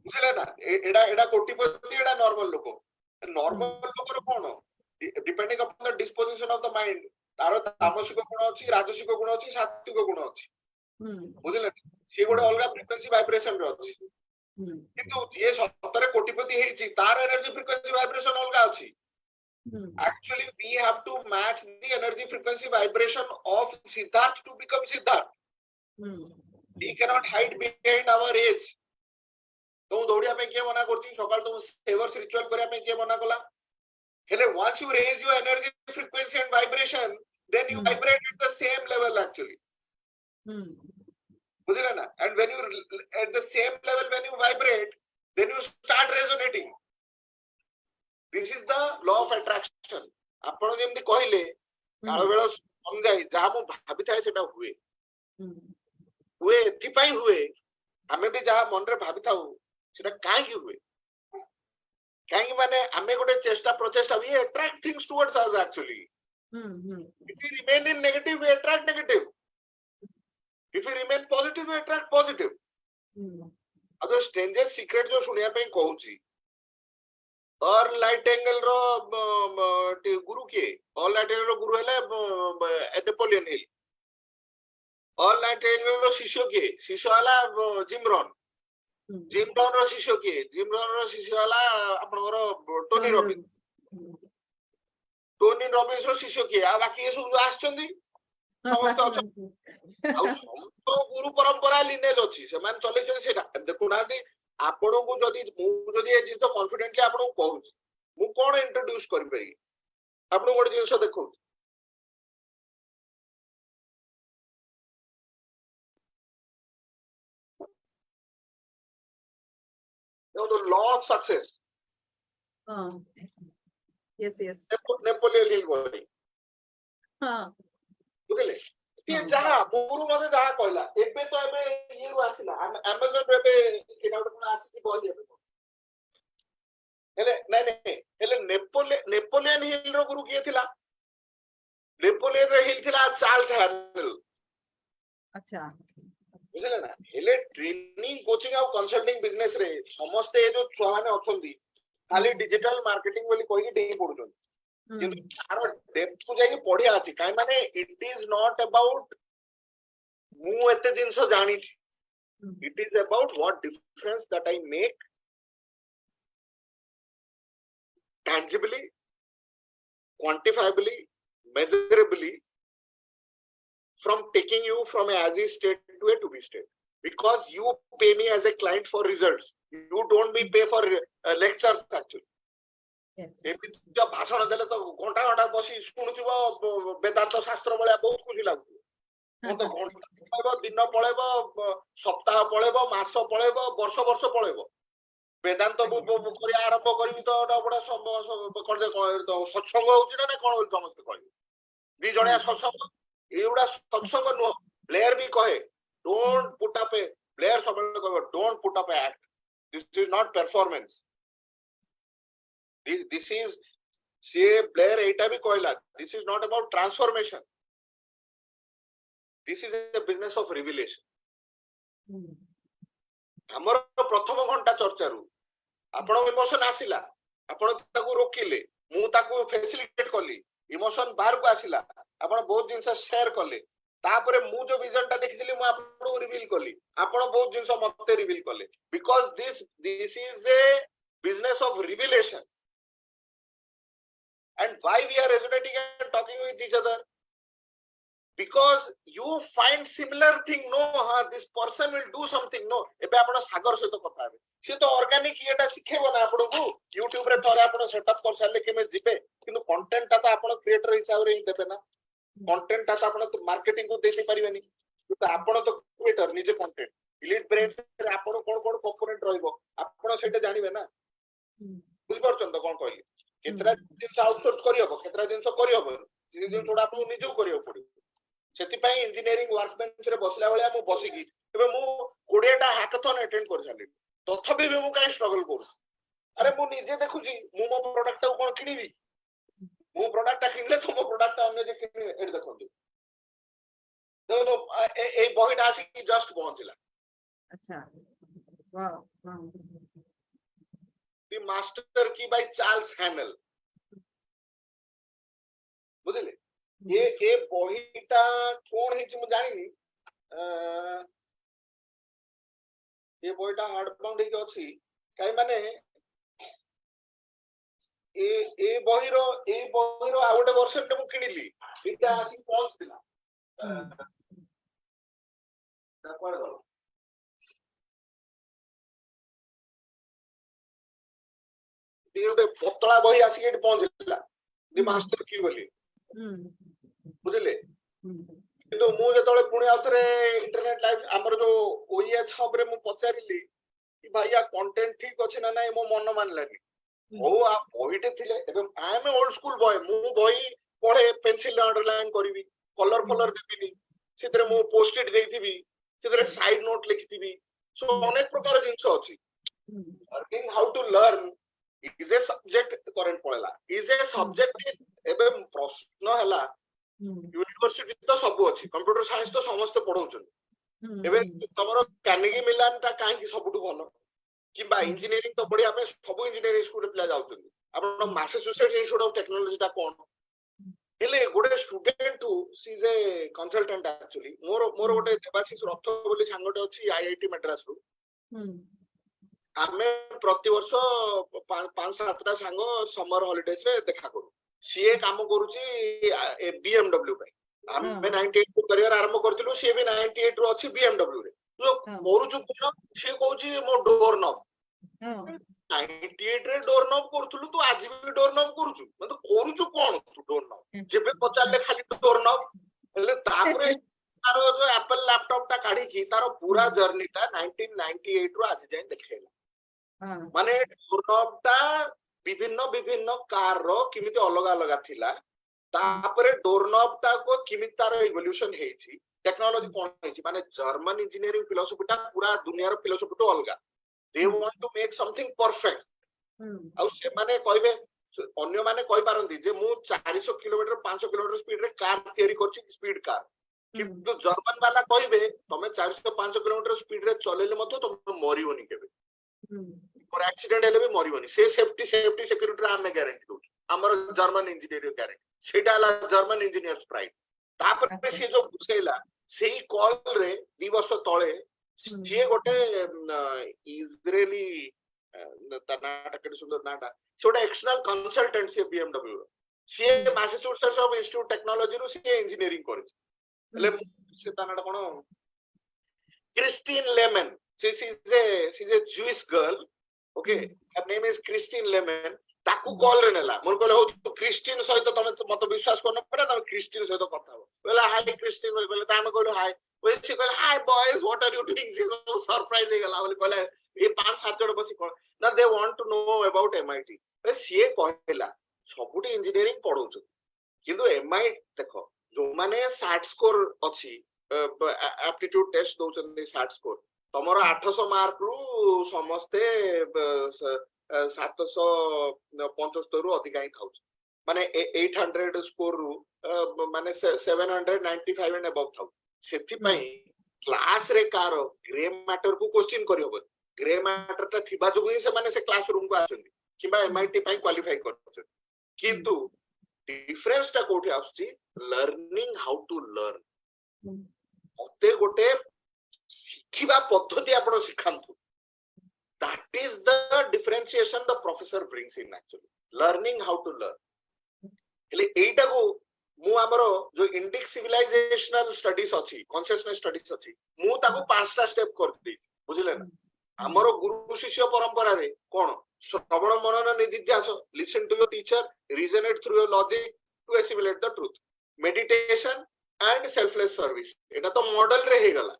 ବୁଝିଲେ ନା ଏଟା ଏଟା କୋଟିପତି ଏଟା ନର୍ମାଲ ଲୋକ ନର୍ମାଲ ଲୋକର କଣ depending upon the disposition of the mind ତାର ତାମସିକ ଗୁଣ ଅଛି ରାଜସିକ ଗୁଣ ଅଛି ସାତ୍ବିକ ଗୁଣ ଅଛି ବୁଝିଲେ ସେ ଗୋଟେ ଅଲଗା ଫ୍ରିକ୍ୱେନ୍ସି ଭାଇବ୍ରେସନ ରେ ଅଛି କିନ୍ତୁ ଯିଏ ସତରେ କୋଟିପତି ହେଇଛି ତାର ଏନର୍ଜି ଫ୍ରିକ୍ୱେନ୍ସି ଭାଇବ୍ରେସନ ଅଲଗା ଅଛି actually we have to match the energy frequency vibration of Siddharth to become Siddharth we cannot hide behind our age तो दौड़िया पे किए मना करछि सकाल तो सेवर्स रिचुअल करिया पे किए मना कला हेले once you raise your energy frequency and vibration then you vibrate at the same level actually बुझिला ना and when you at the same level when you vibrate then you start resonating this is the law of attraction आपण जेमति कहिले काल बेला समझाई जा मो भाबी थाए सेटा हुए हुए एथि पई हुए हमें भी जा मन रे भाबी थाउ सेटा काहे की हुए काहे माने हमें गोटे चेष्टा प्रचेष्टा we attract things towards us actually if we remain in negative we attract negative if we remain positive we attract positive अदो स्ट्रेंजर सीक्रेट जो सुनिया पे कहूची और लाइट एंगल रो गुरु किए और लाइट एंगल रो गुरु हेले नेपोलियन हिल और लाइट एंगल रो शिष्य किए शिष्य वाला जिमरन रो शिष्य किए जिमरन रो शिष्य वाला आपनकर टोनी रॉबिन्स रो शिष्य किए आ बाकी सब आछचंदी समस्त तो गुरु परंपरा लिनेज अछि से मान चले चले सेटा देखु ना दी आपन को जदी मु जदी ए जिंस कॉन्फिडेंटली आपन को कहू मु कोन इंट्रोड्यूस करि परी आपन गोटे जिंस देखो the law of success yes Napoleon Hill बोली बुझले ये जहा गुरु मते जहा कहला एबे तो एबे ये आसिला Amazon रे केना कोन आसी बोली हेले नहीं हेले नेपोलियन हिल रो गुरु किए थिला नेपोलियन रे हिल थिला चार्ल्स हैनल अच्छा बुझले ना हेले ट्रेनिंग कोचिंग आ कंसल्टिंग बिजनेस रे समस्त ए जो छुआ माने अछंदी खाली डिजिटल मार्केटिंग बोली कहि डे पडुछन কিন্তু তার ডেপথ কু যাই পড়িয়া আছে কাই মানে ইট ইজ নট अबाउट মু এতে জিনিস জানিছি it is about what difference that I make tangibly quantifiably measurably from taking you from a as is state to a to be state because you pay me as a client for results you don't me pay for lectures actually एमितिया भाषण देले तो घंटा घंटा बसी सुनुथिबो वेदांत शास्त्र बळ्या बहुत खुशी लागु तो घंटा पळेबो दिन पळेबो सप्ताह पळेबो मास पळेबो वर्ष वर्ष पळेबो वेदांत करिया आरंभ करबी तो बडा सत्संग होउची ना कोन होल समस्त कहबी दी जणिया सत्संग एउडा सत्संग नो प्लेयर भी कहे don't put up A player सब कहे don't put up A act this is not performance this is see player एटा भी कहला this is not about transformation this is a business of revelation हमर प्रथम घंटा चर्चा रु आपण इमोशन आसिला आपण ताको रोकिले मु ताको फैसिलिटेट करली इमोशन बाहर को आसिला आपण बहुत जिंस शेयर करले तापरे मु जो विजन ता देखिली मु आपण रिवील करली आपण बहुत जिंस मते रिवील करले because this is a business of revelation and why we are resonating and talking with each other because you find similar thing no this person will do something no एबे आपण सागर सहित कथा हेबे से तो ऑर्गेनिक एटा सिखेबो ना आपण को YouTube रे तोरे आपण सेटअप कर साले केमे जिबे किंतु कंटेंट ता आपण क्रिएटर हिसाब रे ही देबे ना कंटेंट ता आपण तो मार्केटिंग को देसी परिबेनी तो आपण तो क्रिएटर निजे कंटेंट इलिट ब्रेन्स रे आपण कोन कोन कंपोनेंट रहइबो आपण सेटा जानिबे ना बुझ परछन तो कोन कहली केतरा जिंस आउटसोर्स करियबो केतरा जिंस करियबो जे जिंस थोड़ा आपण निजो करियो पड़ो सेति पई इंजीनियरिंग वर्क बेंच रे बसला बेला मु बसिकी एबे मु 20 टा हैकाथन अटेंड कर साले तथापि भी मु काई स्ट्रगल करू अरे मु निजे देखुजी मु मो प्रोडक्ट को कोन किनिबी ମୁଁ ପ୍ରଡକ୍ଟଟା କିଣିଲେ ତମ ପ୍ରଡକ୍ଟଟା ଅନ୍ୟ ଯେ କିଣିବେ ଏଠି ଦେଖନ୍ତୁ ଏଇ ବହିଟା ଆସିକି ଜଷ୍ଟ ପହଞ୍ଚିଲା अच्छा वाह वाह ଦି ମାଷ୍ଟର କି ବାଇ ଚାର୍ଲସ ହ୍ୟାନେଲ ବୁଝିଲେ ଏ ବହିଟା କଣ ହେଇଛି ମୁଁ ଜାଣିନି ଏ ବହିଟା ହାର୍ଡ ବାଉଣ୍ଡ ହେଇକି ଅଛି କାହିଁ ମାନେ ଏ ବହିର ଆଉ ଗୋଟେ ବର୍ଷନଟେ ମୁଁ କିଣିଲି ଏଇଟା ଆସିକି ପହଞ୍ଚିଥିଲା କୁଆଡେ ଗଲା ଗୋଟେ ପତଳା ବହି ଆସିକି ଏଠି ପହଞ୍ଚିଥିଲା ଦି ମାଷ୍ଟର କି ବୋଲି ବୁଝିଲେ କିନ୍ତୁ ମୁଁ ଯେତେବେଳେ ପୁଣି ଆଉଥରେ ଇଣ୍ଟରନେଟ ଲାଇଭ ଆମର ଯୋଉ ଓଏଚ ହବ ରେ ମୁଁ ପଚାରିଲି କି ଭାଇଆ କଣ୍ଟେଣ୍ଟ ଠିକ ଅଛି ନା ନାଇଁ ମୋ ମନ ମାନିଲାନି ହଉ ଆ ବହିଟେ ଥିଲେ ଏବେ I M old school boy ମୁଁ ବହି ପଢେ ପେନସିଲ ଅଣ୍ଡରଲାଇନ କରିବି କଲର ଫଲର ଦେବିନି ସେଥିରେ ମୁଁ ପୋଷ୍ଟ-ଇଟ୍ ଦେଇଥିବି ସେଥିରେ ସାଇଡ ନୋଟ ଲେଖିଥିବି ସୋ ଅନେକ ପ୍ରକାର ଜିନିଷ ଅଛି learning how to learn is a subject current ପଳେଇଲା ଇଜ ଏ ସବଜେକ୍ଟ ଏବେ ପ୍ରଶ୍ନ ହେଲା ୟୁନିଭର୍ସିଟି ତ ସବୁ ଅଛି କମ୍ପ୍ୟୁଟର ସାଇନ୍ସ ତ ସମସ୍ତେ ପଢଉଛନ୍ତି ଏବେ ତମର କାର୍ନେଗୀ ମିଲାନ ଟା କାହିଁକି ସବୁଠୁ ଭଲ କିମ୍ବା ଇଞ୍ଜିନିୟରିଂ ତ ପଢିବା ପାଇଁ ସବୁ ଇଞ୍ଜିନିୟରିଂ ସ୍କୁଲରେ ପିଲା ଯାଉଛନ୍ତି ଆପଣ ମାସାଚୁସେଟ୍ସ ଇନଷ୍ଟିଚ୍ୟୁଟ ଅଫ ଟେକ୍ନୋଲୋଜି ଟା କଣ ହେଲେ ଗୋଟେ student she is a consultant actually ମୋର ଗୋଟେ ଦେବାଶିଷ ରଥ ବୋଲି ସାଙ୍ଗଟେ ଅଛି ଆଇଆଇଟି ମାଡ୍ରାସରୁ ଆମେ ପ୍ରତିବର୍ଷ 5-7ଟା ସାଙ୍ଗ ସମର ହଲିଡେଜ ରେ ଦେଖା କରୁ ସିଏ କାମ କରୁଛି BMW ପାଇଁ ଆମେ 98 କରିବାର ଆରମ୍ଭ କରିଥିଲୁ ସିଏ ବି 98 ରୁ ଅଛି BMW ରେ କରୁଛୁ କଣ ସିଏ କହୁଛି ମୋ ଡୋର ନବ 98 ରେ ଡୋର ନବ କରୁଥିଲୁ ତୁ ଆଜି ବି ଡୋର ନବ କରୁଛୁ ମାନେ ତୁ କରୁଛୁ କଣ ତୁ ଡୋର ନବ ଯେବେ ପଚାରିଲେ ଖାଲି ଡୋର ନବ ହେଲେ ତାପରେ ତାର ଯୋଉ ଆପଲ ଲାପଟପ ଟା କାଢିକି ତାର ପୁରା ଜର୍ଣ୍ଣିଟା 1998 ରୁ ଆଜି ଯାଏଁ ଦେଖେଇଲା ମାନେ ଡୋର ନବ ଟା ବିଭିନ୍ନ କାର ର କେମିତି ଅଲଗା ଅଲଗା ଥିଲା ତାପରେ ଡୋର ନବ ଟାକୁ କେମିତି ତାର ଇଭଲ୍ୟୁସନ ହେଇଛି ଟେକ୍ନୋଲୋଜି କଣ ହେଇଛି ମାନେ ଜର୍ମାନ ଇଞ୍ଜିନିୟରିଂ ଫିଲୋସଫିଟା ପୁରା ଦୁନିଆର ଫିଲୋସଫିଠୁ ଅଲଗା they want to make something perfect ଆଉ ସେମାନେ କହିବେ ଅନ୍ୟମାନେ କହିପାରନ୍ତି ଯେ ମୁଁ 400 କିଲୋମିଟର 500 କିଲୋମିଟର ସ୍ପିଡରେ କାର ତିଆରି କରୁଛି ସ୍ପିଡ କାର କିନ୍ତୁ ଜର୍ମାନ ବାଲା କହିବେ ତମେ 400-500 କିଲୋମିଟର ସ୍ପିଡରେ ଚଲେଇଲେ ମଧ୍ୟ ତମେ ମରିବନି କେବେ ଆକ୍ସିଡେଣ୍ଟ ହେଲେ ବି ମରିବନି ସେ ସେଫଟି ସିକ୍ୟୁରିଟିରେ ଆମେ ଗ୍ୟାରେଣ୍ଟି ଦଉଛୁ ଆମର ଜର୍ମାନ ଇଞ୍ଜିନିୟରିଂ ଗ୍ୟାରେଣ୍ଟି ସେଇଟା ହେଲା ଜର୍ମାନ ଇଞ୍ଜିନିୟର୍ସ ପ୍ରାଇଡ ତାପରେ ସିଏ ଯୋଉ ବୁଝେଇଲା ସେଇ କଲରେ 2 ବର୍ଷ ତଳେ ସିଏ ଗୋଟେ ଇସ୍ରାଏଲି ତା ନାଁଟା କେତେ ସୁନ୍ଦର ନାଁଟା ସେ ଗୋଟେ ଏକ୍ସଟର୍ନାଲ କନସଲଟାଣ୍ଟ ସିଏ BMW ର ସିଏ ମାସାଚୁସେଟ୍ସ ଅଫ ଇନଷ୍ଟିଚ୍ୟୁଟ ଟେକ୍ନୋଲୋଜିରୁ ସିଏ ଇଞ୍ଜିନିୟରିଂ କରିଛି ହେଲେ ସେ ତା ନାଁଟା କଣ Kristen lemon she's a Jewish girl okay her name is Christine Lemon ତାକୁ କଲ ରେ ନେଲା ମୋର କହିଲେ ହଉ ତୁ କ୍ରିଷ୍ଟିନ୍ ସହିତ ତମେ ମତେ ବିଶ୍ୱାସ କରୁନ ପରେ ତମେ କ୍ରିଷ୍ଟିନ୍ ସହିତ କଥା ହବ କହିଲା ହାଇ କ୍ରିଷ୍ଟିନ୍ କହିଲେ ଆମେ କହିଲୁ ହାଇ ସେ କହିଲେ hi boys what are you doing ସେ ସବୁ ସରପ୍ରାଇଜ ହେଇଗଲା ବୋଲି କହିଲେ ଏ 5-7 ଜଣ ବସି କଣ ନା ଦେ ୱାଣ୍ଟ ଟୁ ନୋ ଅବାଉଟ MIT ସିଏ କହିଲା ସବୁଠି ଇଞ୍ଜିନିୟରିଂ ପଢଉଛନ୍ତି କିନ୍ତୁ MIT ଦେଖ ଯୋଉମାନେ ସାଟ୍ ସ୍କୋର ଅଛି ଆପ୍ଟିଟ୍ୟୁଡ ଟେଷ୍ଟ ଦଉଛନ୍ତି ସାଟ୍ ସ୍କୋର ତମର 800 ମାର୍କ ରୁ ସମସ୍ତେ 775 ରୁ ଅଧିକା ହିଁ ଥାଉଛି ମାନେ 800 ସ୍କୋର ରୁ ମାନେ 795 ଏଣ୍ଡ ଅବଭ ଥାଉ ସେଥିପାଇଁ କ୍ଲାସ ରେ କାର ଗ୍ରେ ମ୍ୟାଟର କୁ କ୍ୱେଶ୍ଚିନ୍ କରିହବନି ଗ୍ରେ ମ୍ୟାଟର ଟା ଥିବା ଯୋଗୁଁ ହିଁ ସେମାନେ ସେ କ୍ଲାସ ରୁମ୍ କୁ ଆସୁଛନ୍ତି କିମ୍ବା MIT ପାଇଁ କ୍ୱାଲିଫାଇ କରୁଛନ୍ତି କିନ୍ତୁ ଡିଫରେନ୍ସ ଟା କୋଉଠି ଆସୁଛି ଲର୍ନିଂ ହାଉ ଟୁ ଲର୍ନ ମତେ ଗୋଟେ ଶିଖିବା ପଦ୍ଧତି ଆପଣ ଶିଖାନ୍ତୁ that is the differentiation the professor brings in actually learning how to learn ହେଲେ ଏଇଟାକୁ ମୁଁ ଆମର ଯୋଉ ଇଣ୍ଡିକ୍ ସିଭିଲାଇଜେସନାଲ ଷ୍ଟଡିଜ ଅଛି କନସିୟସନେସ ଷ୍ଟଡିଜ ଅଛି ମୁଁ ତାକୁ 5ଟା ସ୍ଟେପ କରିଦେଇଛି ବୁଝିଲେ ନା ଆମର ଗୁରୁ ଶିଷ୍ୟ ପରମ୍ପରାରେ କଣ ଶ୍ରବଣ ମନନ ନିଧିଧ୍ୟାସ listen to your teacher reasonate through your logic to assimilate the truth meditation and selfless service ଏଟା ତ ମଡେଲ ରେ ହେଇଗଲା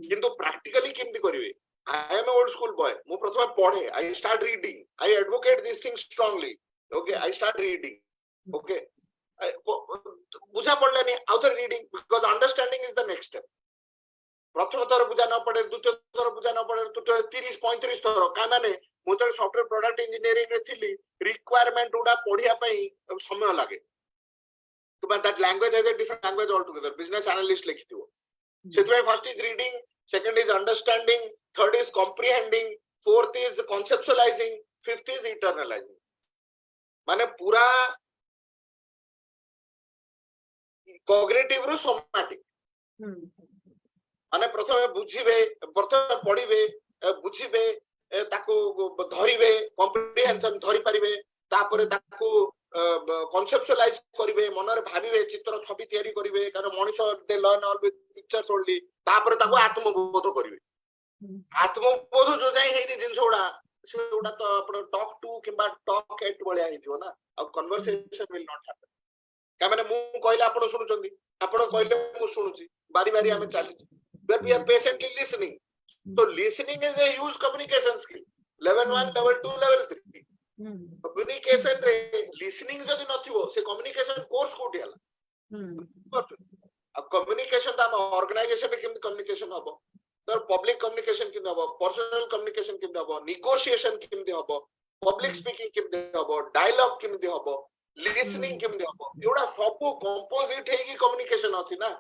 କିନ୍ତୁ ପ୍ରାକ୍ଟିକାଲି କେମିତି କରିବେ I am an old school boy ମୁଁ ପ୍ରଥମେ ପଢେ I start reading I advocate these things strongly okay I start reading okay ବୁଝା ପଡିଲାନି ଆଉଥରେ reading because understanding is the next step ପ୍ରଥମ ଥର ବୁଝା ନ ପଡେ ଦ୍ୱିତୀୟ ଥର ବୁଝା ନ ପଡେ ତୃତୀୟ 30-35 ଥର କାଇଁ ମାନେ ମୁଁ ଯେତେବେଳେ ସଫ୍ଟୱେର ପ୍ରଡକ୍ଟ ଇଞ୍ଜିନିୟରିଂ ରେ ଥିଲି requirement गुड़ा पढ़िया पई समय लागे तो that language has a different language altogether business analyst लिखिथिबो सेतवे first is reading second is understanding third is comprehending fourth is conceptualizing fifth is internalizing माने पूरा cognitive ru somatic माने प्रथमे बुझिबे प्रथमे पढिबे बुझिबे ताको धरिबे कॉम्प्रिहेंशन धरि परिबे तापरे ताको कॉन्सेप्चुअलाइज करिवे मनरे भाबिबे चित्र छवि तयारी करिवे कारण मनुष्य they learn all with pictures only तापरे ताको आत्मबोध करिवे आत्मबोध जो जाय हेनी जिंस उडा से उडा तो आपण टॉक टू किबा टॉक एट बळिया हिजो ना आ कन्वर्सेशन विल नॉट हैपन का माने मु कहले आपण सुनुचंदी आपण कहले मु सुनुची बारी बारी हमें चली but we are patiently listening so listening is a huge communication skill level 1 level 2 level 3 communication रे listening जदि नथिबो से communication course कोठी हला अब communication त हम organization रे केम communication हबो तर public communication केम हबो personal communication केम हबो negotiation केम हबो public speaking केम हबो dialogue केम हबो listening केम हबो एडा सब composite हेगी communication अछि ना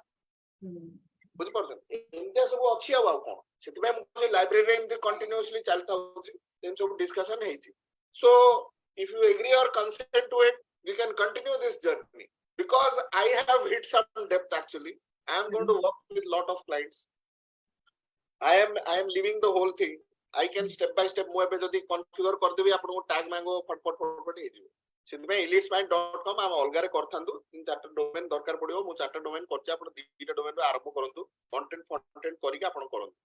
बुझ परछन इंडिया सब अछि आ कोन सेति में मुझे लाइब्रेरी रे इनके कंटीन्यूअसली चलता होची देन सब डिस्कशन हेची so if you agree or consent to it we can continue this journey because I have hit some depth actually I am going to work with lot of clients I am leaving the whole thing I can step by step मु एबे जदी configure कर देबी आपन को tag मांगो फटफट हे जिवो सेति में elitesmine.com हम अलगा रे करथांदु तीन चारटा डोमेन दरकार पड़ियो मु चारटा डोमेन करछि आपन दीटा डोमेन रो आरंभ करंतु कंटेंट करी के आपन करंतु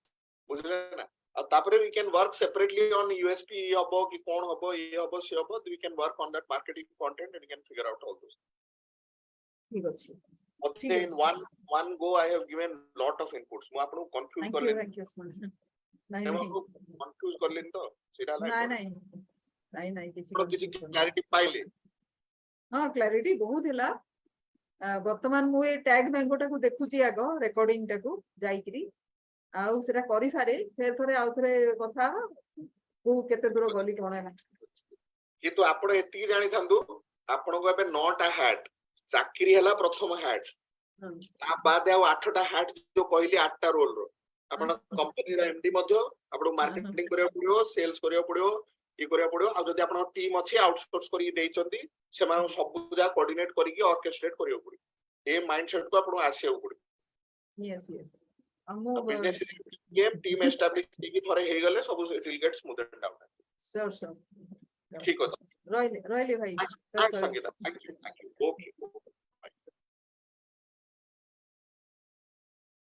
बुझले ना आ तापरे we can work separately on USP हबो कि कोन हबो ये हबो से हबो we can work on that marketing content and we can figure out all those ठीक अछि okay in one go I have given lot of inputs मु आपन कंफ्यूज कर थैंक यू नहीं नहीं कंफ्यूज कर लेन तो सेटा नहीं किसी क्लैरिटी पाइले हां क्लैरिटी बहुत हैला वर्तमान मु ए टैग मैंगोटा को देखुची आगो रेकॉर्डिंग टाको जाईकरी आउ सेटा करी सारे फेर थरे आउ थरे कथा को केते दूर गली कोन है किंतु आपण एती जानि थांदु आपण को एबे 9टा हैट चाकरी हैला प्रथम हैट ता बाद आउ 8टा हैट जो कहली 8टा रोल रो आपण कंपनी रा एमडी मध्ये आपण मार्केटिंग करियो पड़ियो सेल्स करियो पड़ियो ई करियो पड़ियो आ जदी आपण टीम अछि आउटसोर्स करी देइचंती सेमान सब जा कोऑर्डिनेट करी के ऑर्केस्ट्रेट करियो पड़ियो ए माइंडसेट को आपण आसीयो पड़ियो यस हमो बिजनेस गेम टीम एस्टैब्लिश की थरे हे गले सब it will get smooth and down sure ठीक अछि रोइले भाई थैंक्स संगीता थैंक यू